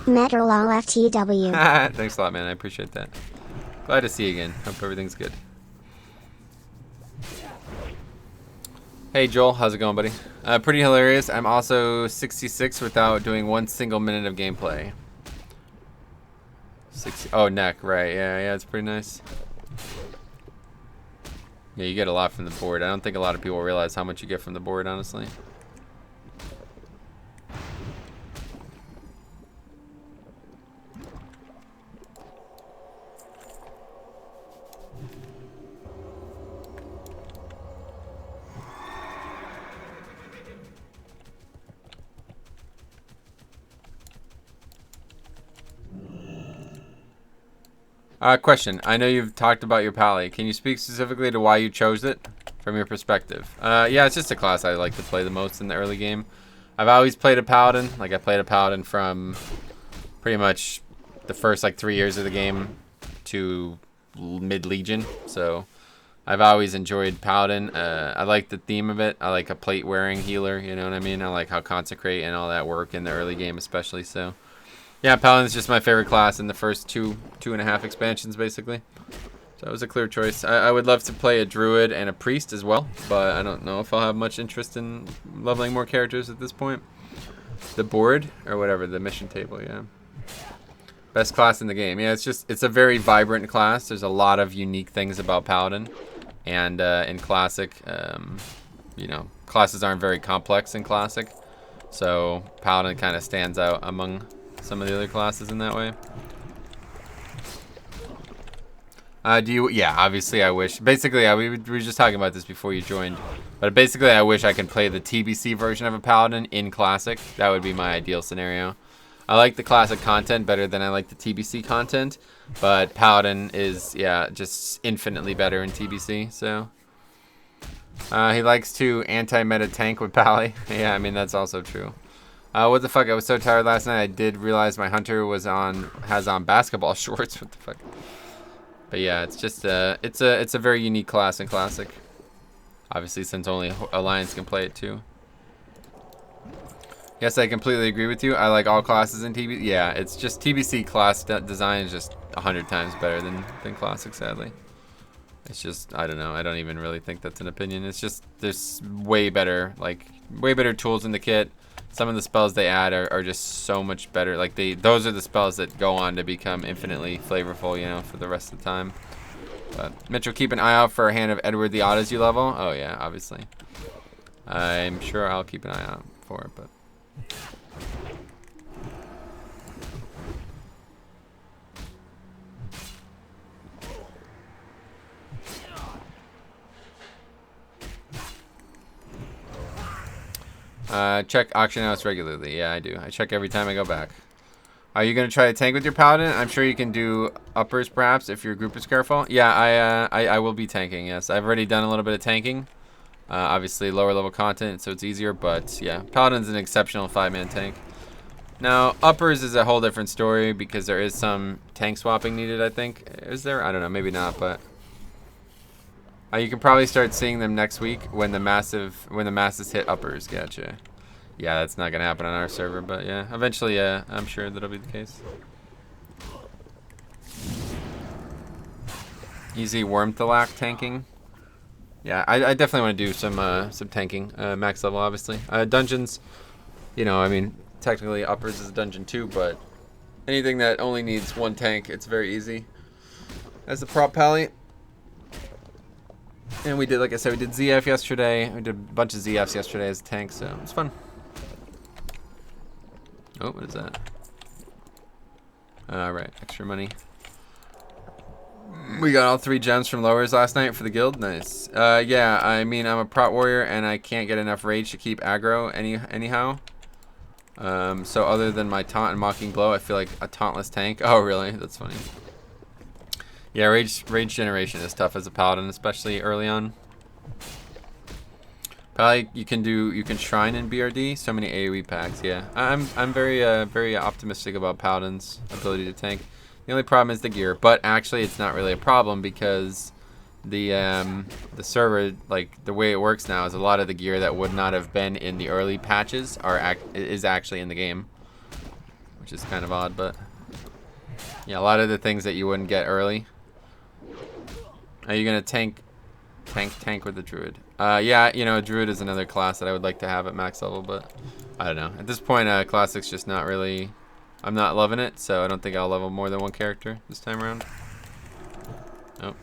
Metrolol FTW. Thanks a lot, man. I appreciate that. Glad to see you again. Hope everything's good. Hey, Joel. How's it going, buddy? Pretty hilarious. I'm also 66 without doing one single minute of gameplay. 60. Oh, neck. Right. Yeah, it's pretty nice. Yeah, you get a lot from the board. I don't think a lot of people realize how much you get from the board, honestly. Question. I know you've talked about your Pally. Can you speak specifically to why you chose it from your perspective? Yeah, it's just a class I like to play the most in the early game. I've always played a Paladin. Like, I played a Paladin from pretty much the first, 3 years of the game to mid-Legion. So, I've always enjoyed Paladin. I like the theme of it. I like a plate-wearing healer, you know what I mean? I like how Consecrate and all that work in the early game especially, so... Yeah, Paladin's just my favorite class in the first two and a half expansions, basically. So it was a clear choice. I would love to play a druid and a priest as well, but I don't know if I'll have much interest in leveling more characters at this point. The board, or whatever, the mission table, yeah. Best class in the game. Yeah, it's a very vibrant class. There's a lot of unique things about Paladin. And in Classic, you know, classes aren't very complex in Classic. So Paladin kind of stands out among some of the other classes in that way. Yeah, obviously I wish. Basically, we were just talking about this before you joined. But basically, I wish I could play the TBC version of a Paladin in Classic. That would be my ideal scenario. I like the Classic content better than I like the TBC content. But Paladin is, yeah, just infinitely better in TBC, so... he likes to anti-meta tank with Pally. Yeah, I mean, that's also true. What the fuck? I was so tired last night. I did realize my hunter has on basketball shorts. What the fuck? But yeah, it's just it's a very unique class in Classic. Obviously, since only Alliance can play it too. Yes, I completely agree with you. I like all classes in TBC. Yeah, it's just TBC class design is just 100 times better than Classic, sadly. It's just, I don't know. I don't even really think that's an opinion. It's just, there's way better tools in the kit. Some of the spells they add are just so much better. Like, those are the spells that go on to become infinitely flavorful, you know, for the rest of the time. But, Mitchell, keep an eye out for a hand of Edward the Odd as you level. Oh, yeah, obviously. I'm sure I'll keep an eye out for it, but... check auction house regularly. Yeah, I do. I check every time I go back. Are you going to try to tank with your Paladin? I'm sure you can do uppers, perhaps, if your group is careful. Yeah, I will be tanking, yes. I've already done a little bit of tanking. Obviously, lower level content, so it's easier, but yeah. Paladin's an exceptional 5-man tank. Now, uppers is a whole different story because there is some tank swapping needed, I think. Is there? I don't know. Maybe not, but... you can probably start seeing them next week when the masses hit uppers. Gotcha. Yeah, that's not gonna happen on our server, but yeah, eventually, I'm sure that'll be the case. Easy Wormthalac tanking. Yeah, I definitely want to do some tanking, max level, obviously. Dungeons, you know, I mean, technically uppers is a dungeon too, but anything that only needs one tank, it's very easy. As the prop pally. And we did, like I said, we did ZF yesterday. We did a bunch of ZFs yesterday as a tank, so it's fun. Oh, what is that? Alright, extra money. We got all 3 gems from lowers last night for the guild. Nice. Yeah, I mean, I'm a prot warrior, and I can't get enough rage to keep aggro anyhow. So other than my taunt and mocking blow, I feel like a tauntless tank. Oh, really? That's funny. Yeah, rage generation is tough as a paladin, especially early on. Probably you can shrine in BRD. So many AOE packs. Yeah, I'm very optimistic about paladin's ability to tank. The only problem is the gear, but actually it's not really a problem because the server, like the way it works now, is a lot of the gear that would not have been in the early patches is actually in the game, which is kind of odd, but yeah, a lot of the things that you wouldn't get early. Are you gonna tank with the druid? Yeah, you know, druid is another class that I would like to have at max level, but I don't know. At this point, classic's just not really. I'm not loving it, so I don't think I'll level more than one character this time around. Oh,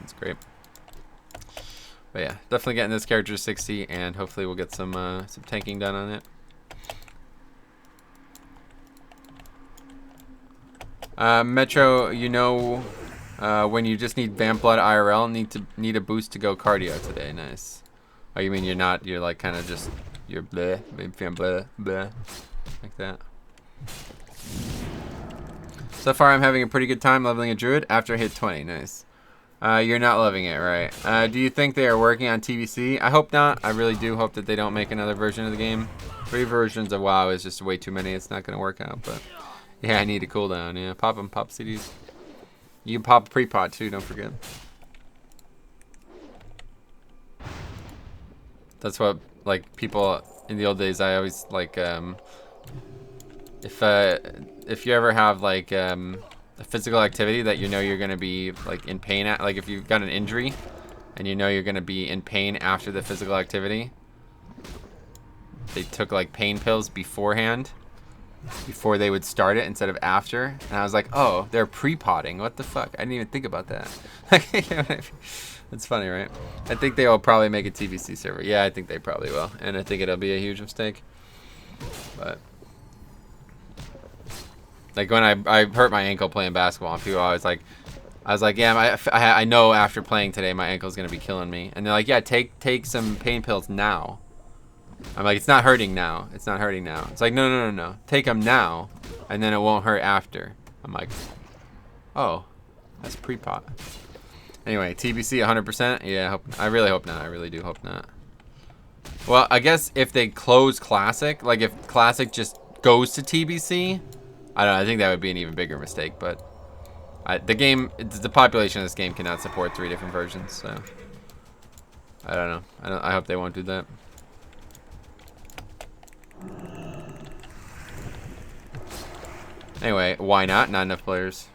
that's great. But yeah, definitely getting this character to 60, and hopefully we'll get some tanking done on it. Metro, you know, when you just need Vamp Blood IRL, need a boost to go cardio today. Nice. Oh, you mean you're like kind of just, you're bleh, Vamp Blood, bleh, like that. So far, I'm having a pretty good time leveling a druid after I hit 20. Nice. You're not loving it, right? Do you think they are working on TBC? I hope not. I really do hope that they don't make another version of the game. 3 versions of WoW is just way too many. It's not going to work out, but yeah, I need a cooldown. Yeah, pop them, pop CDs. You can pop a pre-pot too, don't forget. That's what, like, people in the old days, I always, like, if you ever have, like, a physical activity that you know you're going to be, like, in pain at, like, if you've got an injury and you know you're going to be in pain after the physical activity, they took, like, pain pills beforehand, before they would start it instead of after. And I was like, oh, they're pre-potting. What the fuck? I didn't even think about that. It's funny, right? I think they will probably make a TBC server. Yeah, I think they probably will. And I think it'll be a huge mistake. But like when I hurt my ankle playing basketball, and people always like, I was like, yeah, I know after playing today my ankle's gonna be killing me. And they're like, yeah, take some pain pills now. I'm like, it's not hurting now. It's not hurting now. It's like, no. Take them now, and then it won't hurt after. I'm like, oh, that's pre-pot. Anyway, TBC 100%. Yeah, I really hope not. I really do hope not. Well, I guess if they close Classic, like if Classic just goes to TBC, I don't know. I think that would be an even bigger mistake. But the population of this game cannot support 3 different versions. So I don't know. I hope they won't do that. Anyway, why not? Not enough players.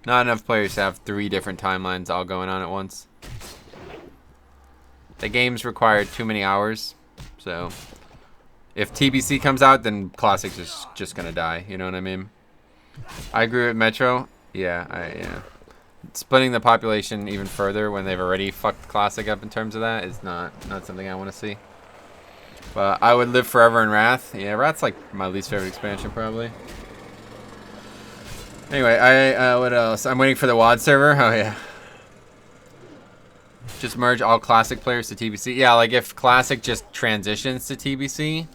Not enough players to have 3 different timelines all going on at once. The game's required too many hours, so if TBC comes out, then Classic is just gonna die. You know what I mean? I agree with Metro. Yeah. Splitting the population even further when they've already fucked Classic up in terms of that is not something I want to see. But I would live forever in Wrath. Yeah, Wrath's like my least favorite expansion probably. Anyway, what else? I'm waiting for the WAD server. Oh yeah. Just merge all Classic players to TBC. Yeah, like if Classic just transitions to TBC,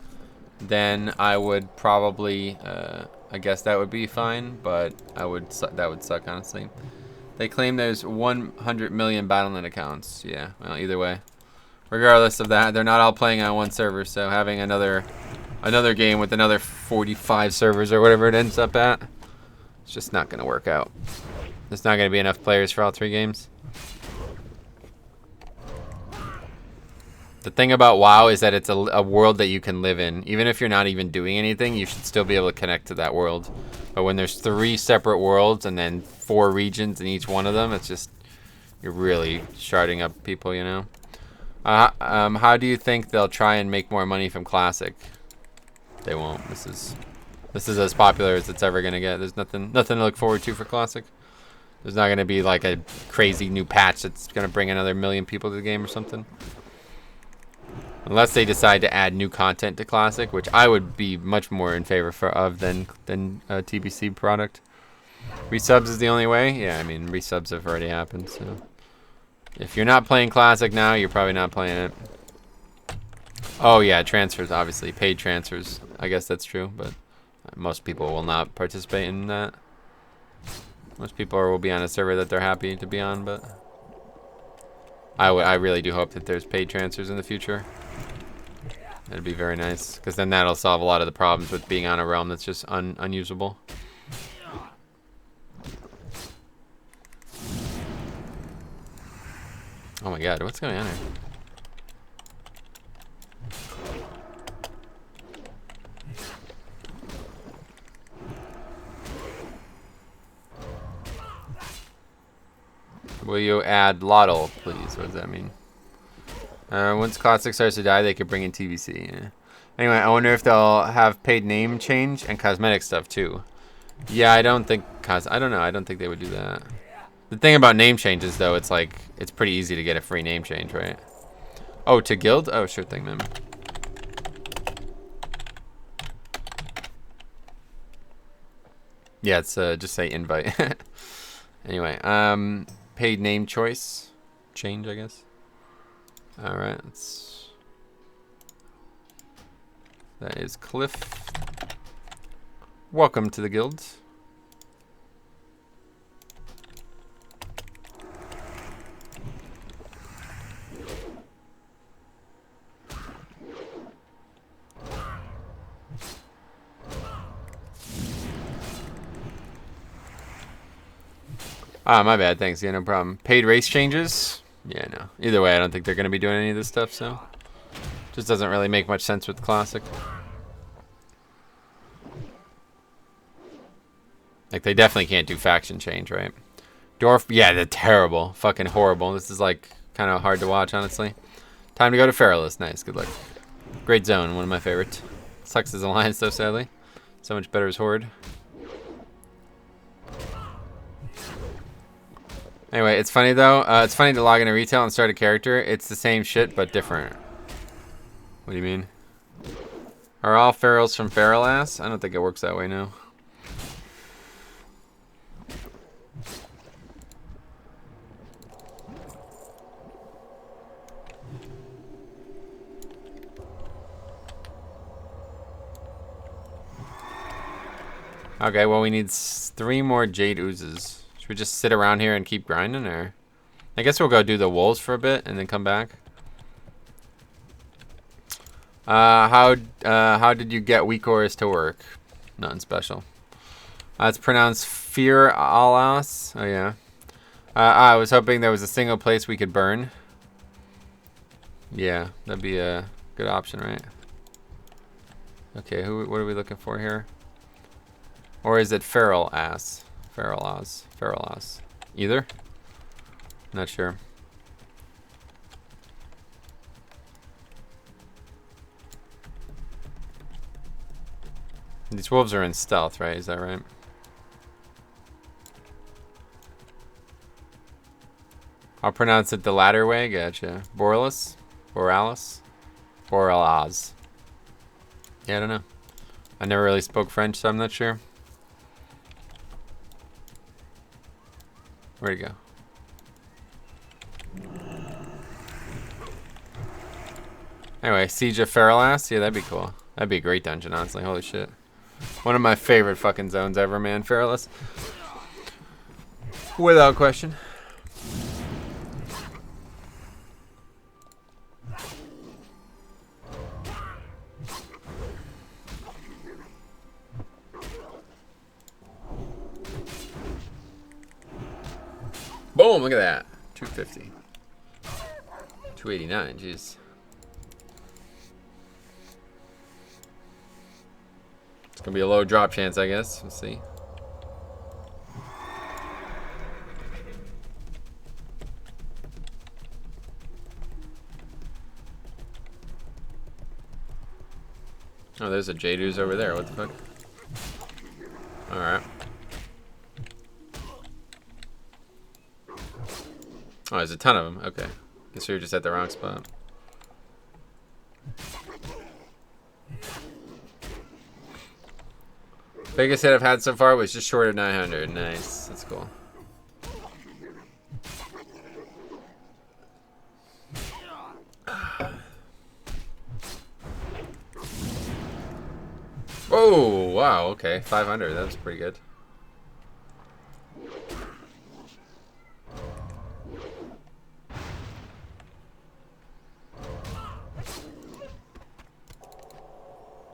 then I would probably, I guess that would be fine. But that would suck honestly. They claim there's 100 million Battle.net accounts. Yeah, well, either way. Regardless of that, they're not all playing on one server, so having another game with another 45 servers or whatever it ends up at, it's just not going to work out. There's not going to be enough players for all 3 games. The thing about WoW is that it's a world that you can live in. Even if you're not even doing anything, you should still be able to connect to that world. But when there's 3 separate worlds and then 4 regions in each one of them, it's just, you're really sharding up people, you know? How do you think they'll try and make more money from Classic? They won't. This is as popular as it's ever gonna get. There's nothing to look forward to for Classic. There's not gonna be like a crazy new patch that's gonna bring another 1 million people to the game or something. Unless they decide to add new content to Classic, which I would be much more in favor of than a TBC product. Resubs is the only way. Yeah, I mean resubs have already happened. So if you're not playing Classic now, you're probably not playing it. Oh yeah, transfers obviously, paid transfers. I guess that's true, but most people will not participate in that. Most people will be on a server that they're happy to be on, but I really do hope that there's paid transfers in the future. That'd be very nice, because then that'll solve a lot of the problems with being on a realm that's just unusable. Oh my god, what's going on here? Will you add Lotl, please? What does that mean? Once Classic starts to die, they could bring in TBC. Yeah. Anyway, I wonder if they'll have paid name change and cosmetic stuff too. Yeah, I don't think I don't know. I don't think they would do that. The thing about name changes, though, it's like it's pretty easy to get a free name change, right? Oh, to guild? Oh, sure thing, man. Yeah, it's just say invite. Anyway, paid name choice change, I guess. All right, that is Cliff. Welcome to the guild. Ah, my bad. Thanks. Yeah, no problem. Paid race changes? Yeah, no. Either way, I don't think they're going to be doing any of this stuff, so just doesn't really make much sense with Classic. Like, they definitely can't do faction change, right? Dwarf, yeah, they're terrible. Fucking horrible. This is, like, kind of hard to watch, honestly. Time to go to Feralist. Nice, good luck. Great zone, one of my favorites. Sucks as Alliance, though, sadly. So much better as Horde. Anyway, it's funny, though. It's funny to log into retail and start a character. It's the same shit, but different. What do you mean? Are all ferals from feral ass? I don't think it works that way, no. Okay, well, we need 3 more Jade Oozes. Should we just sit around here and keep grinding, or? I guess we'll go do the wolves for a bit and then come back. How did you get Weakors to work? Nothing special. It's pronounced Fear Alas. Oh yeah. I was hoping there was a single place we could burn. Yeah, that'd be a good option, right? Okay, what are we looking for here? Or is it feral ass? Feral Oz. Feral Oz. Either? Not sure. These wolves are in stealth, right? Is that right? I'll pronounce it the latter way. Gotcha. Borealis? Borealis? Borealaz. Yeah, I don't know. I never really spoke French, so I'm not sure. Where'd he go? Anyway, Siege of Feralas. Yeah, that'd be cool. That'd be a great dungeon, honestly. Holy shit. One of my favorite fucking zones ever, man. Feralas. Without question. Boom, look at that. 250. 289, jeez. It's gonna be a low drop chance, I guess. We'll see. Oh, there's a Jadu's over there. What the fuck? Alright. Oh, there's a ton of them. Okay. Guess we were just at the wrong spot. Biggest hit I've had so far was just short of 900. Nice. That's cool. Oh, wow. Okay. 500. That was pretty good.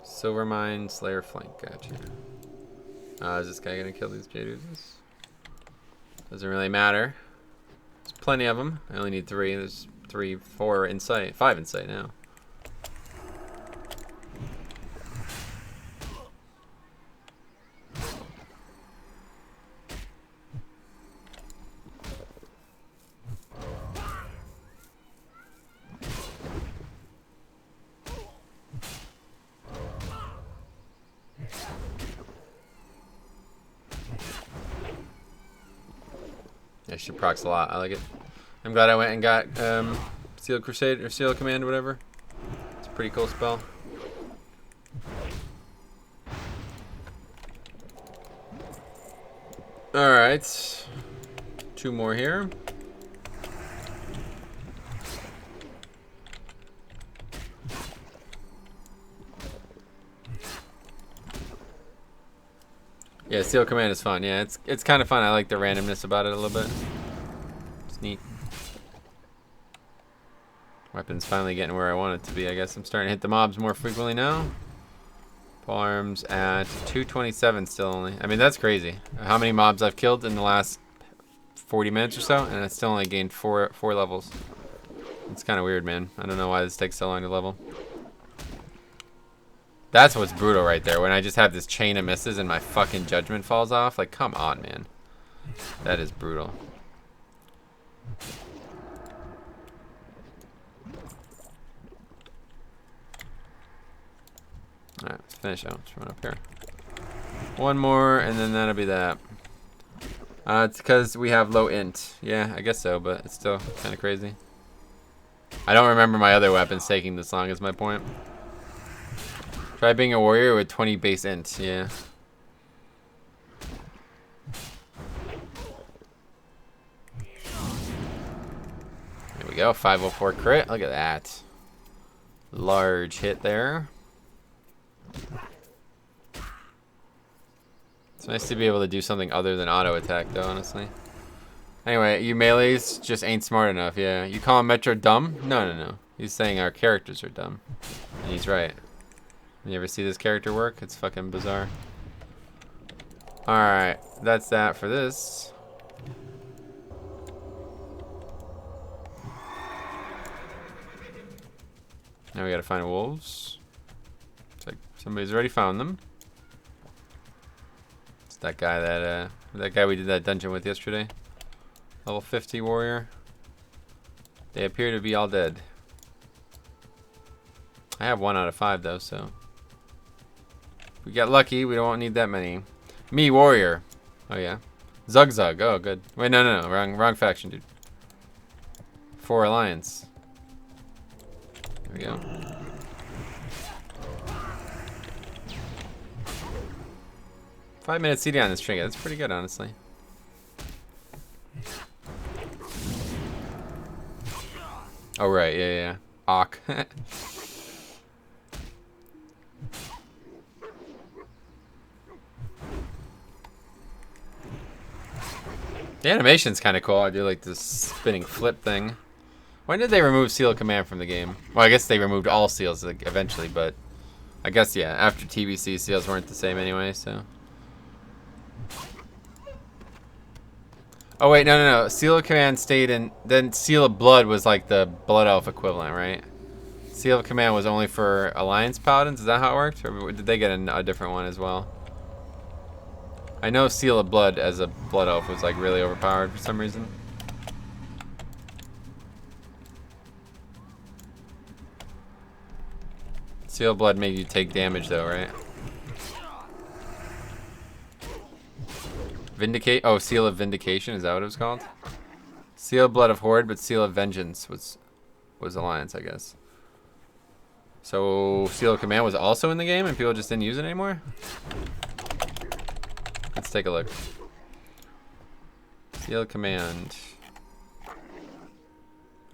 Silvermine, Slayer flank, gotcha. Is this guy gonna kill these Jadus? Doesn't really matter. There's plenty of them. I only need 3. There's 3, 4 in sight. 5 in sight now. Yeah, she procs a lot. I like it. I'm glad I went and got Seal Crusade or Seal Command or whatever. It's a pretty cool spell. Alright. 2 more here. Yeah, Seal Command is fun. Yeah, it's kind of fun. I like the randomness about it a little bit. It's neat. Weapon's finally getting where I want it to be, I guess. I'm starting to hit the mobs more frequently now. Pole arms at 227 still only. I mean, that's crazy. How many mobs I've killed in the last 40 minutes or so, and I still only gained 4 levels. It's kind of weird, man. I don't know why this takes so long to level. That's what's brutal right there, when I just have this chain of misses and my fucking judgment falls off. Like, come on, man. That is brutal. Alright, let's finish out. Let's run up here. 1 more, and then that'll be that. It's because we have low int. Yeah, I guess so, but it's still kind of crazy. I don't remember my other weapons taking this long, is my point. Try being a warrior with 20 base int, yeah. There we go, 504 crit, look at that. Large hit there. It's nice to be able to do something other than auto attack though, honestly. Anyway, you melees just ain't smart enough, yeah. You call him Metro dumb? No. He's saying our characters are dumb. And he's right. You ever see this character work? It's fucking bizarre. Alright, that's that for this. Now we gotta find wolves. It's like somebody's already found them. It's that guy that That guy we did that dungeon with yesterday. Level 50 warrior. They appear to be all dead. I have 1 out of 5 though, so. If we get lucky, we don't need that many. Me, warrior. Oh yeah. Zug Zug. Oh, good. Wait, no. Wrong faction, dude. 4 alliance. There we go. Five-minute CD on this trinket. That's pretty good, honestly. Oh, right. Yeah. Awk. The animation's kind of cool. I do like this spinning flip thing. When did they remove Seal of Command from the game? Well, I guess they removed all seals like, eventually, but I guess, yeah, after TBC, seals weren't the same anyway, so. Oh, wait, no. Seal of Command stayed in. Then Seal of Blood was like the Blood Elf equivalent, right? Seal of Command was only for Alliance Paladins? Is that how it worked? Or did they get a different one as well? I know Seal of Blood as a Blood Elf was like really overpowered for some reason. Seal of Blood made you take damage though, right? Vindicate. Oh, Seal of Vindication, is that what it was called? Seal of Blood of Horde, but Seal of Vengeance was Alliance, I guess. So Seal of Command was also in the game and people just didn't use it anymore? Let's take a look. Seal of Command.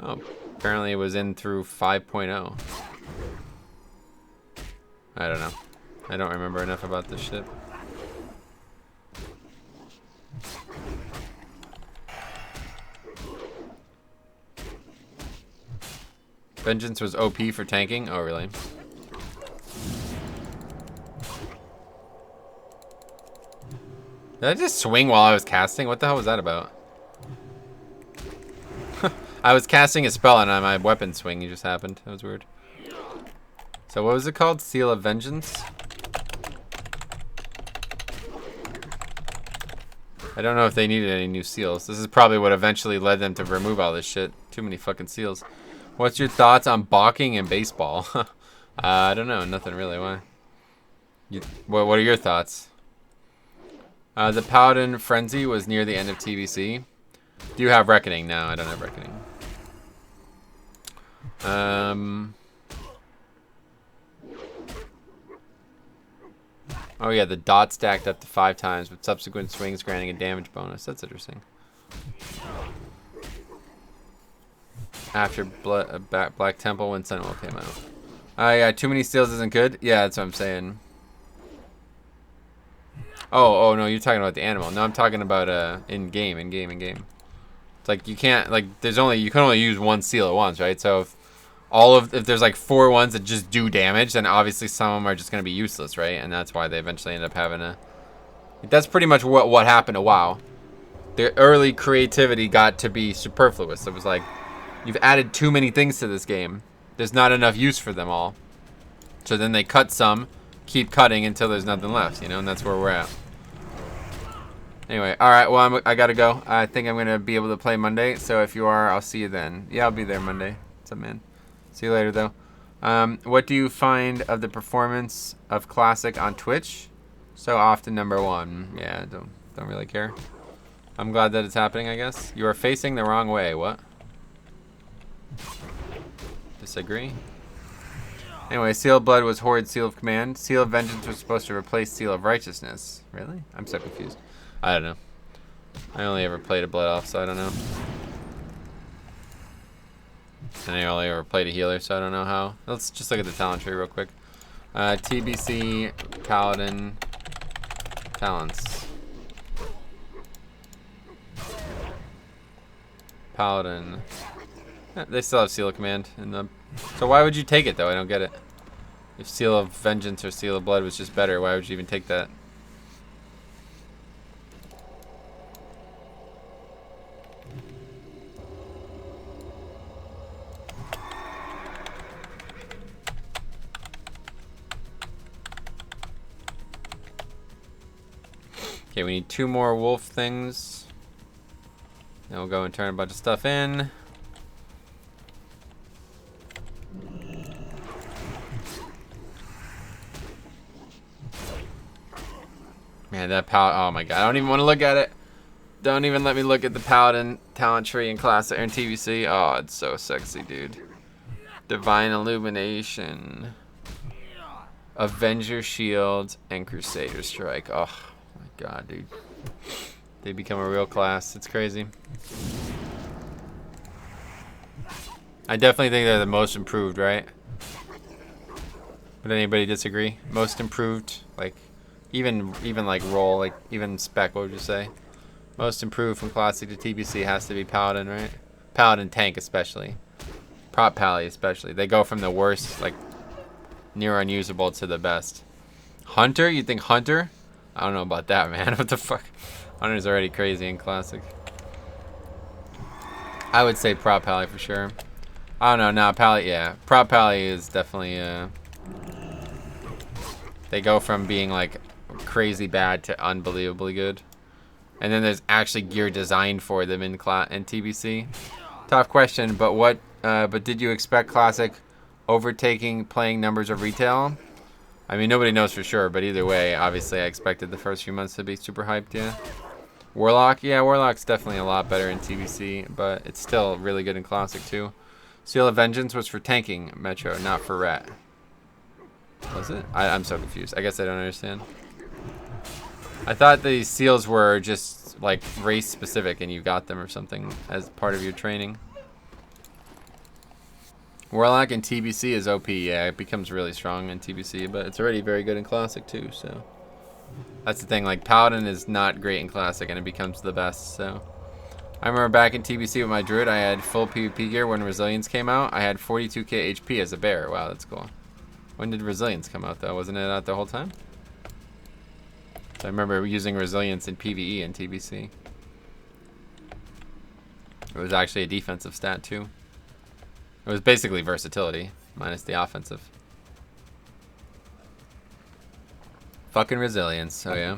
Oh, apparently it was in through 5.0. I don't know. I don't remember enough about this shit. Vengeance was OP for tanking? Oh, really? Did I just swing while I was casting? What the hell was that about? I was casting a spell and my weapon swing just happened. That was weird. So what was it called? Seal of Vengeance? I don't know if they needed any new seals. This is probably what eventually led them to remove all this shit. Too many fucking seals. What's your thoughts on balking and baseball? I don't know. Nothing really. Why? What are your thoughts? The Paladin Frenzy was near the end of TBC. Do you have Reckoning? No, I don't have Reckoning. Oh yeah, the dot stacked up to 5 times with subsequent swings granting a damage bonus. That's interesting. After Black Temple when Sentinel came out. Yeah, too many steals isn't good? Yeah, that's what I'm saying. Oh no, you're talking about the animal. No, I'm talking about in game. It's like you can't you can only use 1 seal at once, right? So if there's like 4 ones that just do damage, then obviously some of them are just gonna be useless, right? And that's why they eventually end up having a. That's pretty much what happened to WoW. The early creativity got to be superfluous. It was like, you've added too many things to this game. There's not enough use for them all. So then they cut some, keep cutting until there's nothing left, you know, and that's where we're at. Anyway, alright, well, I gotta go. I think I'm gonna be able to play Monday, so if you are, I'll see you then. Yeah, I'll be there Monday. What's up, man? See you later, though. What do you find of the performance of Classic on Twitch? So often #1. Yeah, don't really care. I'm glad that it's happening, I guess. You are facing the wrong way. What? Disagree? Anyway, Seal of Blood was Horde Seal of Command. Seal of Vengeance was supposed to replace Seal of Righteousness. Really? I'm so confused. I don't know. I only ever played a Blood Elf, so I don't know. And I only ever played a healer, so I don't know how. Let's just look at the talent tree real quick. TBC, Paladin, talents. Paladin. They still have Seal of Command in them. So why would you take it, though? I don't get it. If Seal of Vengeance or Seal of Blood was just better, why would you even take that? Okay, we need 2 more wolf things. Then we'll go and turn a bunch of stuff in. Man, that Paladin. Oh my god, I don't even want to look at it. Don't even let me look at the Paladin talent tree in Classic or in TVC. Oh, it's so sexy, dude. Divine Illumination, Avenger Shield, and Crusader Strike. Oh my god, dude. They become a real class. It's crazy. I definitely think they're the most improved, right? Would anybody disagree? Most improved, like even like roll, like even spec. What would you say? Most improved from Classic to TBC has to be Paladin, right? Paladin tank especially. Prop Pally especially. They go from the worst, like near unusable, to the best. Hunter? You think Hunter? I don't know about that, man. What the fuck? Hunter's already crazy in Classic. I would say Prop Pally for sure. I don't know. Nah, Pally, yeah. Prop Pally is definitely, they go from being like crazy bad to unbelievably good. And then there's actually gear designed for them in TBC. Tough question, but but did you expect Classic overtaking playing numbers of retail? I mean, nobody knows for sure, but either way, obviously I expected the first few months to be super hyped, yeah. Warlock? Yeah, Warlock's definitely a lot better in TBC, but it's still really good in Classic too. Seal of Vengeance was for tanking Metro, not for ret. Was it? I'm so confused. I guess I don't understand. I thought the seals were just like race specific and you got them or something as part of your training. Warlock in TBC is OP, yeah, it becomes really strong in TBC, but it's already very good in Classic too, so. That's the thing, like Paladin is not great in Classic and it becomes the best, so. I remember back in TBC with my Druid, I had full PvP gear when Resilience came out. I had 42k HP as a bear. Wow, that's cool. When did Resilience come out though? Wasn't it out the whole time? So I remember using Resilience in PvE and TBC. It was actually a defensive stat too. It was basically versatility, minus the offensive. Fucking Resilience, oh yeah.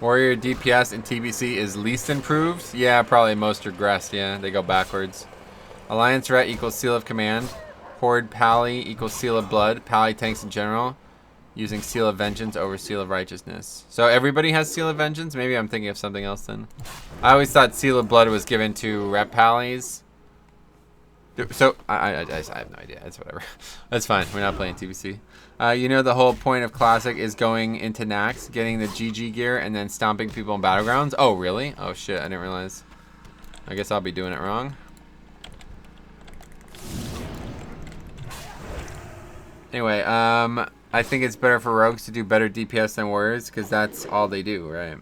Warrior DPS in TBC is least improved? Yeah, probably most regressed, yeah. They go backwards. Alliance Ret equals Seal of Command. Horde Pally equals Seal of Blood. Pally tanks in general. Using Seal of Vengeance over Seal of Righteousness. So everybody has Seal of Vengeance? Maybe I'm thinking of something else then. I always thought Seal of Blood was given to Rep Pallies. So, I have no idea. It's whatever. That's fine. We're not playing TBC. You know the whole point of Classic is going into Nax, getting the GG gear, and then stomping people in Battlegrounds? Oh, really? Oh, shit. I didn't realize. I guess I'll be doing it wrong. Anyway, I think it's better for Rogues to do better DPS than Warriors, because that's all they do, right?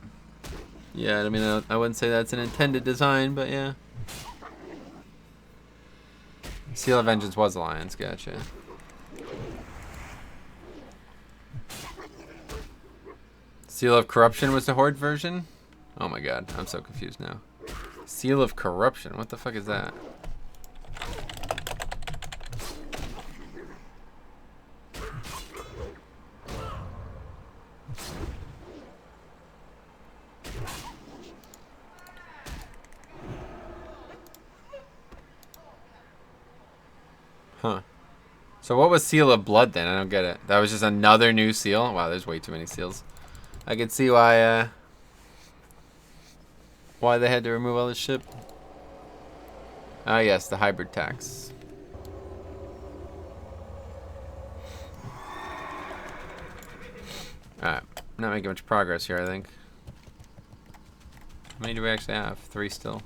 Yeah, I mean, I wouldn't say that's an intended design, but yeah. Seal of Vengeance was Alliance, gotcha. Seal of Corruption was the Horde version? Oh my god, I'm so confused now. Seal of Corruption, what the fuck is that? Huh. So what was Seal of Blood then? I don't get it. That was just another new seal? Wow, there's way too many seals. I could see why they had to remove all this shit. Ah, yes, the hybrid tax. Alright, not making much progress here, I think. How many do we actually have? 3 still.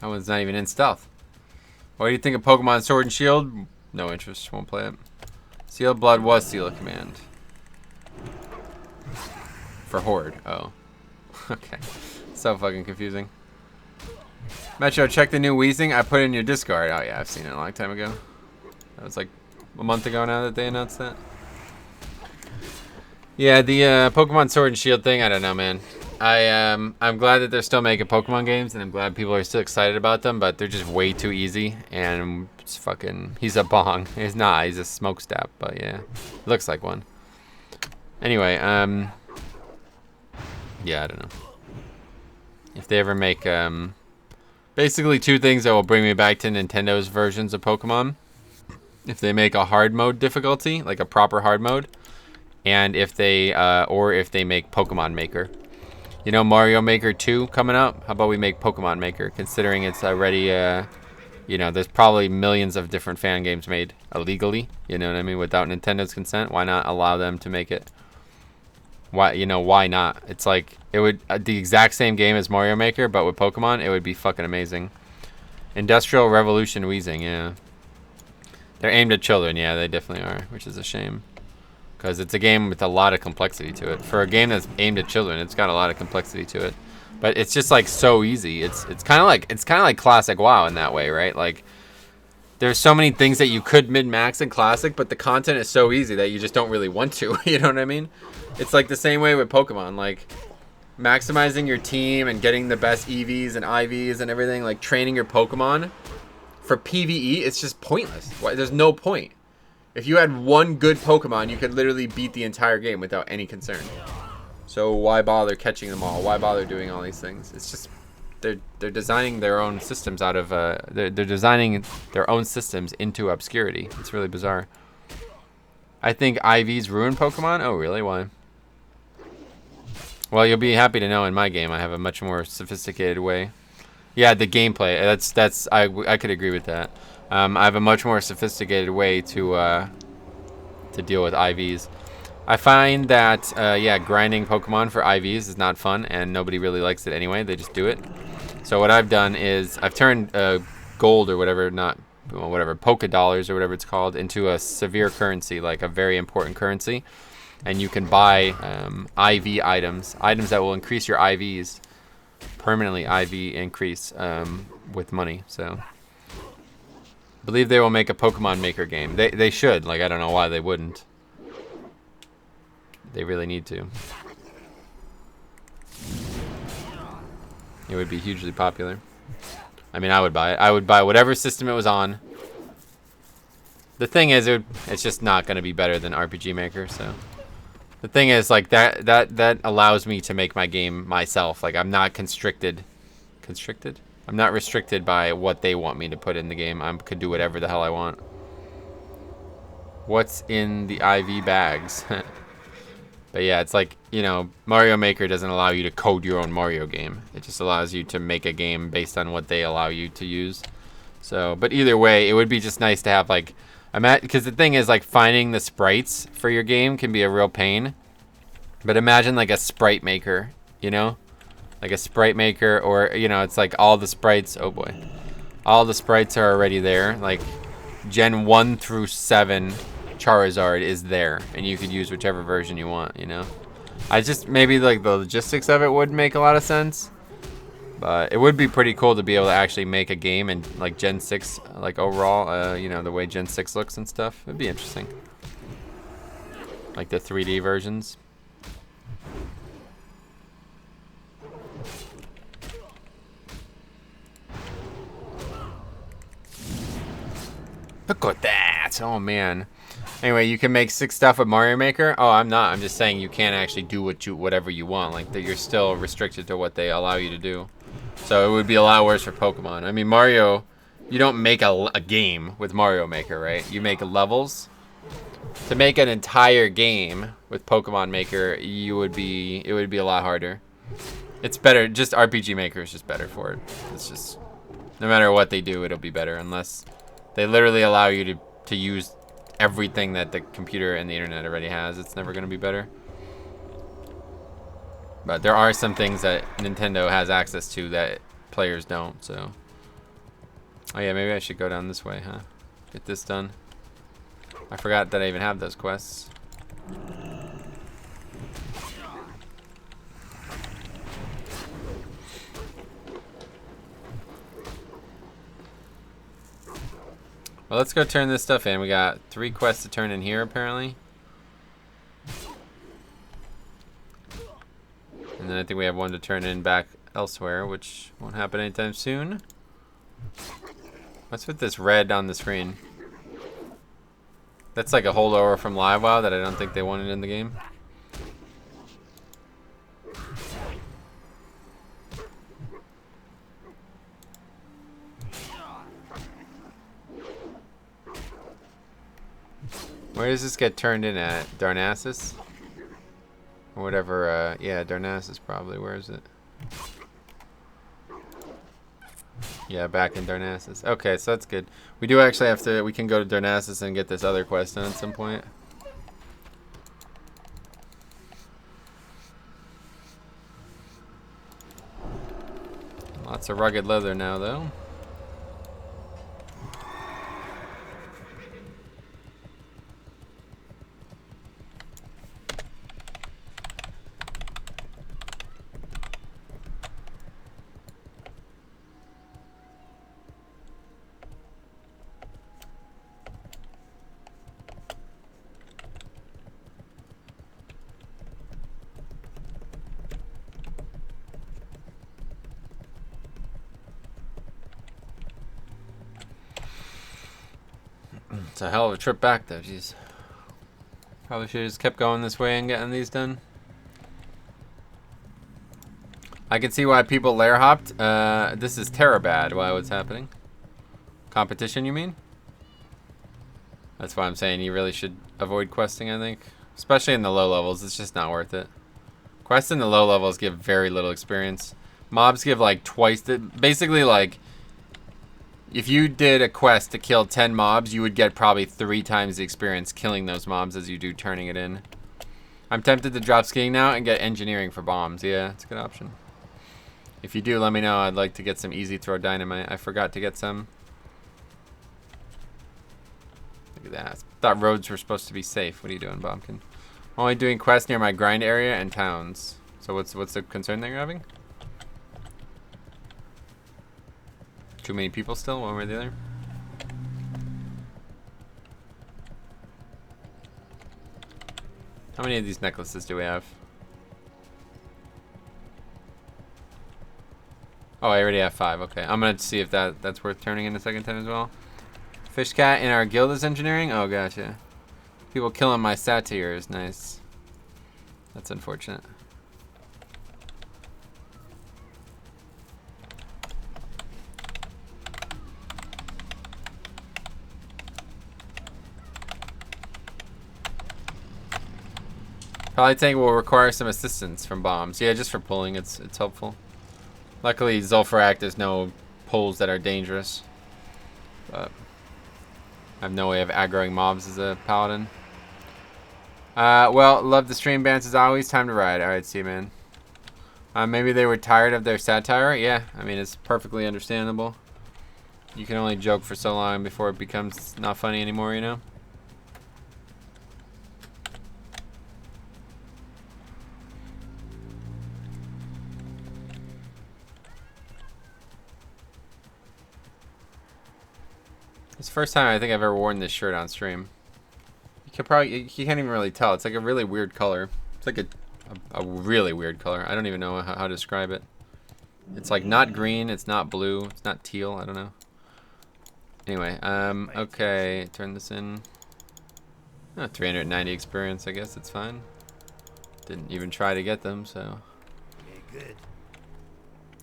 That one's not even in stealth. What do you think of Pokemon Sword and Shield? No interest, won't play it. Seal of Blood was Seal of Command. For Horde, oh. Okay, so fucking confusing. Metro, check the new Wheezing I put in your Discord. Oh yeah, I've seen it a long time ago. That was like a month ago now that they announced that. Yeah, the Pokemon Sword and Shield thing, I don't know, man. I'm glad that they're still making Pokemon games, and I'm glad people are still excited about them, but they're just way too easy, and it's fucking... He's a bong. He's not. He's a smokestack, but yeah. Looks like one. Anyway, yeah, I don't know. If they ever make, basically two things that will bring me back to Nintendo's versions of Pokemon. If they make a hard mode difficulty, like a proper hard mode, and if they, or if they make Pokemon Maker. You know, Mario Maker 2 coming up? How about we make Pokemon Maker, considering it's already, you know, there's probably millions of different fan games made illegally, you know what I mean, without Nintendo's consent. Why not allow them to make it? Why, you know, why not? It's like, it would, the exact same game as Mario Maker, but with Pokemon, it would be fucking amazing. Industrial Revolution Wheezing, yeah. They're aimed at children, yeah, they definitely are, which is a shame. Because it's a game with a lot of complexity to it. For a game that's aimed at children, it's got a lot of complexity to it. But it's just like so easy. It's kind of like classic WoW in that way, right? Like there's so many things that you could min-max in classic, but the content is so easy that you just don't really want to. You know what I mean? It's like the same way with Pokemon, like maximizing your team and getting the best EVs and IVs and everything, like training your Pokemon for PvE, it's just pointless. There's no point. If you had one good Pokemon, you could literally beat the entire game without any concern. So why bother catching them all? Why bother doing all these things? It's just they're designing their own systems out of they're designing their own systems into obscurity. It's really bizarre. I think IVs ruin Pokemon. Oh really? Why? Well, you'll be happy to know in my game I have a much more sophisticated way. Yeah, the gameplay. That's I could agree with that. I have a much more sophisticated way to deal with IVs. I find that, yeah, grinding Pokemon for IVs is not fun, and nobody really likes it anyway. They just do it. So what I've done is I've turned gold or whatever, Poké Dollars or whatever it's called, into a severe currency, like a very important currency. And you can buy IV items that will increase your IVs, permanently IV increase with money, so... Believe they will make a Pokemon Maker game. They should. Like, I don't know why they wouldn't. They really need to. It would be hugely popular. I mean, I would buy it. I would buy whatever system it was on. The thing is, it's just not going to be better than RPG Maker, so... The thing is, like, that allows me to make my game myself. Like, I'm not constricted. Constricted? I'm not restricted by what they want me to put in the game. I could do whatever the hell I want. What's in the IV bags? But yeah, it's like, you know, Mario Maker doesn't allow you to code your own Mario game. It just allows you to make a game based on what they allow you to use. So, but either way, it would be just nice to have, like, because the thing is, like, finding the sprites for your game can be a real pain. But imagine, like, a sprite maker, you know? Like a sprite maker, or, you know, it's like all the sprites, oh boy. All the sprites are already there. Like, Gen 1 through 7 Charizard is there, and you could use whichever version you want, you know? Maybe, like, the logistics of it would make a lot of sense. But it would be pretty cool to be able to actually make a game and, like, Gen 6, like, overall, you know, the way Gen 6 looks and stuff. It'd be interesting. Like the 3D versions. Look at that! Oh man. Anyway, you can make 6 stuff with Mario Maker. Oh, I'm not. I'm just saying you can't actually do whatever you want. Like that, you're still restricted to what they allow you to do. So it would be a lot worse for Pokemon. I mean, Mario, you don't make a game with Mario Maker, right? You make levels. To make an entire game with Pokemon Maker, it would be a lot harder. It's better. Just RPG Maker is just better for it. It's just no matter what they do, it'll be better unless. They literally allow you to use everything that the computer and the internet already has. It's never going to be better. But there are some things that Nintendo has access to that players don't, so... Oh yeah, maybe I should go down this way, huh? Get this done. I forgot that I even have those quests. Well, let's go turn this stuff in. We got 3 quests to turn in here, apparently. And then I think we have 1 to turn in back elsewhere, which won't happen anytime soon. What's with this red on the screen? That's like a holdover from LiveWow that I don't think they wanted in the game. Where does this get turned in at? Darnassus? Or whatever, yeah, Darnassus probably. Where is it? Yeah, back in Darnassus. Okay, so that's good. We do actually have to, we can go to Darnassus and get this other quest done at some point. Lots of rugged leather now, though. It's a hell of a trip back, though. Jeez. Probably should have just kept going this way and getting these done. I can see why people lair hopped. This is Terabad. Why? What's happening? Competition, you mean? That's why I'm saying you really should avoid questing, I think. Especially in the low levels. It's just not worth it. Quests in the low levels give very little experience. Mobs give like twice the... Basically, like... If you did a quest to kill 10 mobs, you would get probably 3 times the experience killing those mobs as you do turning it in. I'm tempted to drop skiing now and get engineering for bombs. Yeah, it's a good option. If you do, let me know. I'd like to get some easy throw dynamite. I forgot to get some. Look at that. Thought roads were supposed to be safe. What are you doing, Bombkin? Only doing quests near my grind area and towns. So what's the concern that you're having? Too many people still, one way or the other? How many of these necklaces do we have? Oh, I already have 5. Okay, I'm gonna see if that's worth turning in a second time as well. Fish cat in our guild is engineering? Oh, gotcha. People killing my satyrs. Nice. That's unfortunate. Probably think we'll require some assistance from bombs. Yeah, just for pulling, it's helpful. Luckily, Zul'Farrak, there's no pulls that are dangerous. But I have no way of aggroing mobs as a paladin. Well, love the stream bans as always. Time to ride. Alright, see you, man. Maybe they were tired of their satire. Yeah, I mean, it's perfectly understandable. You can only joke for so long before it becomes not funny anymore, you know? It's the first time I think I've ever worn this shirt on stream. You can't even really tell. It's like a really weird color. It's like a really weird color. I don't even know how to describe it. It's like not green, it's not blue, it's not teal, I don't know. Anyway, okay, turn this in. Oh, 390 experience, I guess it's fine. Didn't even try to get them, so. Good.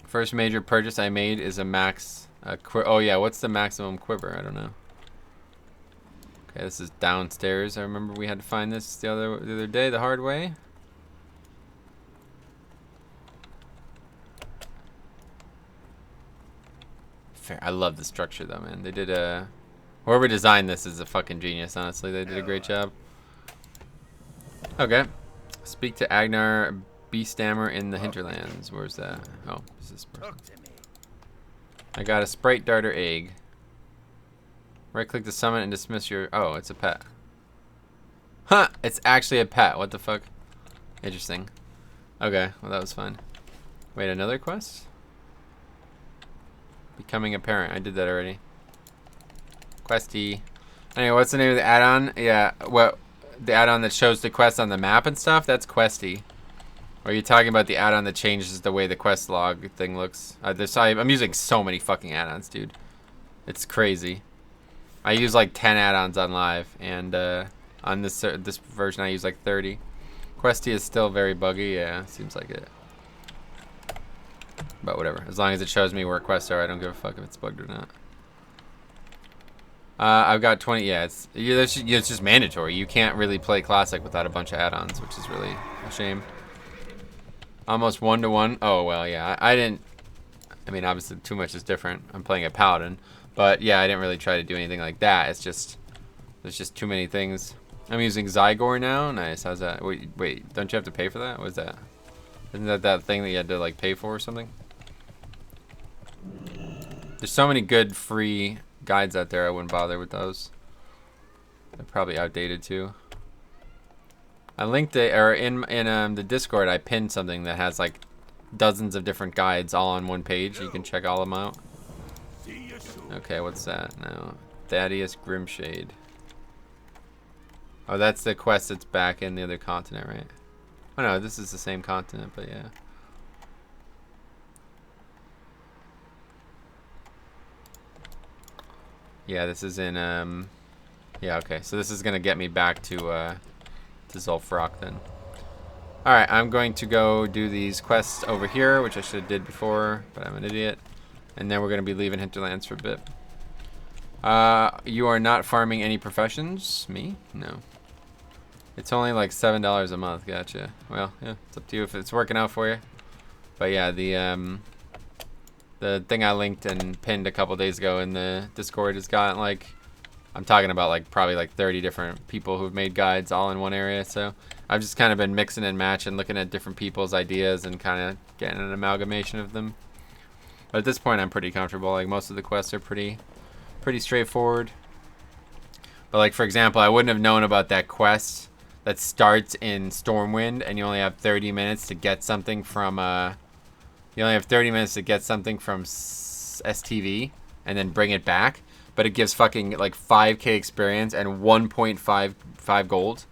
First major purchase I made is a max. Oh yeah, what's the maximum quiver? I don't know. Okay, this is downstairs. I remember we had to find this the other day the hard way. Fair. I love the structure though, man. They did a... Whoever designed this is a fucking genius, honestly. They did a great job. Okay. Speak to Agnar Beastammer in the hinterlands. Where's that? Oh, is this person? Talk to me. I got a Sprite Darter egg. Right click to summon and dismiss your... Oh, it's a pet. Huh! It's actually a pet. What the fuck? Interesting. Okay, well that was fun. Wait, another quest? Becoming a parent. I did that already. Questy. Anyway, what's the name of the add-on? Yeah, what the add-on that shows the quest on the map and stuff? That's Questy. Or are you talking about the add-on that changes the way the quest log thing looks? I'm using so many fucking add-ons, dude. It's crazy. I use like 10 add-ons on live, and on this version I use like 30. Questy is still very buggy. Yeah, seems like it. But whatever. As long as it shows me where quests are, I don't give a fuck if it's bugged or not. I've got 20. Yeah, it's just mandatory. You can't really play Classic without a bunch of add-ons, which is really a shame. Almost 1-to-1. Oh, well, yeah. I didn't... I mean, obviously, too much is different. I'm playing a Paladin. But, yeah, I didn't really try to do anything like that. It's just... There's just too many things. I'm using Zygor now. Nice. How's that? Wait. Don't you have to pay for that? What is that? Isn't that thing that you had to, like, pay for or something? There's so many good free guides out there. I wouldn't bother with those. They're probably outdated, too. I linked it, or in the Discord, I pinned something that has like dozens of different guides all on one page. You can check all of them out. Okay, what's that now? Thaddeus Grimshade. Oh, that's the quest that's back in the other continent, right? Oh no, this is the same continent, but yeah. Yeah, this is in yeah, okay. So this is gonna get me back to Zul'Farrak then. Alright, I'm going to go do these quests over here, which I should have did before, but I'm an idiot. And then we're going to be leaving Hinterlands for a bit. You are not farming any professions? Me? No. It's only like $7 a month, gotcha. Well, yeah, it's up to you if it's working out for you. But yeah, the thing I linked and pinned a couple days ago in the Discord has got like... I'm talking about like probably like 30 different people who've made guides all in one area. So I've just kind of been mixing and matching, looking at different people's ideas and kind of getting an amalgamation of them. But at this point, I'm pretty comfortable. Like most of the quests are pretty straightforward. But like for example, I wouldn't have known about that quest that starts in Stormwind, and you only have 30 minutes to get something from STV and then bring it back. But it gives fucking like 5k experience and 1.55 gold.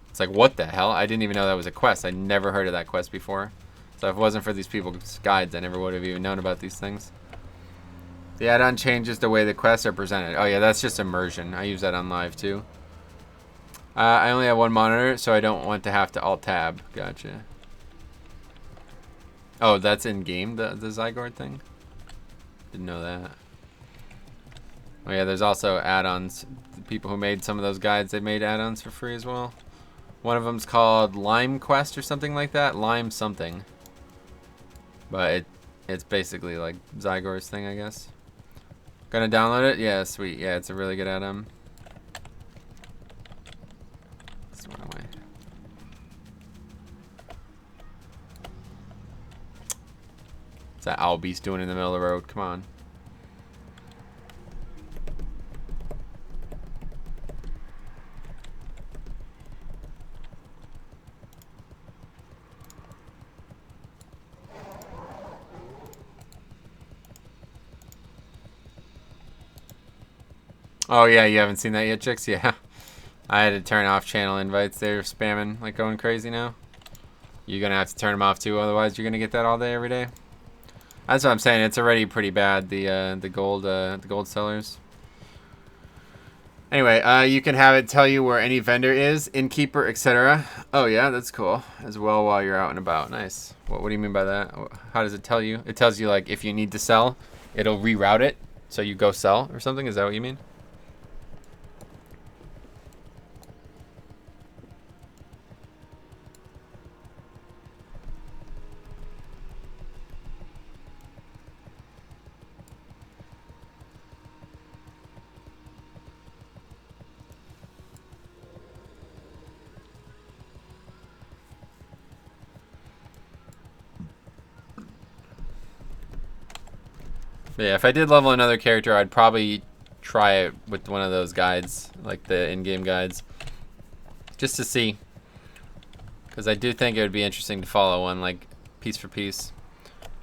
It's like, what the hell? I didn't even know that was a quest. I never heard of that quest before. So if it wasn't for these people's guides, I never would have even known about these things. The add-on changes the way the quests are presented. Oh yeah, that's just immersion. I use that on live too. I only have one monitor, so I don't want to have to alt-tab. Gotcha. Oh, that's in-game, the Zygor thing? Didn't know that. Oh yeah, there's also add-ons. The people who made some of those guides, they made add-ons for free as well. One of them's called Lime Quest or something like that. Lime something. But it's basically like Zygor's thing, I guess. Gonna download it? Yeah, sweet. Yeah, it's a really good add-on. This one away. What's that owl beast doing in the middle of the road? Come on. Oh yeah, you haven't seen that yet, chicks? Yeah. I had to turn off channel invites. They're spamming like going crazy now. You're gonna have to turn them off too, otherwise you're gonna get that all day every day. That's what I'm saying. It's already pretty bad, the gold sellers. Anyway, you can have it tell you where any vendor is, innkeeper, etc. Oh yeah, that's cool. As well while you're out and about. Nice. What do you mean by that? How does it tell you? It tells you like if you need to sell, it'll reroute it so you go sell or something. Is that what you mean? But yeah, if I did level another character, I'd probably try it with one of those guides, like the in-game guides, just to see. Because I do think it would be interesting to follow one, like piece for piece.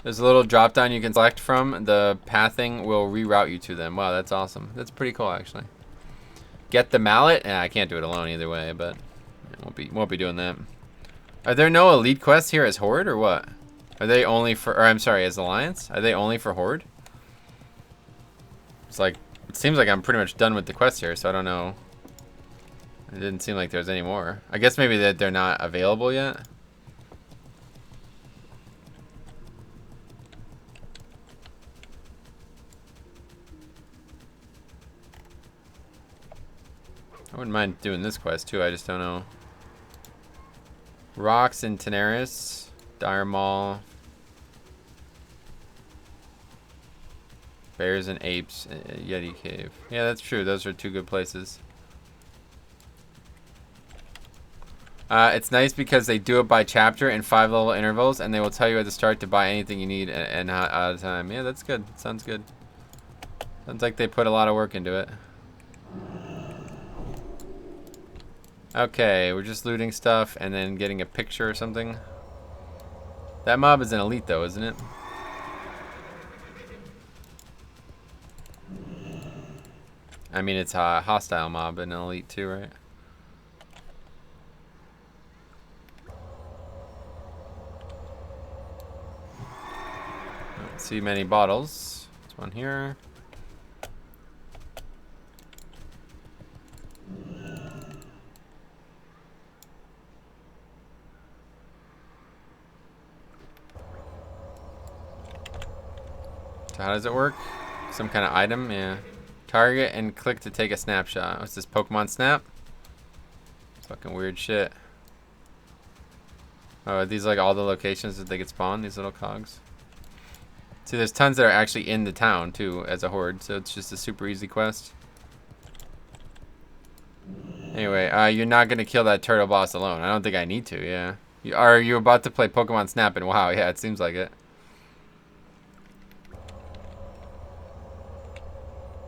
There's a little drop down you can select from. The pathing will reroute you to them. Wow, that's awesome. That's pretty cool, actually. Get the mallet. I can't do it alone either way, but won't be doing that. Are there no elite quests here as Horde or what? Are they only for? Or I'm sorry, as Alliance? Are they only for Horde? It's like it seems like I'm pretty much done with the quest here, so I don't know. It didn't seem like there's any more. I guess maybe that they're not available yet. I wouldn't mind doing this quest too, I just don't know. Rocks in Tenaris, Dire Maul, Bears and Apes, Yeti Cave. Yeah, that's true. Those are two good places. It's nice because they do it by chapter in 5-level intervals, and they will tell you at the start to buy anything you need and out of time. Yeah, that's good. Sounds good. Sounds like they put a lot of work into it. Okay, we're just looting stuff and then getting a picture or something. That mob is an elite though, isn't it? I mean, it's a hostile mob and an elite too, right? Don't see many bottles. There's one here. So how does it work? Some kind of item, yeah. Target and click to take a snapshot. What's this, Pokemon Snap? Fucking weird shit. Oh, are these like all the locations that they could spawn, these little cogs? See, there's tons that are actually in the town too as a horde, so it's just a super easy quest. Anyway, you're not gonna kill that turtle boss alone. I don't think I need to, yeah. Are you about to play Pokemon Snap and WoW? Yeah, it seems like it.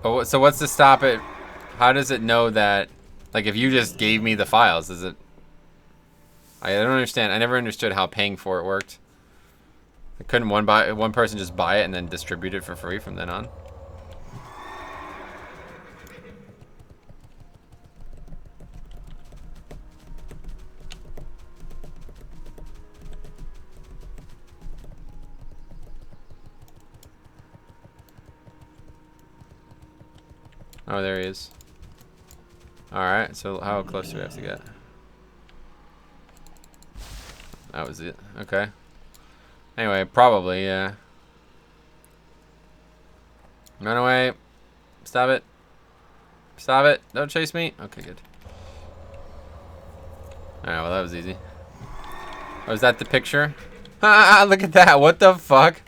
Oh, so what's to stop it? How does it know that, like, if you just gave me the files, is it... I don't understand. I never understood how paying for it worked. Couldn't one person just buy it and then distribute it for free from then on? Oh, there he is. Alright, so how close do we have to get? That was it. Okay. Anyway, probably, yeah. Run away. Stop it. Stop it. Don't chase me. Okay, good. Alright, well, that was easy. Oh, is that the picture? Ah, look at that. What the fuck?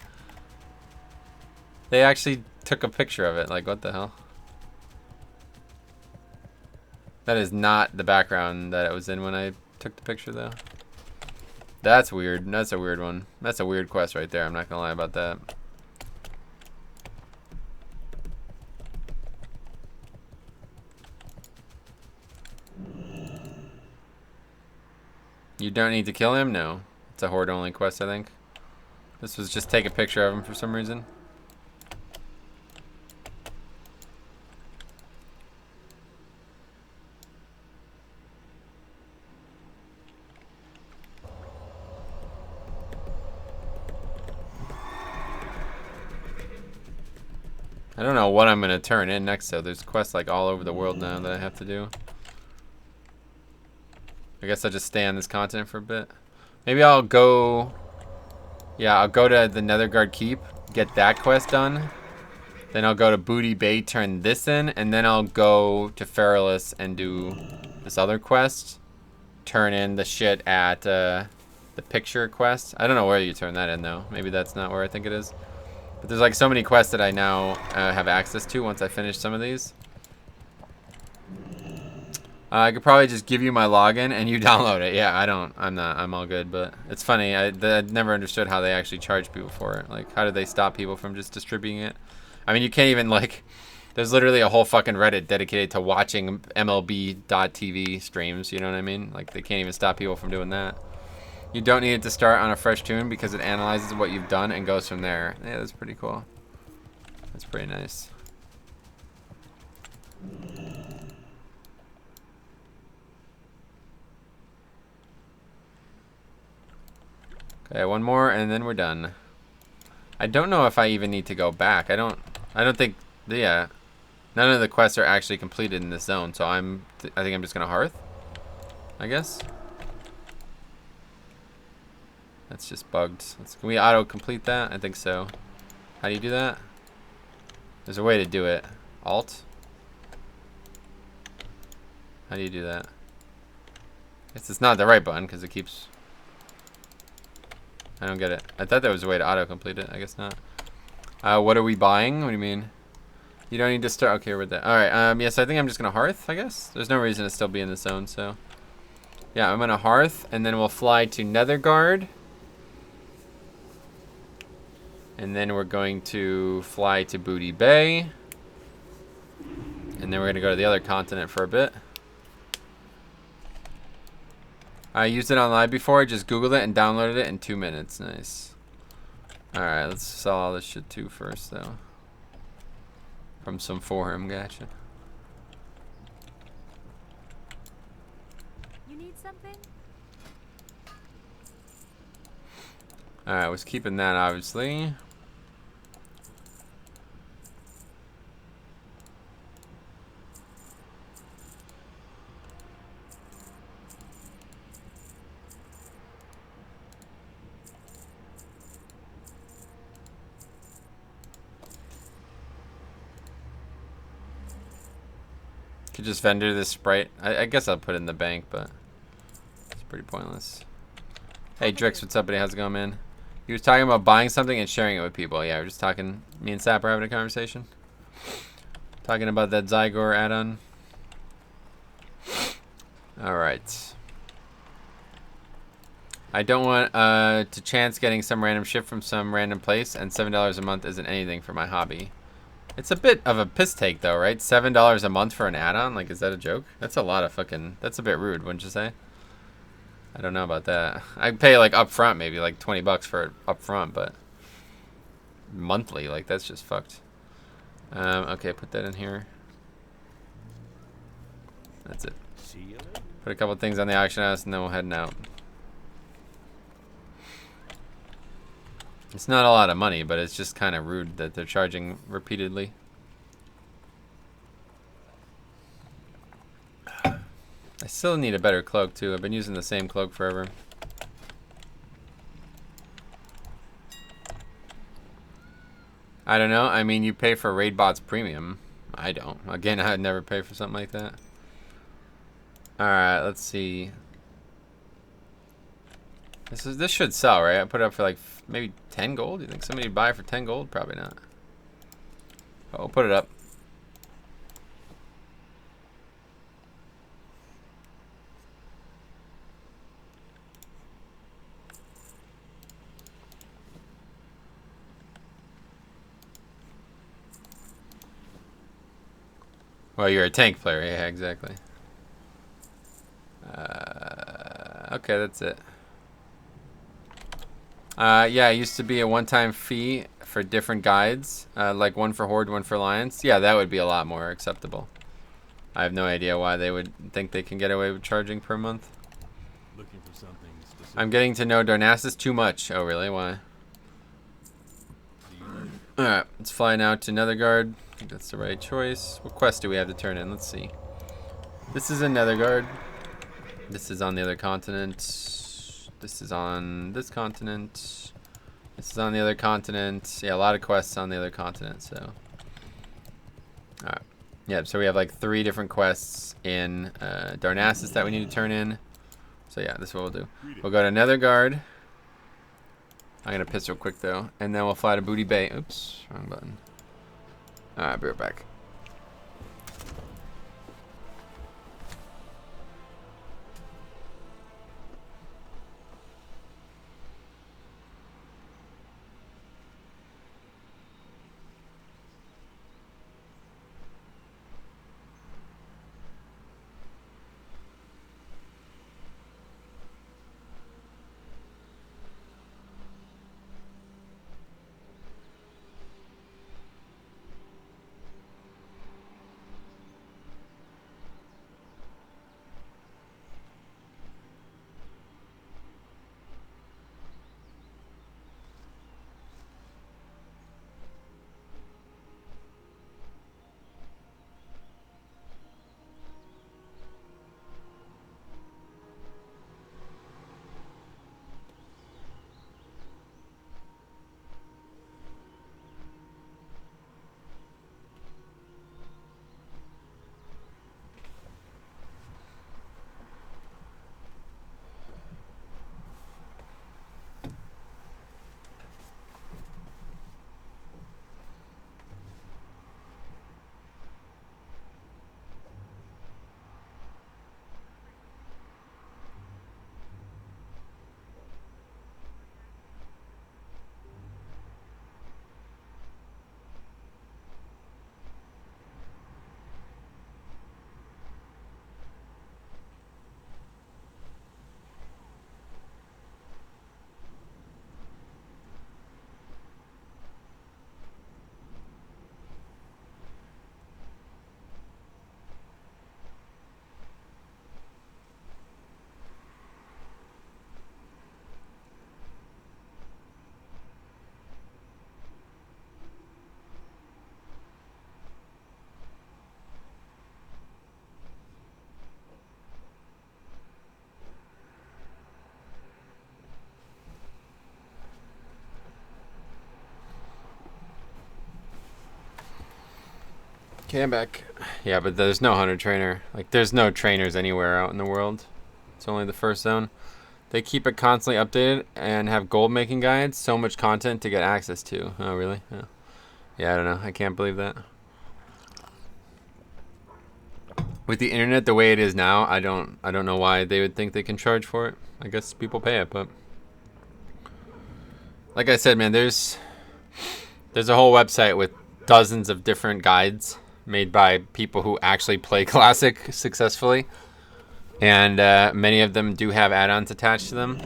They actually took a picture of it. Like, what the hell? That is not the background that it was in when I took the picture, though. That's weird. That's a weird one. That's a weird quest right there. I'm not gonna lie about that. You don't need to kill him? No. It's a horde-only quest, I think. This was just take a picture of him for some reason. I don't know what I'm gonna turn in next though. There's quests like all over the world now that I have to do. I guess I'll just stay on this continent for a bit. Maybe I'll go... Yeah, I'll go to the Netherguard Keep, get that quest done. Then I'll go to Booty Bay, turn this in, and then I'll go to Feralus and do this other quest. Turn in the shit at the picture quest. I don't know where you turn that in though. Maybe that's not where I think it is. But there's like so many quests that I now have access to once I finish some of these. I could probably just give you my login and you download it. Yeah, I'm all good, but it's funny. I never understood how they actually charge people for it. Like, how do they stop people from just distributing it? I mean, you can't even, like, there's literally a whole fucking Reddit dedicated to watching MLB.TV streams, you know what I mean? Like, they can't even stop people from doing that. You don't need it to start on a fresh tune because it analyzes what you've done and goes from there. Yeah, that's pretty cool. That's pretty nice. Okay, one more and then we're done. I don't know if I even need to go back. I don't think, yeah. None of the quests are actually completed in this zone, so I think I'm just gonna hearth, I guess. That's just bugged. Can we auto-complete that? I think so. How do you do that? There's a way to do it. Alt? How do you do that? It's not the right button because it keeps... I don't get it. I thought there was a way to auto-complete it. I guess not. What are we buying? What do you mean? You don't need to start... Okay, we're there. Alright, yes, I think I'm just going to hearth, I guess. There's no reason to still be in the zone, so... Yeah, I'm going to hearth, and then we'll fly to Netherguard. And then we're going to fly to Booty Bay. And then we're going to go to the other continent for a bit. I used it online before. I just Googled it and downloaded it in 2 minutes. Nice. Alright, let's sell all this shit too first, though. From some forum, gotcha. You need something? Alright, was keeping that, obviously. Could just vendor this Sprite. I guess I'll put it in the bank, but it's pretty pointless. Hey Drix, what's up, buddy? How's it going, man? He was talking about buying something and sharing it with people. Yeah, we're just talking. Me and Sap are having a conversation. Talking about that Zygor add-on. Alright. I don't want to chance getting some random ship from some random place, and $7 a month isn't anything for my hobby. It's a bit of a piss take, though, right? $7 a month for an add-on? Like, is that a joke? That's a lot of fucking... That's a bit rude, wouldn't you say? I don't know about that. I'd pay, like, up front, maybe, like, 20 bucks for it up front, but... Monthly, like, that's just fucked. Okay, put that in here. That's it. Put a couple things on the auction house, and then we'll head out. It's not a lot of money, but it's just kind of rude that they're charging repeatedly. I still need a better cloak, too. I've been using the same cloak forever. I don't know. I mean, you pay for Raid Bots Premium. I don't. Again, I'd never pay for something like that. Alright, let's see. This should sell, right? I put it up for like maybe 10 gold. You think somebody would buy it for 10 gold? Probably not. But we'll put it up. Well, you're a tank player. Yeah, exactly. Okay, that's it. Yeah, it used to be a one-time fee for different guides, like one for Horde, one for Alliance. Yeah, that would be a lot more acceptable. I have no idea why they would think they can get away with charging per month. Looking for something specific. I'm getting to know Darnassus too much. Oh, really? Why? Alright, let's fly now to Netherguard. I think that's the right choice. What quest do we have to turn in? Let's see. This is in Netherguard. This is on the other continent. This is on this continent. This is on the other continent. Yeah, a lot of quests on the other continent, so. Alright. Yeah, so we have like 3 different quests in Darnassus that we need to turn in. So yeah, this is what we'll do. We'll go to Netherguard. I'm gonna piss real quick though. And then we'll fly to Booty Bay. Oops, wrong button. Alright, be right back. Okay, I'm back. Yeah, but there's no hunter trainer. Like, there's no trainers anywhere out in the world. It's only the first zone. They keep it constantly updated and have gold making guides. So much content to get access to. Oh, really? Oh. Yeah, I don't know. I can't believe that. With the internet the way it is now, I don't know why they would think they can charge for it. I guess people pay it, but like I said, man, there's a whole website with dozens of different guides made by people who actually play Classic successfully. And many of them do have add-ons attached to them,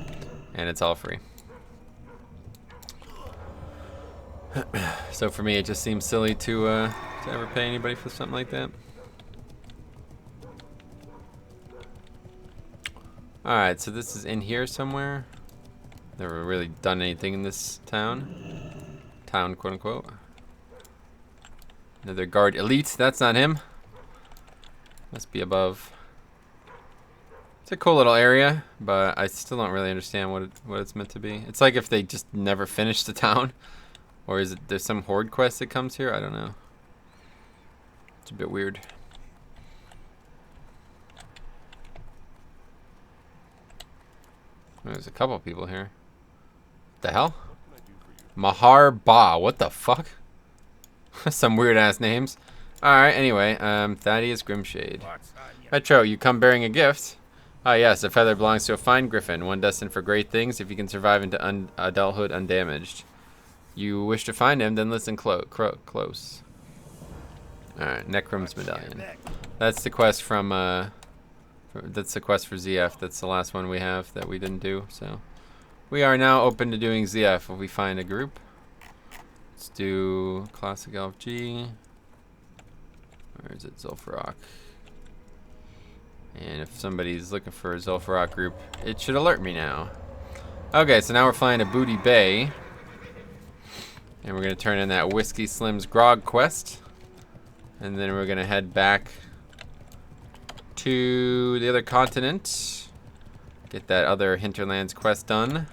and it's all free. So for me, it just seems silly to ever pay anybody for something like that. Alright, so this is in here somewhere. Never really done anything in this town. Town, quote unquote. Another guard elite. That's not him. Must be above. It's a cool little area, but I still don't really understand what it's meant to be. It's like if they just never finished the town. Or is it there's some horde quest that comes here? I don't know. It's a bit weird. There's a couple people here. What the hell? Mahar Ba. What the fuck? Some weird ass names. Alright, anyway, Thaddeus Grimshade. Metro, you come bearing a gift. Ah, yes, a feather belongs to a fine griffin, one destined for great things if you can survive into adulthood undamaged. You wish to find him, then listen close. Alright, Necrum's Medallion. That's the quest from, that's the quest for ZF. That's the last one we have that we didn't do, so. We are now open to doing ZF if we find a group. Let's do Classic Elf G. Where is it? Zul'Farrak. And if somebody's looking for a Zul'Farrak group, it should alert me now. Okay, so now we're flying to Booty Bay. And we're going to turn in that Whiskey Slim's Grog quest. And then we're going to head back to the other continent. Get that other Hinterlands quest done.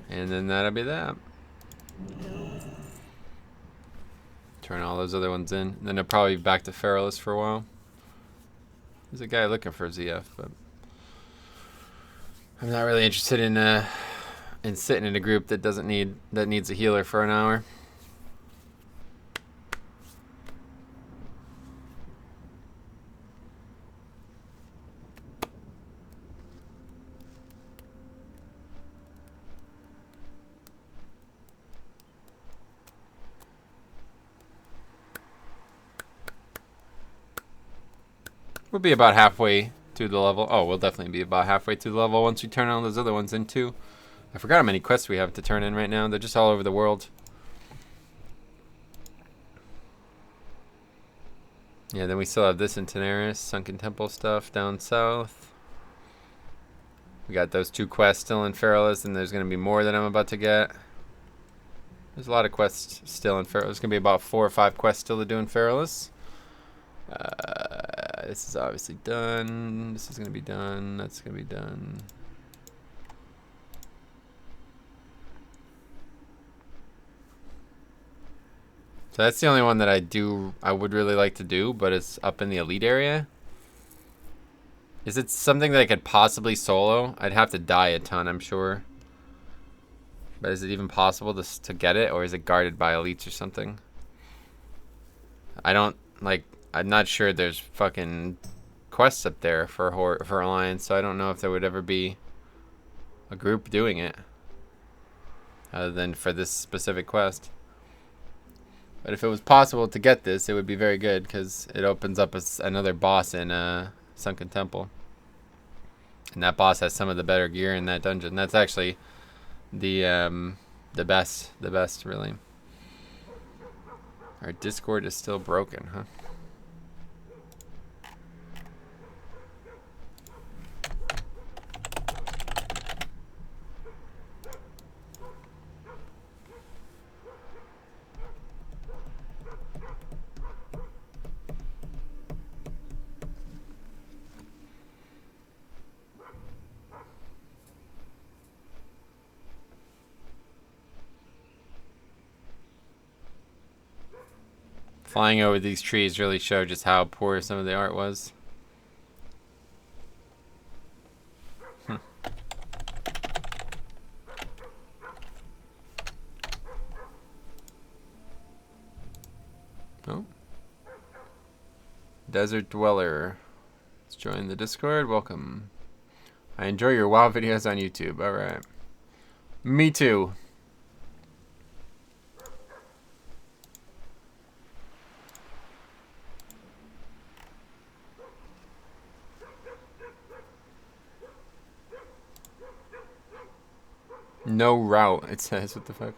And then that'll be that. Turn all those other ones in. And then I'll probably be back to Feralus for a while. There's a guy looking for ZF, but I'm not really interested in sitting in a group that needs a healer for an hour. We'll be about halfway to the level. Oh, we'll definitely be about halfway to the level once we turn all those other ones in too. I forgot how many quests we have to turn in right now. They're just all over the world. Yeah, then we still have this in Tenaris, Sunken Temple stuff down south. We got those 2 quests still in Feralus, and there's going to be more that I'm about to get. There's a lot of quests still in Feralus. There's going to be about 4 or 5 quests still to do in Feralus. This is obviously done. This is going to be done. That's going to be done. So that's the only one that I would really like to do, but it's up in the elite area. Is it something that I could possibly solo? I'd have to die a ton, I'm sure. But is it even possible to get it, or is it guarded by elites or something? I'm not sure there's fucking quests up there for Alliance, so I don't know if there would ever be a group doing it. Other than for this specific quest. But if it was possible to get this, it would be very good, because it opens up another boss in Sunken Temple. And that boss has some of the better gear in that dungeon. That's actually the best, really. Our Discord is still broken, huh? Flying over these trees really showed just how poor some of the art was. Oh. Desert Dweller. Let's join the Discord. Welcome. I enjoy your WoW videos on YouTube. Alright. Me too. No route, it says. What the fuck?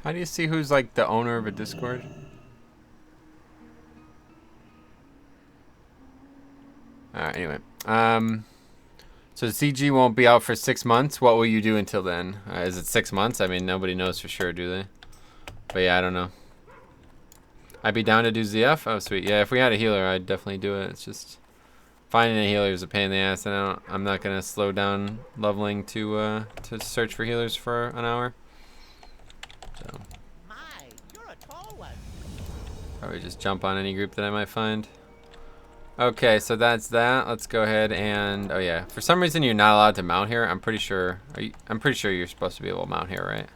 How do you see who's like the owner of a Discord? Alright, anyway. So CG won't be out for 6 months. What will you do until then? Is it 6 months? I mean, nobody knows for sure, do they? But yeah, I don't know. I'd be down to do ZF. Oh, sweet. Yeah, if we had a healer, I'd definitely do it. It's just finding a healer is a pain in the ass, and I'm not gonna slow down leveling to search for healers for an hour. So You're a tall one. probably just jump on any group that I might find. Okay, so that's that. Let's go ahead and oh yeah, for some reason you're not allowed to mount here. I'm pretty sure. I'm pretty sure you're supposed to be able to mount here, right?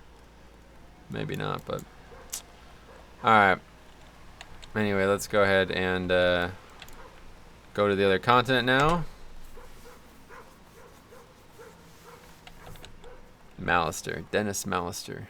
Maybe not, but all right. Anyway, let's go ahead and go to the other continent now. Malister, Dennis Malister.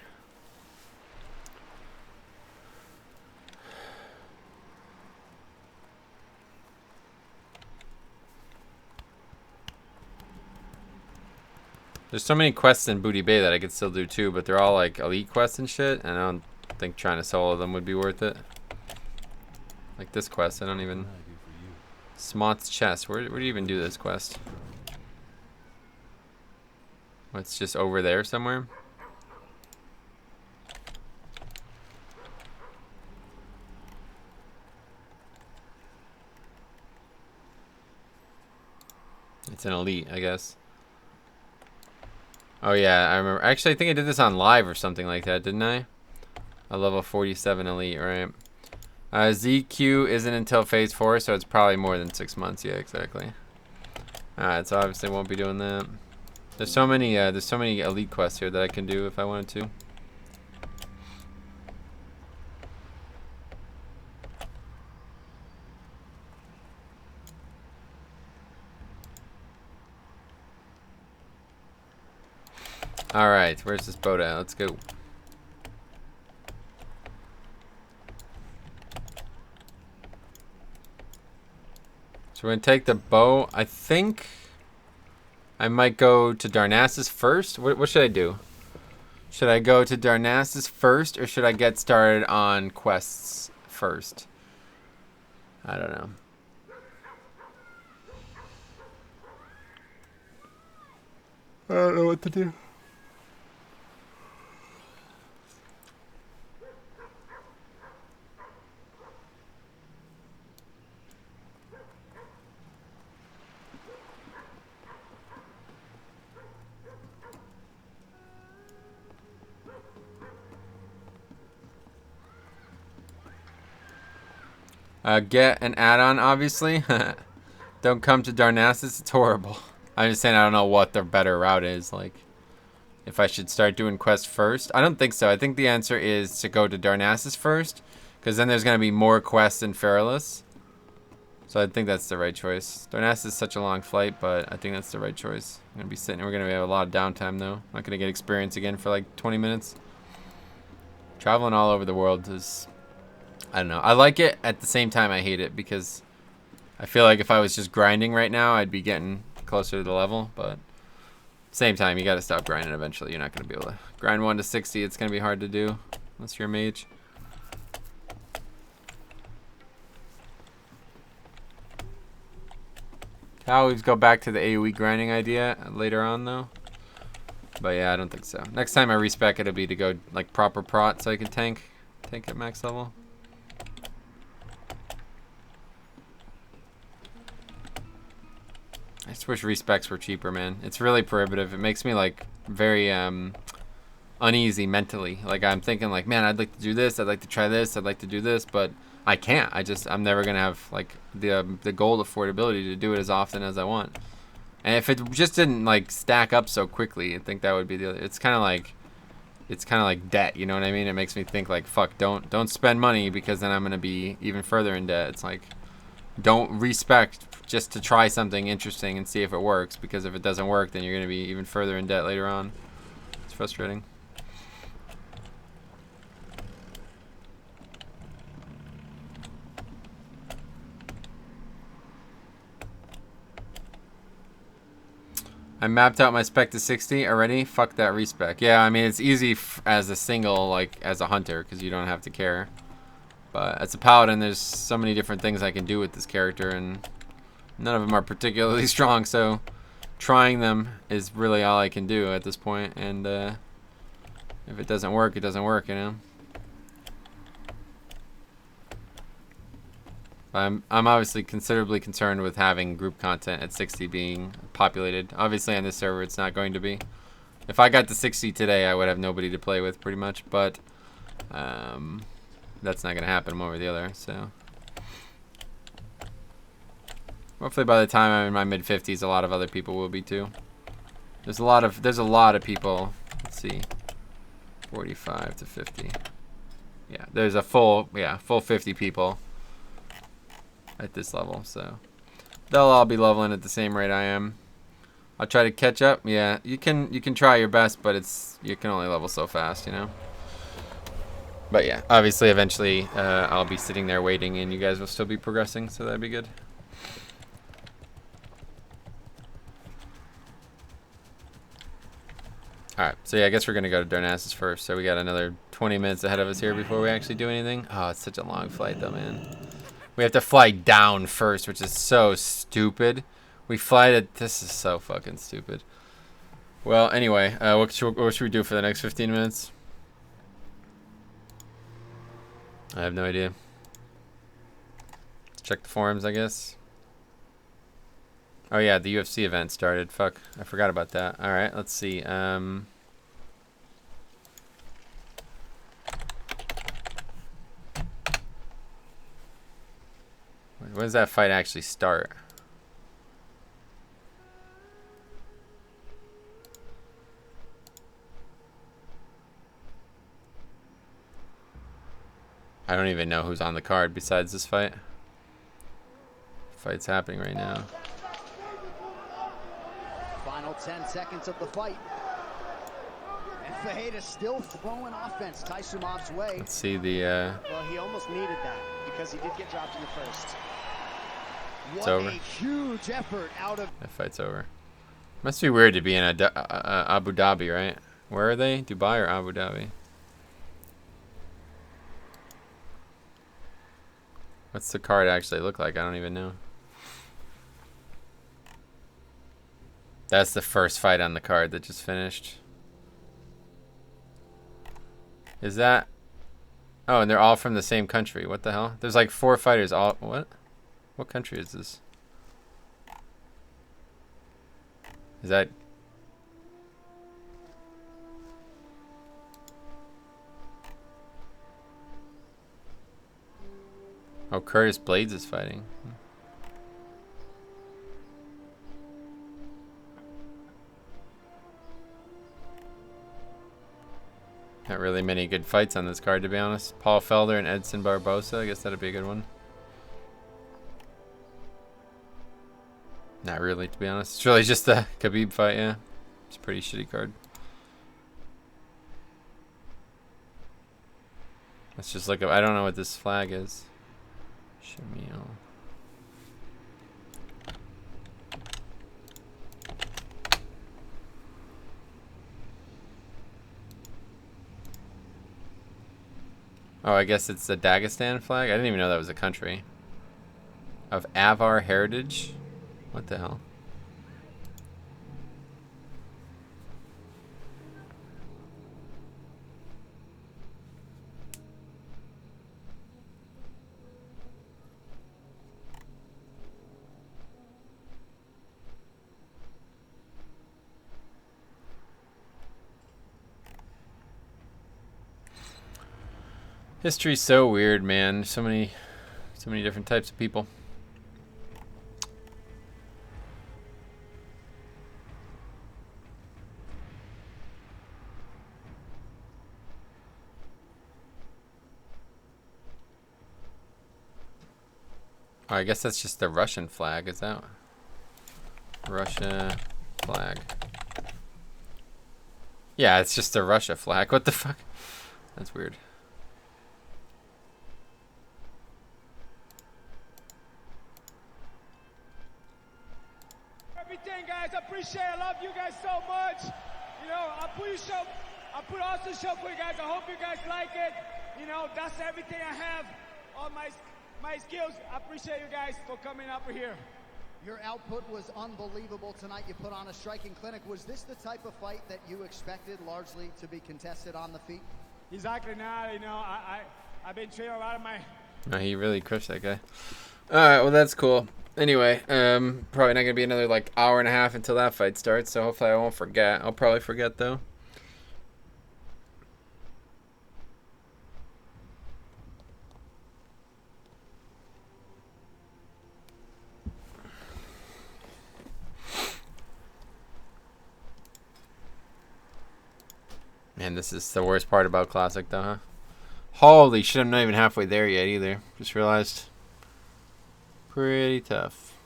There's so many quests in Booty Bay that I could still do too, but they're all like elite quests and shit, and I don't think trying to solo them would be worth it. Like this quest, I don't even... Smoth's Chest, where do you even do this quest? It's just over there somewhere? It's an elite, I guess. Oh yeah, I remember. Actually, I think I did this on live or something like that, didn't I? A level 47 elite, right? ZQ isn't until phase 4, so it's probably more than 6 months. Yeah, exactly. Alright, so obviously won't be doing that. There's so many elite quests here that I can do if I wanted to. Alright, where's this boat at? Let's go. So we're gonna take the bow. I think I might go to Darnassus first. What should I do? Should I go to Darnassus first, or should I get started on quests first? I don't know. I don't know what to do. Get an add-on, obviously. Don't come to Darnassus, it's horrible. I'm just saying I don't know what the better route is. Like, if I should start doing quests first. I don't think so. I think the answer is to go to Darnassus first, because then there's going to be more quests in Feralus. So I think that's the right choice. Darnassus is such a long flight, but I think that's the right choice. I'm going to be sitting, we're going to have a lot of downtime though. Not going to get experience again for like 20 minutes. Traveling all over the world is, I don't know. I like it, at the same time I hate it, because I feel like if I was just grinding right now, I'd be getting closer to the level, but same time, you got to stop grinding eventually. You're not going to be able to grind 1 to 60. It's going to be hard to do unless you're a mage. I always go back to the AoE grinding idea later on though. But yeah, I don't think so. Next time I respec, it'll be to go like proper prot so I can tank at max level. I just wish respecs were cheaper, man. It's really prohibitive. It makes me like very uneasy mentally. Like I'm thinking like, man, I'd like to do this, I'd like to try this, I'd like to do this, but I can't. I'm never gonna have like the gold affordability to do it as often as I want. And if it just didn't like stack up so quickly, I think that would be the other. It's kind of like debt, you know what I mean? It makes me think like, fuck, don't spend money, because then I'm gonna be even further in debt. It's like, don't respect just to try something interesting and see if it works, because if it doesn't work, then you're gonna be even further in debt later on. It's frustrating. I mapped out my spec to 60 already. Fuck that respec. Yeah, I mean, it's easy as a single, like, as a hunter, because you don't have to care. But as a paladin, there's so many different things I can do with this character, and none of them are particularly strong, so trying them is really all I can do at this point. And if it doesn't work, it doesn't work, you know? I'm obviously considerably concerned with having group content at 60 being populated. Obviously on this server it's not going to be. If I got to 60 today, I would have nobody to play with pretty much, but that's not going to happen one way or the other, so. Hopefully by the time I'm in my mid-50s, a lot of other people will be too. There's a lot of people. Let's see. 45 to 50. Yeah, there's a full 50 people at this level, so they'll all be leveling at the same rate I am. I'll try to catch up. Yeah, you can try your best, but you can only level so fast, you know. But yeah, obviously eventually I'll be sitting there waiting and you guys will still be progressing, so that'd be good. Alright, so yeah, I guess we're gonna go to Darnassus first, so we got another 20 minutes ahead of us here before we actually do anything. Oh, it's such a long flight though, man. We have to fly down first, which is so stupid. This is so fucking stupid. Well, anyway, what should we do for the next 15 minutes? I have no idea. Let's check the forums, I guess. Oh yeah, the UFC event started. Fuck, I forgot about that. Alright, let's see. When does that fight actually start? I don't even know who's on the card besides this fight. Fight's happening right now. Final 10 seconds of the fight. And Fajita's still throwing offense Taisumov's way. Let's see the Well, he almost needed that because he did get dropped in the first. It's what over. a huge effort out of that fight's over. Must be weird to be in Abu Dhabi, right? Where are they? Dubai or Abu Dhabi? What's the card actually look like? I don't even know. That's the first fight on the card that just finished. Is that? Oh, and they're all from the same country. What the hell? There's like 4 fighters all. What? What country is this? Is that? Oh, Curtis Blades is fighting. Not really many good fights on this card, to be honest. Paul Felder and Edson Barbosa. I guess that'd be a good one. Not really, to be honest. It's really just the Khabib fight, yeah. It's a pretty shitty card. Let's just look up. I don't know what this flag is. Shamil. Oh, I guess it's the Dagestan flag? I didn't even know that was a country. Of Avar heritage? What the hell? History's so weird, man. So many different types of people. Oh, I guess that's just the Russian flag, is that? Russia flag. Yeah, it's just the Russia flag. What the fuck? That's weird. Everything, guys. I appreciate it. I love you guys so much. You know, I put awesome show for you guys. I hope you guys like it. You know, that's everything I have. All my skills. I appreciate you guys for coming up here. Your output was unbelievable tonight. You put on a striking clinic. Was this the type of fight that you expected largely to be contested on the feet? Exactly now, you know, I've been training a lot of my... No, he really crushed that guy. Alright, well that's cool. Anyway, probably not gonna be another like hour and a half until that fight starts, so hopefully I won't forget. I'll probably forget though. Man, this is the worst part about Classic though, huh? Holy shit, I'm not even halfway there yet either. Just realized. Pretty tough.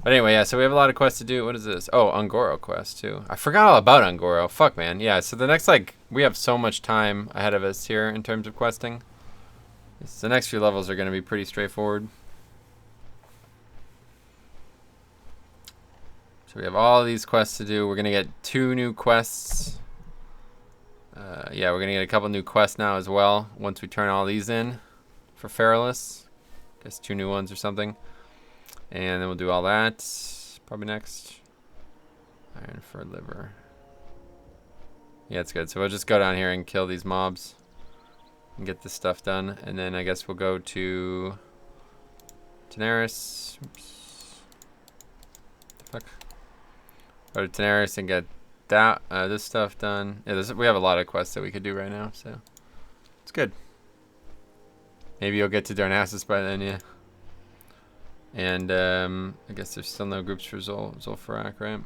But anyway, yeah, so we have a lot of quests to do. What is this? Oh, Ungoro quest too. I forgot all about Ungoro. Fuck, man. Yeah, so the next, like, we have so much time ahead of us here in terms of questing. The next few levels are going to be pretty straightforward. So we have all these quests to do. We're going to get 2 new quests. Yeah, we're going to get a couple new quests now as well once we turn all these in for Feralus. Guess 2 new ones or something. And then we'll do all that. Probably next. Iron for liver. Yeah, it's good. So we'll just go down here and kill these mobs. And get this stuff done. And then I guess we'll go to Daenerys. Oops. Fuck. Go to Daenerys and get that this stuff done. Yeah, we have a lot of quests that we could do right now, so it's good. Maybe you'll get to Darnassus by then, yeah. And I guess there's still no groups for Zul'Farrak, right?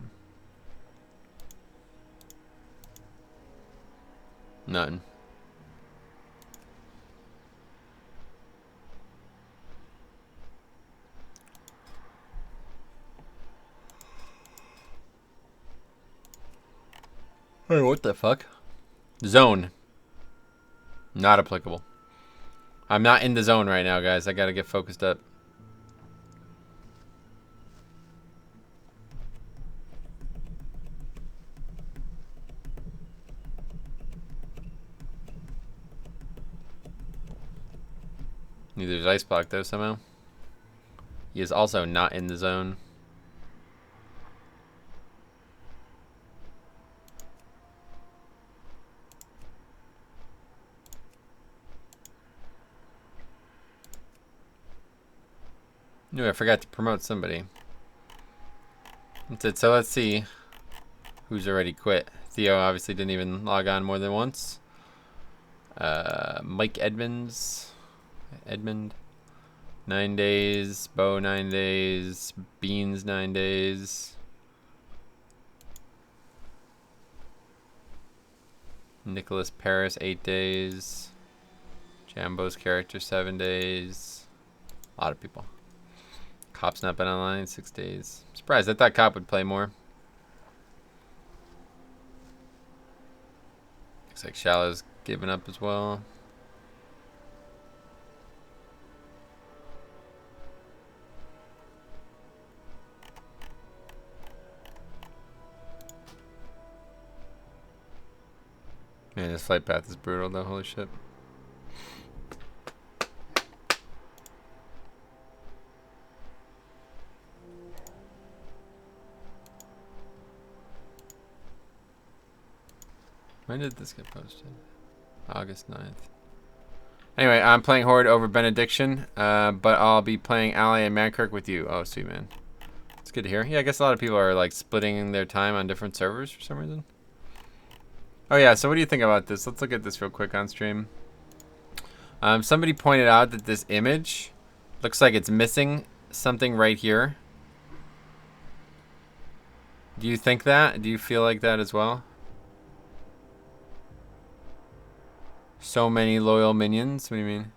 None. Hey, what the fuck? Zone. Not applicable. I'm not in the zone right now, guys. I gotta get focused up. Neither is Ice Block, though, somehow. He is also not in the zone. No, I forgot to promote somebody. That's it. So let's see who's already quit. Theo obviously didn't even log on more than once. Mike Edmonds. Edmund. 9 days. Bo 9 days. Beans 9 days. Nicholas Paris, 8 days. Jambo's character, 7 days. A lot of people. Cop's not been online, 6 days. Surprised. I thought Cop would play more. Looks like Shallow's given up as well. Man, this flight path is brutal though, holy shit. When did this get posted? August 9th. Anyway, I'm playing Horde over Benediction, but I'll be playing Ally and Mankirk with you. Oh, sweet, man. It's good to hear. Yeah, I guess a lot of people are like splitting their time on different servers for some reason. Oh yeah, so what do you think about this? Let's look at this real quick on stream. Somebody pointed out that this image looks like it's missing something right here. Do you think that? Do you feel like that as well? So many loyal minions? What do you mean?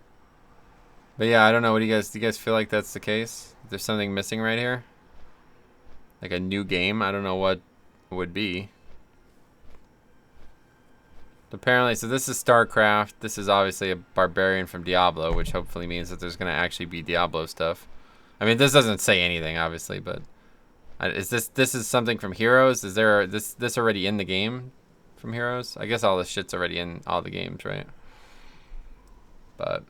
But yeah, I don't know. What do you guys feel like that's the case? There's something missing right here? Like a new game? I don't know what it would be. Apparently, so this is StarCraft. This is obviously a barbarian from Diablo, which hopefully means that there's going to actually be Diablo stuff. I mean, this doesn't say anything, obviously, but is this is something from Heroes? Is there this already in the game from Heroes? I guess all this shit's already in all the games, right? But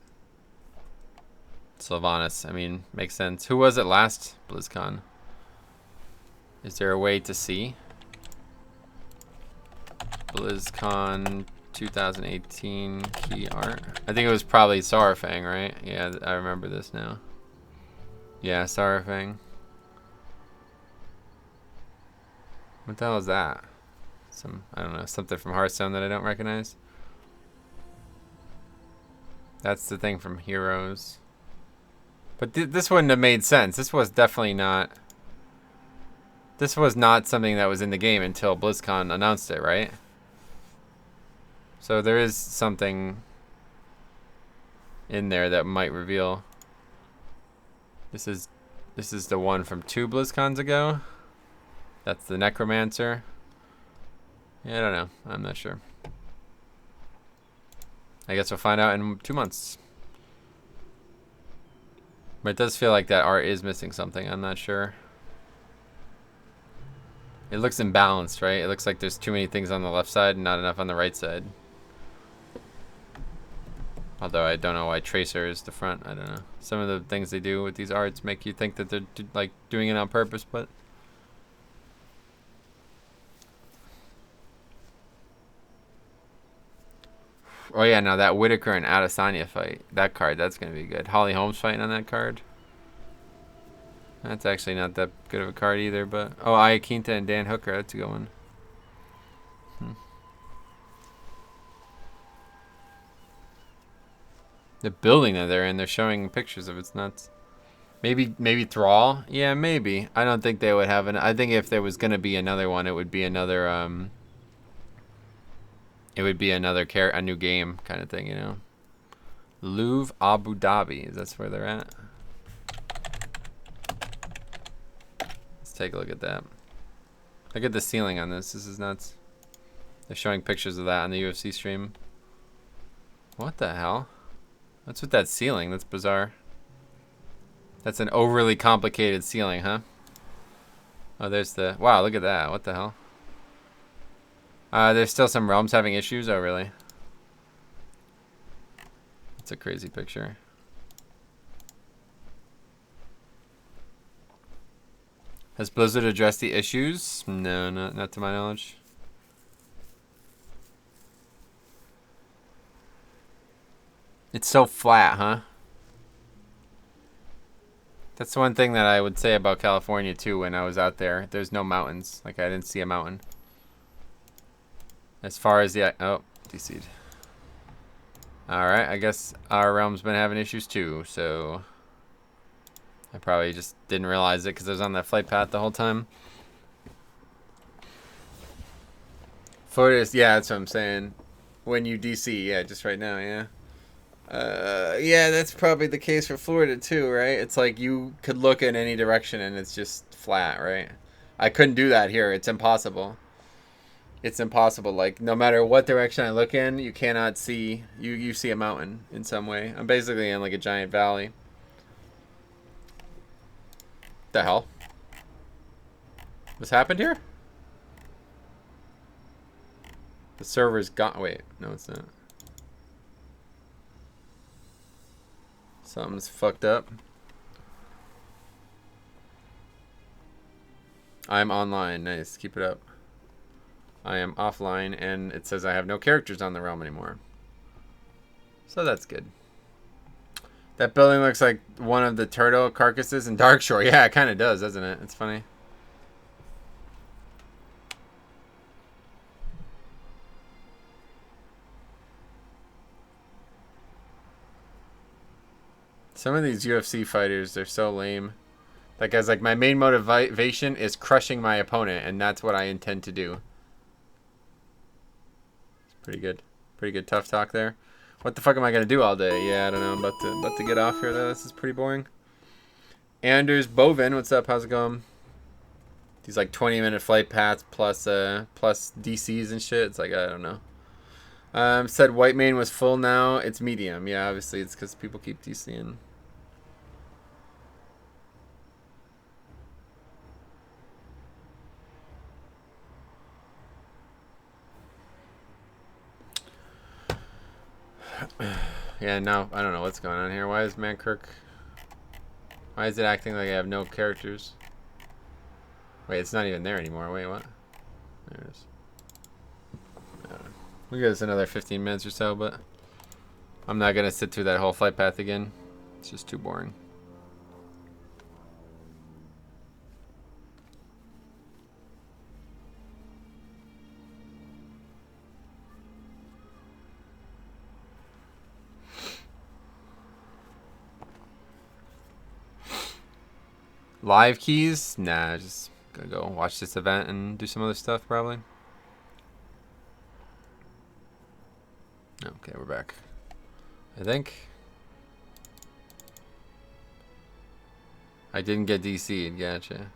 Sylvanas, I mean, makes sense. Who was it last BlizzCon? Is there a way to see? BlizzCon 2018 key art. I think it was probably Saurfang, right? Yeah, I remember this now. Yeah, Saurfang. What the hell is that? I don't know, something from Hearthstone that I don't recognize. That's the thing from Heroes. But this wouldn't have made sense. This was definitely not... This was not something that was in the game until BlizzCon announced it, right? So there is something in there that might reveal. This is the one from 2 BlizzCons ago. That's the Necromancer. Yeah, I don't know. I'm not sure. I guess we'll find out in 2 months. But it does feel like that art is missing something. I'm not sure. It looks imbalanced, right? It looks like there's too many things on the left side and not enough on the right side. Although I don't know why Tracer is the front. I don't know. Some of the things they do with these arts make you think that they're like doing it on purpose, but... Oh yeah, now that Whitaker and Adesanya fight. That card, that's going to be good. Holly Holmes fighting on that card. That's actually not that good of a card either, but... Oh, Iaquinta and Dan Hooker, that's a good one. The building that they're in, they're showing pictures of. It's nuts. Maybe Thrall? Yeah, maybe. I don't think they would have an... I think if there was going to be another one, it would be another... It would be a new game kind of thing, you know? Louvre Abu Dhabi. That's where they're at. Let's take a look at that. Look at the ceiling on this. This is nuts. They're showing pictures of that on the UFC stream. What the hell? What's with that ceiling? That's bizarre. That's an overly complicated ceiling, huh? Oh, there's the... Wow, look at that. What the hell? There's still some realms having issues. Oh, really? It's a crazy picture. Has Blizzard addressed the issues? No, not to my knowledge. It's so flat, huh? That's one thing that I would say about California, too, when I was out there. There's no mountains. Like, I didn't see a mountain. As far as the... Oh, DC'd. Alright, I guess our realm's been having issues, too, so... I probably just didn't realize it because I was on that flight path the whole time. Photos, yeah, that's what I'm saying. when you DC. Yeah, just right now. Yeah. Yeah, that's probably the case for Florida too, right? It's like you could look in any direction and it's just flat, right? I couldn't do that here. It's impossible. It's impossible. Like, no matter what direction I look in, you cannot see. You see a mountain in some way. I'm basically in like a giant valley. The hell? What's happened here? The server's gone. Wait, no, it's not. Something's fucked up. I'm online. Nice. Keep it up. I am offline, and it says I have no characters on the realm anymore. So that's good. That building looks like one of the turtle carcasses in Darkshore. Yeah, it kind of does, doesn't it? It's funny. Some of these UFC fighters, they're so lame. That guy's like, my main motivation is crushing my opponent, and that's what I intend to do. It's pretty good. Pretty good tough talk there. What the fuck am I going to do all day? Yeah, I don't know. I'm about to get off here, though. This is pretty boring. Anders Bovin, what's up? How's it going? These like 20-minute flight paths plus DCs and shit. It's like, I don't know. Said white main was full now. It's medium. Yeah, obviously it's because people keep DCing. Yeah, no, I don't know what's going on here. Why is Mankirk... Why is it acting like I have no characters? Wait, it's not even there anymore. Wait, what? There it is. We'll give this another 15 minutes or so, but I'm not going to sit through that whole flight path again. It's just too boring. Live keys? Nah, just gonna go watch this event and do some other stuff probably. Okay, we're back. I think. I didn't get DC'd, gotcha.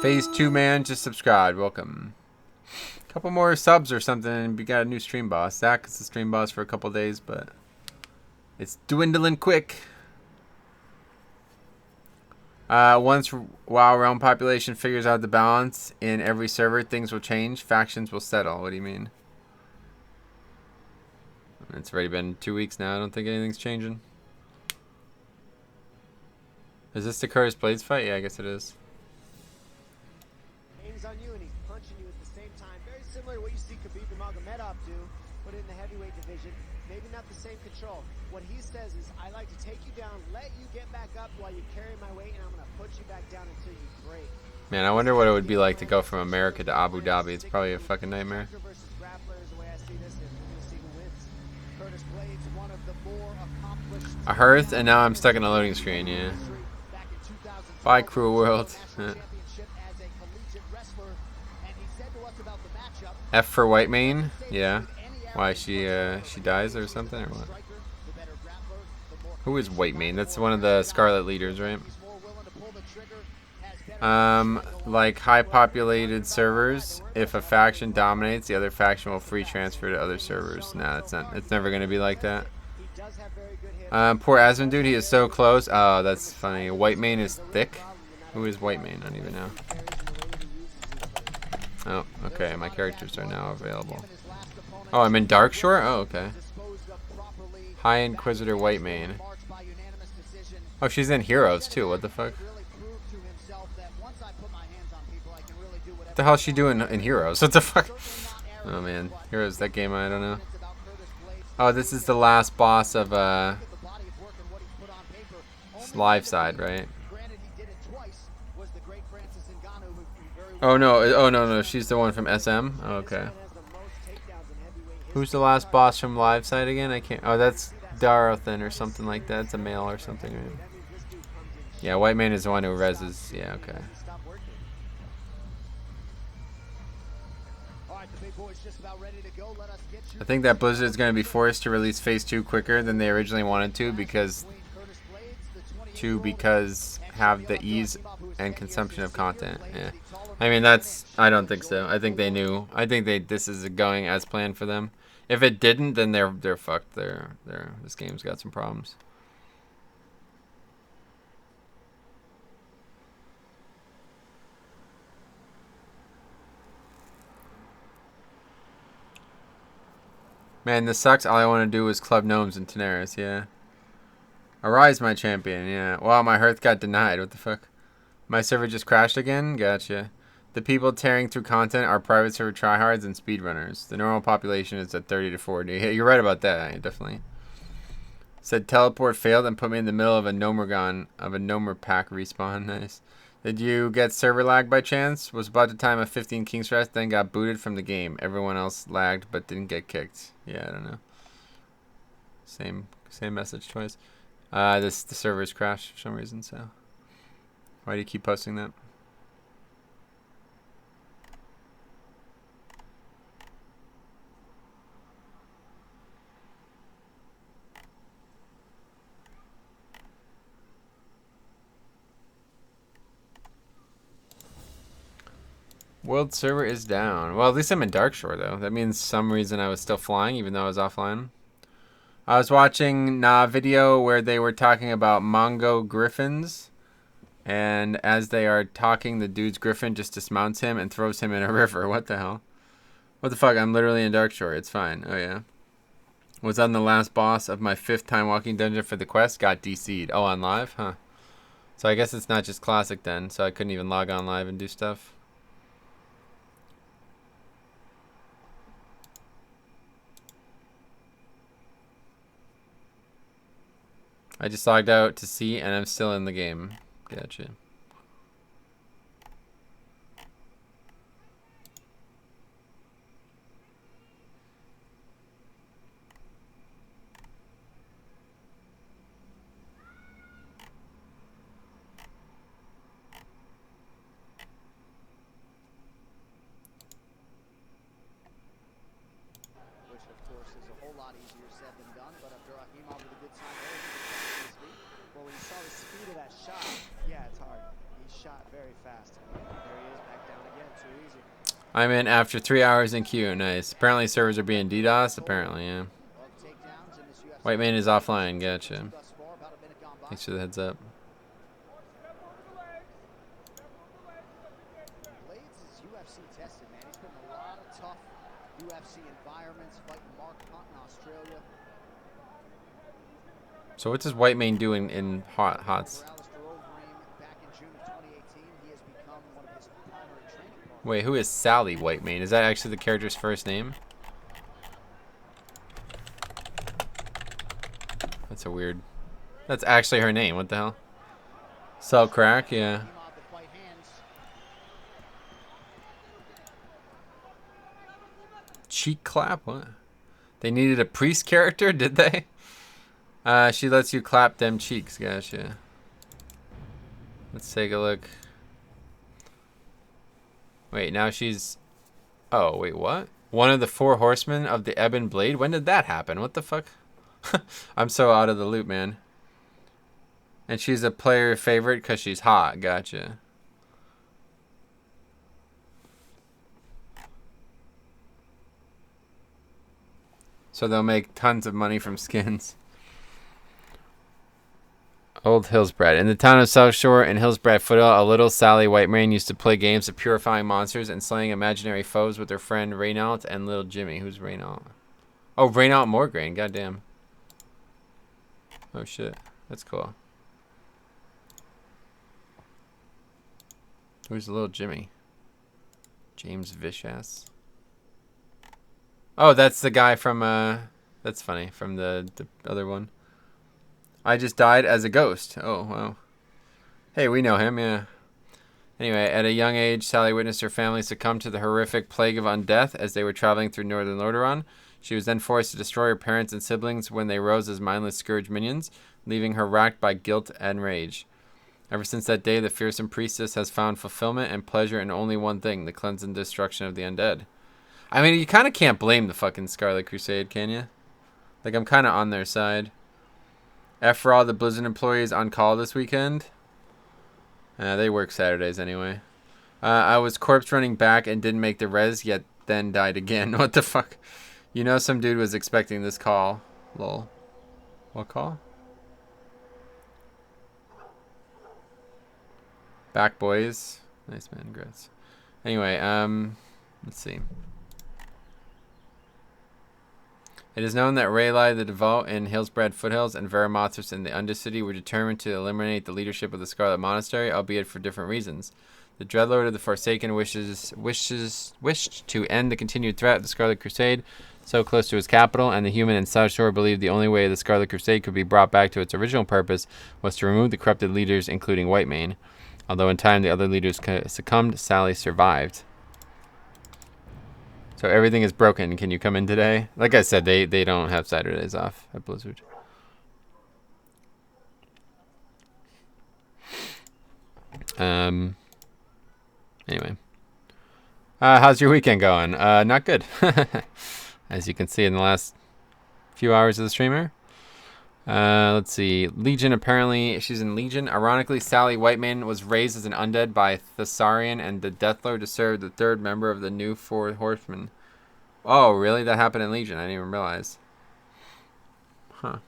Phase 2 man just subscribed, welcome. Couple more subs or something and we got a new stream boss. Zach is the stream boss for a couple days, but it's dwindling quick. Once WoW realm population figures out the balance in every server, things will change. Factions will settle. What do you mean? It's already been 2 weeks now. I don't think anything's changing. Is this the Curtis Blades fight? Yeah, I guess it is. Aims on you and he's punching you at the same time. Very similar to what you see Khabib Nurmagomedov do, but in the heavyweight division. Maybe not the same control. What he says is, I like to take you down, let you get back up while you carry my weight, and I'm going to put you back down until you break. Man, I wonder what it would be like to go from America to Abu Dhabi. It's probably a fucking nightmare. A hearth, and now I'm stuck in a loading screen, yeah. Bye, Cruel World. F for white main? Yeah. Why, she dies or something, or what? Who is white main? That's one of the Scarlet leaders, right? Like high populated servers, if a faction dominates, the other faction will free transfer to other servers. Nah, it's not. It's never gonna be like that. Poor Asmund dude, he is so close. Oh, that's funny. White main is thick. Who is white main? I don't even know. Oh, okay. My characters are now available. Oh, I'm in Darkshore? Oh, okay. High Inquisitor white main. Oh, she's in Heroes too. What the fuck? What the hell is she doing in Heroes? What the fuck? Oh man, Heroes, that game, I don't know. Oh, this is the last boss of live side, right? Oh no, she's the one from SM. Oh, okay. Who's the last boss from live side again? I can't. Oh, that's Darathan or something like that. It's a male or something, right? Yeah, White Man is the one who reses. Yeah, okay. Stop working. All right, the big boy's just about ready to go. Let us get you. I think that Blizzard is going to be forced to release Phase 2 quicker than they originally wanted to because have the ease and consumption of content. Yeah. I mean, I don't think so. I think they knew. I think this is going as planned for them. If it didn't, then they're fucked. This game's got some problems. Man, this sucks. All I want to do is club gnomes and Tenaris, yeah. Arise, my champion, yeah. Wow, my hearth got denied. What the fuck? My server just crashed again? Gotcha. The people tearing through content are private server tryhards and speedrunners. The normal population is at 30 to 40. Yeah, you're right about that, yeah, definitely. Said teleport failed and put me in the middle of a Gnomer pack respawn. Nice. Did you get server lag by chance? Was about to time a 15 King's Rest, then got booted from the game. Everyone else lagged but didn't get kicked. Yeah, I don't know. Same message twice. The servers crashed for some reason, so why do you keep posting that? World server is down. Well, at least I'm in Darkshore, though. That means some reason I was still flying, even though I was offline. I was watching a video where they were talking about Mongo Griffins. And as they are talking, the dude's Griffin just dismounts him and throws him in a river. What the hell? What the fuck? I'm literally in Darkshore. It's fine. Oh, yeah. Was on the last boss of my 5th time walking dungeon for the quest. Got DC'd. Oh, on live? Huh. So I guess it's not just classic then. So I couldn't even log on live and do stuff. I just logged out to see, and I'm still in the game. Gotcha. Which, of course, is a whole lot easier said than done, but Abdurrahimov with a good sign there. Well, when you saw the speed of that shot, yeah, it's hard. He shot very fast. There he is, back down again. Too easy. I'm in after 3 hours in queue. Nice. Apparently servers are being DDoS. Apparently, yeah. White Man is offline. Gotcha. Thanks for the heads up. Blades is UFC tested, man. He's been in a lot of tough UFC environments, fighting Mark Hunt in Australia. So what does White Man do in HOTS? Wait, who is Sally White Man? Is that actually the character's first name? That's a weird... That's actually her name. What the hell? Sell crack? Yeah. Cheek clap? What? They needed a priest character, did they? She lets you clap them cheeks. Gotcha. Let's take a look. Wait, now she's... Oh, wait, what? One of the 4 horsemen of the Ebon Blade? When did that happen? What the fuck? I'm so out of the loop, man. And she's a player favorite because she's hot. Gotcha. So they'll make tons of money from skins. Old Hillsbrad. In the town of South Shore in Hillsbrad Foothill, a little Sally White Man used to play games of purifying monsters and slaying imaginary foes with her friend Raynault and little Jimmy. Who's Raynault? Oh, Raynault Morgraine. Goddamn. Oh, shit. That's cool. Who's little Jimmy? James Vicious. Oh, that's the guy from, that's funny, from the other one. I just died as a ghost. Oh, wow. Hey, we know him, yeah. Anyway, at a young age, Sally witnessed her family succumb to the horrific plague of undeath as they were traveling through northern Lordaeron. She was then forced to destroy her parents and siblings when they rose as mindless scourge minions, leaving her racked by guilt and rage. Ever since that day, the fearsome priestess has found fulfillment and pleasure in only one thing, the cleansing and destruction of the undead. I mean, you kind of can't blame the fucking Scarlet Crusade, can you? Like, I'm kind of on their side. F for all the Blizzard employees on call this weekend. They work Saturdays anyway. I was corpse running back and didn't make the res, yet then died again. What the fuck? You know some dude was expecting this call. Lol. What call? Back boys. Nice man, grits. Anyway, let's see. It is known that Rayleigh the Devout in Hillsbrad Foothills and Veramothras in the Undercity were determined to eliminate the leadership of the Scarlet Monastery, albeit for different reasons. The Dreadlord of the Forsaken wished to end the continued threat of the Scarlet Crusade so close to his capital, and the human in South Shore believed the only way the Scarlet Crusade could be brought back to its original purpose was to remove the corrupted leaders, including Whitemane. Although in time the other leaders succumbed, Sally survived. So everything is broken. Can you come in today? Like I said, they don't have Saturdays off at Blizzard. Anyway. How's your weekend going? Not good. As you can see in the last few hours of the streamer. Let's see. Legion, apparently she's in Legion. Ironically, Sally Whitemane was raised as an undead by Thessarian and the Deathlord to serve the third member of the new Four Horsemen. Oh, really? That happened in Legion. I didn't even realize. Huh.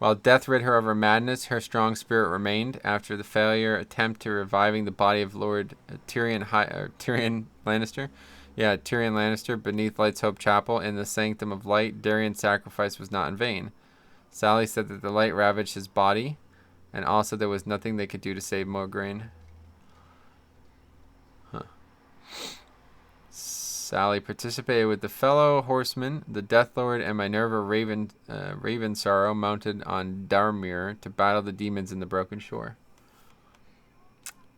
While death rid her of her madness, her strong spirit remained. After the failure attempt to reviving the body of Lord Tyrion Lannister. Yeah, Tyrion Lannister beneath Light's Hope Chapel in the Sanctum of Light, Darien's sacrifice was not in vain. Sally said that the light ravaged his body, and also there was nothing they could do to save Mograine. Huh. Sally participated with the fellow horsemen, the Deathlord and Minerva Ravensorrow, mounted on Darmir to battle the demons in the Broken Shore.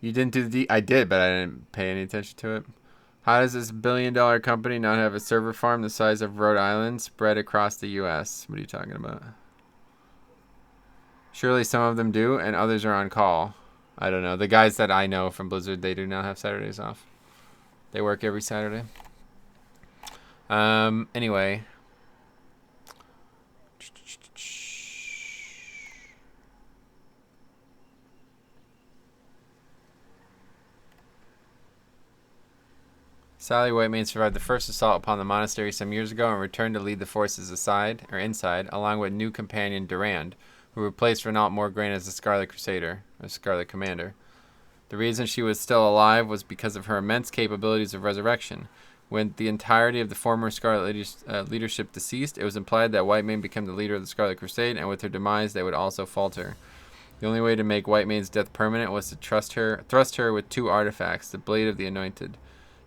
You didn't do the I did, but I didn't pay any attention to it. How does this billion-dollar company not have a server farm the size of Rhode Island spread across the U.S.? What are you talking about? Surely some of them do, and others are on call. I don't know. The guys that I know from Blizzard, they do not have Saturdays off. They work every Saturday. Anyway. Sally Whitemane survived the first assault upon the monastery some years ago and returned to lead the forces inside, along with new companion Durand, who replaced Renault Morgraine as the Scarlet Crusader, or Scarlet Commander. The reason she was still alive was because of her immense capabilities of resurrection. When the entirety of the former Scarlet leadership deceased, it was implied that Whitemane became the leader of the Scarlet Crusade, and with her demise, they would also falter. The only way to make Whitemane's death permanent was to thrust her with two artifacts, the Blade of the Anointed.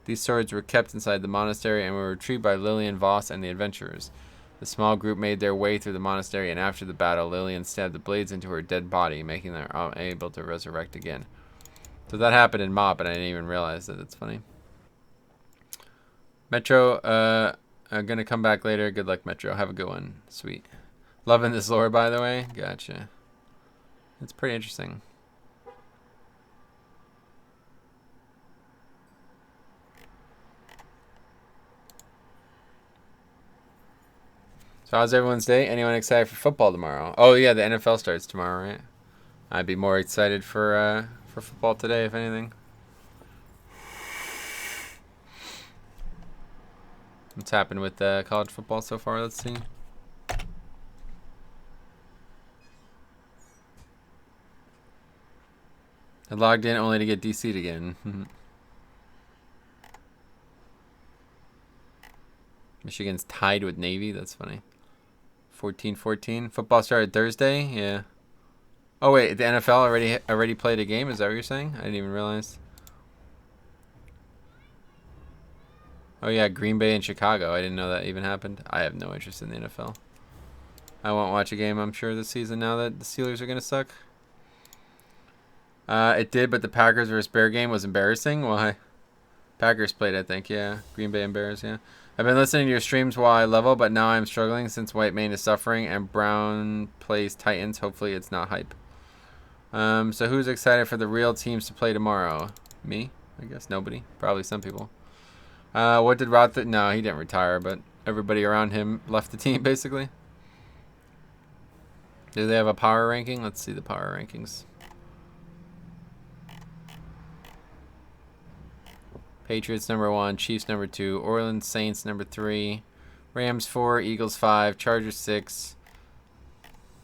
These swords were kept inside the monastery and were retrieved by Lillian Voss and the adventurers. The small group made their way through the monastery, and after the battle, Lillian stabbed the blades into her dead body, making her unable to resurrect again. So that happened in Mop, and I didn't even realize that. It's funny. Metro, I'm going to come back later. Good luck, Metro. Have a good one. Sweet. Loving this lore, by the way. Gotcha. It's pretty interesting. So how's everyone's day? Anyone excited for football tomorrow? Oh yeah, the NFL starts tomorrow, right? I'd be more excited for football today, if anything. What's happened with college football so far? Let's see. I logged in only to get DC'd again. Michigan's tied with Navy. That's funny. 14-14. Football started Thursday. Yeah. Oh wait, the NFL already played a game. Is that what you're saying? I didn't even realize. Oh yeah, Green Bay and Chicago. I didn't know that even happened. I have no interest in the NFL. I won't watch a game, I'm sure, this season now that the Steelers are gonna suck. It did, but the Packers versus Bear game was embarrassing. Why? Packers played, I think. Yeah. Green Bay and Bears. Yeah. I've been listening to your streams while I level, but now I'm struggling since Whitemane is suffering and Brown plays Titans. Hopefully it's not hype. So who's excited for the real teams to play tomorrow? Me? I guess nobody. Probably some people. What did Roth... No, he didn't retire, but everybody around him left the team, basically. Do they have a power ranking? Let's see the power rankings. Patriots number 1, Chiefs number 2, Orleans Saints number 3, Rams 4, Eagles 5, Chargers 6,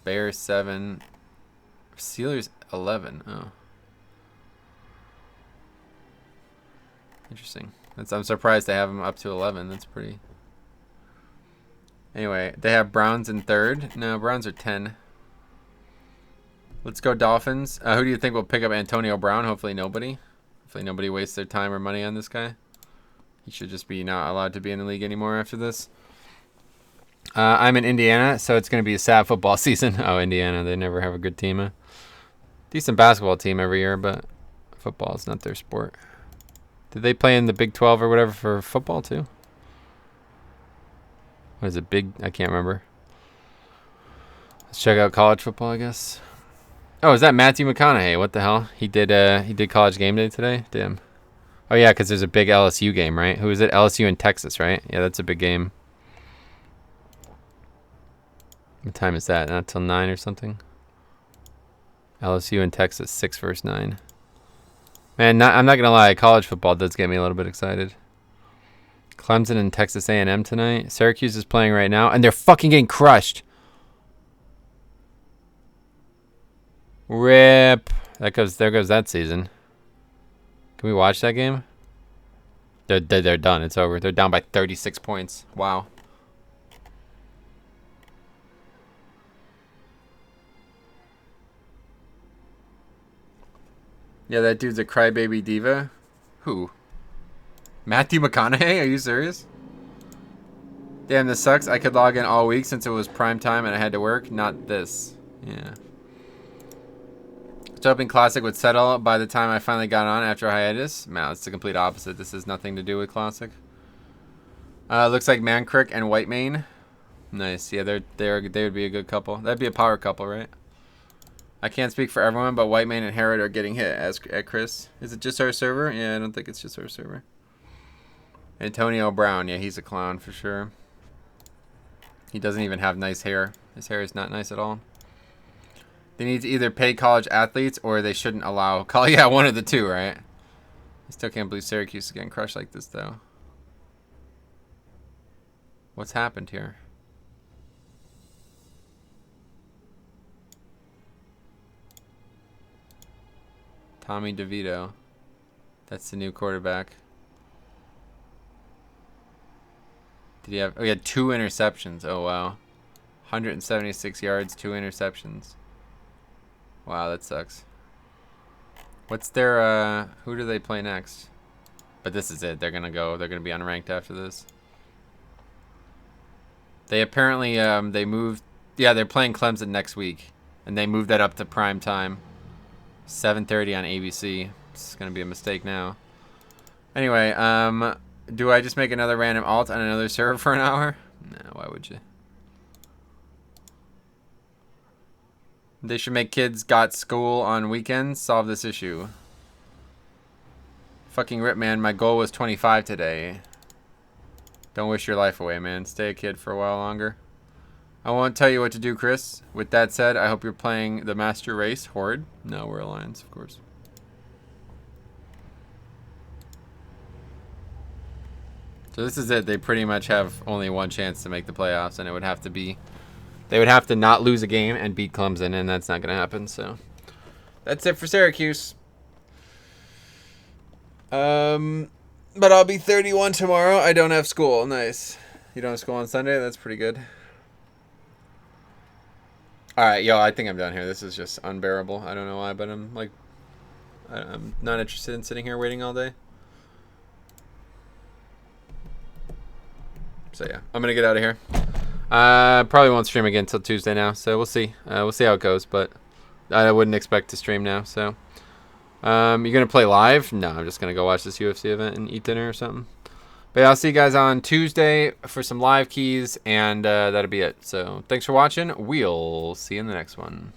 Bears 7, Steelers 11. Oh, interesting. I'm surprised they have them up to 11. That's pretty. Anyway, they have Browns in 3rd. No, Browns are 10. Let's go Dolphins. Who do you think will pick up Antonio Brown? Hopefully nobody. Hopefully nobody wastes their time or money on this guy. He should just be not allowed to be in the league anymore after this. I'm in Indiana, so it's going to be a sad football season. Oh, Indiana, they never have a good team. Decent basketball team every year, but football is not their sport. Did they play in the Big 12 or whatever for football too? What is it, I can't remember. Let's check out college football, I guess. Oh, is that Matthew McConaughey? What the hell? He did College Game Day today? Damn. Oh, yeah, because there's a big LSU game, right? Who is it? LSU in Texas, right? Yeah, that's a big game. What time is that? Not till 9 or something? LSU in Texas, 6 versus 9. Man, I'm not going to lie. College football does get me a little bit excited. Clemson and Texas A&M tonight. Syracuse is playing right now, and they're fucking getting crushed. Rip. There goes that season. Can we watch that game? They're done. It's over. They're down by 36 points. Wow. Yeah, that dude's a crybaby diva. Who? Matthew McConaughey? Are you serious? Damn, this sucks. I could log in all week since it was prime time and I had to work. Not this. Yeah. Open Classic would settle by the time I finally got on after a hiatus. Man, it's the complete opposite. This has nothing to do with Classic. Looks like Mankrick and Whitemane. Nice. Yeah, they would be a good couple. That'd be a power couple, right? I can't speak for everyone, but Whitemane and Herod are getting hit at Chris. Is it just our server? Yeah, I don't think it's just our server. Antonio Brown. Yeah, he's a clown for sure. He doesn't even have nice hair. His hair is not nice at all. They need to either pay college athletes or they shouldn't allow college. Yeah, one of the two, right? I still can't believe Syracuse is getting crushed like this, though. What's happened here? Tommy DeVito. That's the new quarterback. Did he have... Oh, he had 2 interceptions. Oh, wow. 176 yards, 2 interceptions. Wow, that sucks. What's their, who do they play next? But this is it. They're going to be unranked after this. They apparently, they moved, yeah, they're playing Clemson next week. And they moved that up to prime time. 7:30 on ABC. It's going to be a mistake now. Anyway, do I just make another random alt on another server for an hour? No, why would you? They should make kids got school on weekends. Solve this issue. Fucking rip, man. My goal was 25 today. Don't wish your life away, man. Stay a kid for a while longer. I won't tell you what to do, Chris. With that said, I hope you're playing the Master Race. Horde? No, we're Alliance, of course. So this is it. They pretty much have only one chance to make the playoffs, and it would have to be... They would have to not lose a game and beat Clemson, and that's not going to happen. So that's it for Syracuse. But I'll be 31 tomorrow. I don't have school. Nice. You don't have school on Sunday? That's pretty good. All right, yo, I think I'm done here. This is just unbearable. I don't know why, but I'm not interested in sitting here waiting all day. So yeah, I'm gonna get out of here. Probably won't stream again until Tuesday now, so we'll see. We'll see how it goes, but I wouldn't expect to stream now. So, you're gonna play live? No, I'm just gonna go watch this UFC event and eat dinner or something. But yeah, I'll see you guys on Tuesday for some live keys, and that'll be it. So thanks for watching. We'll see you in the next one.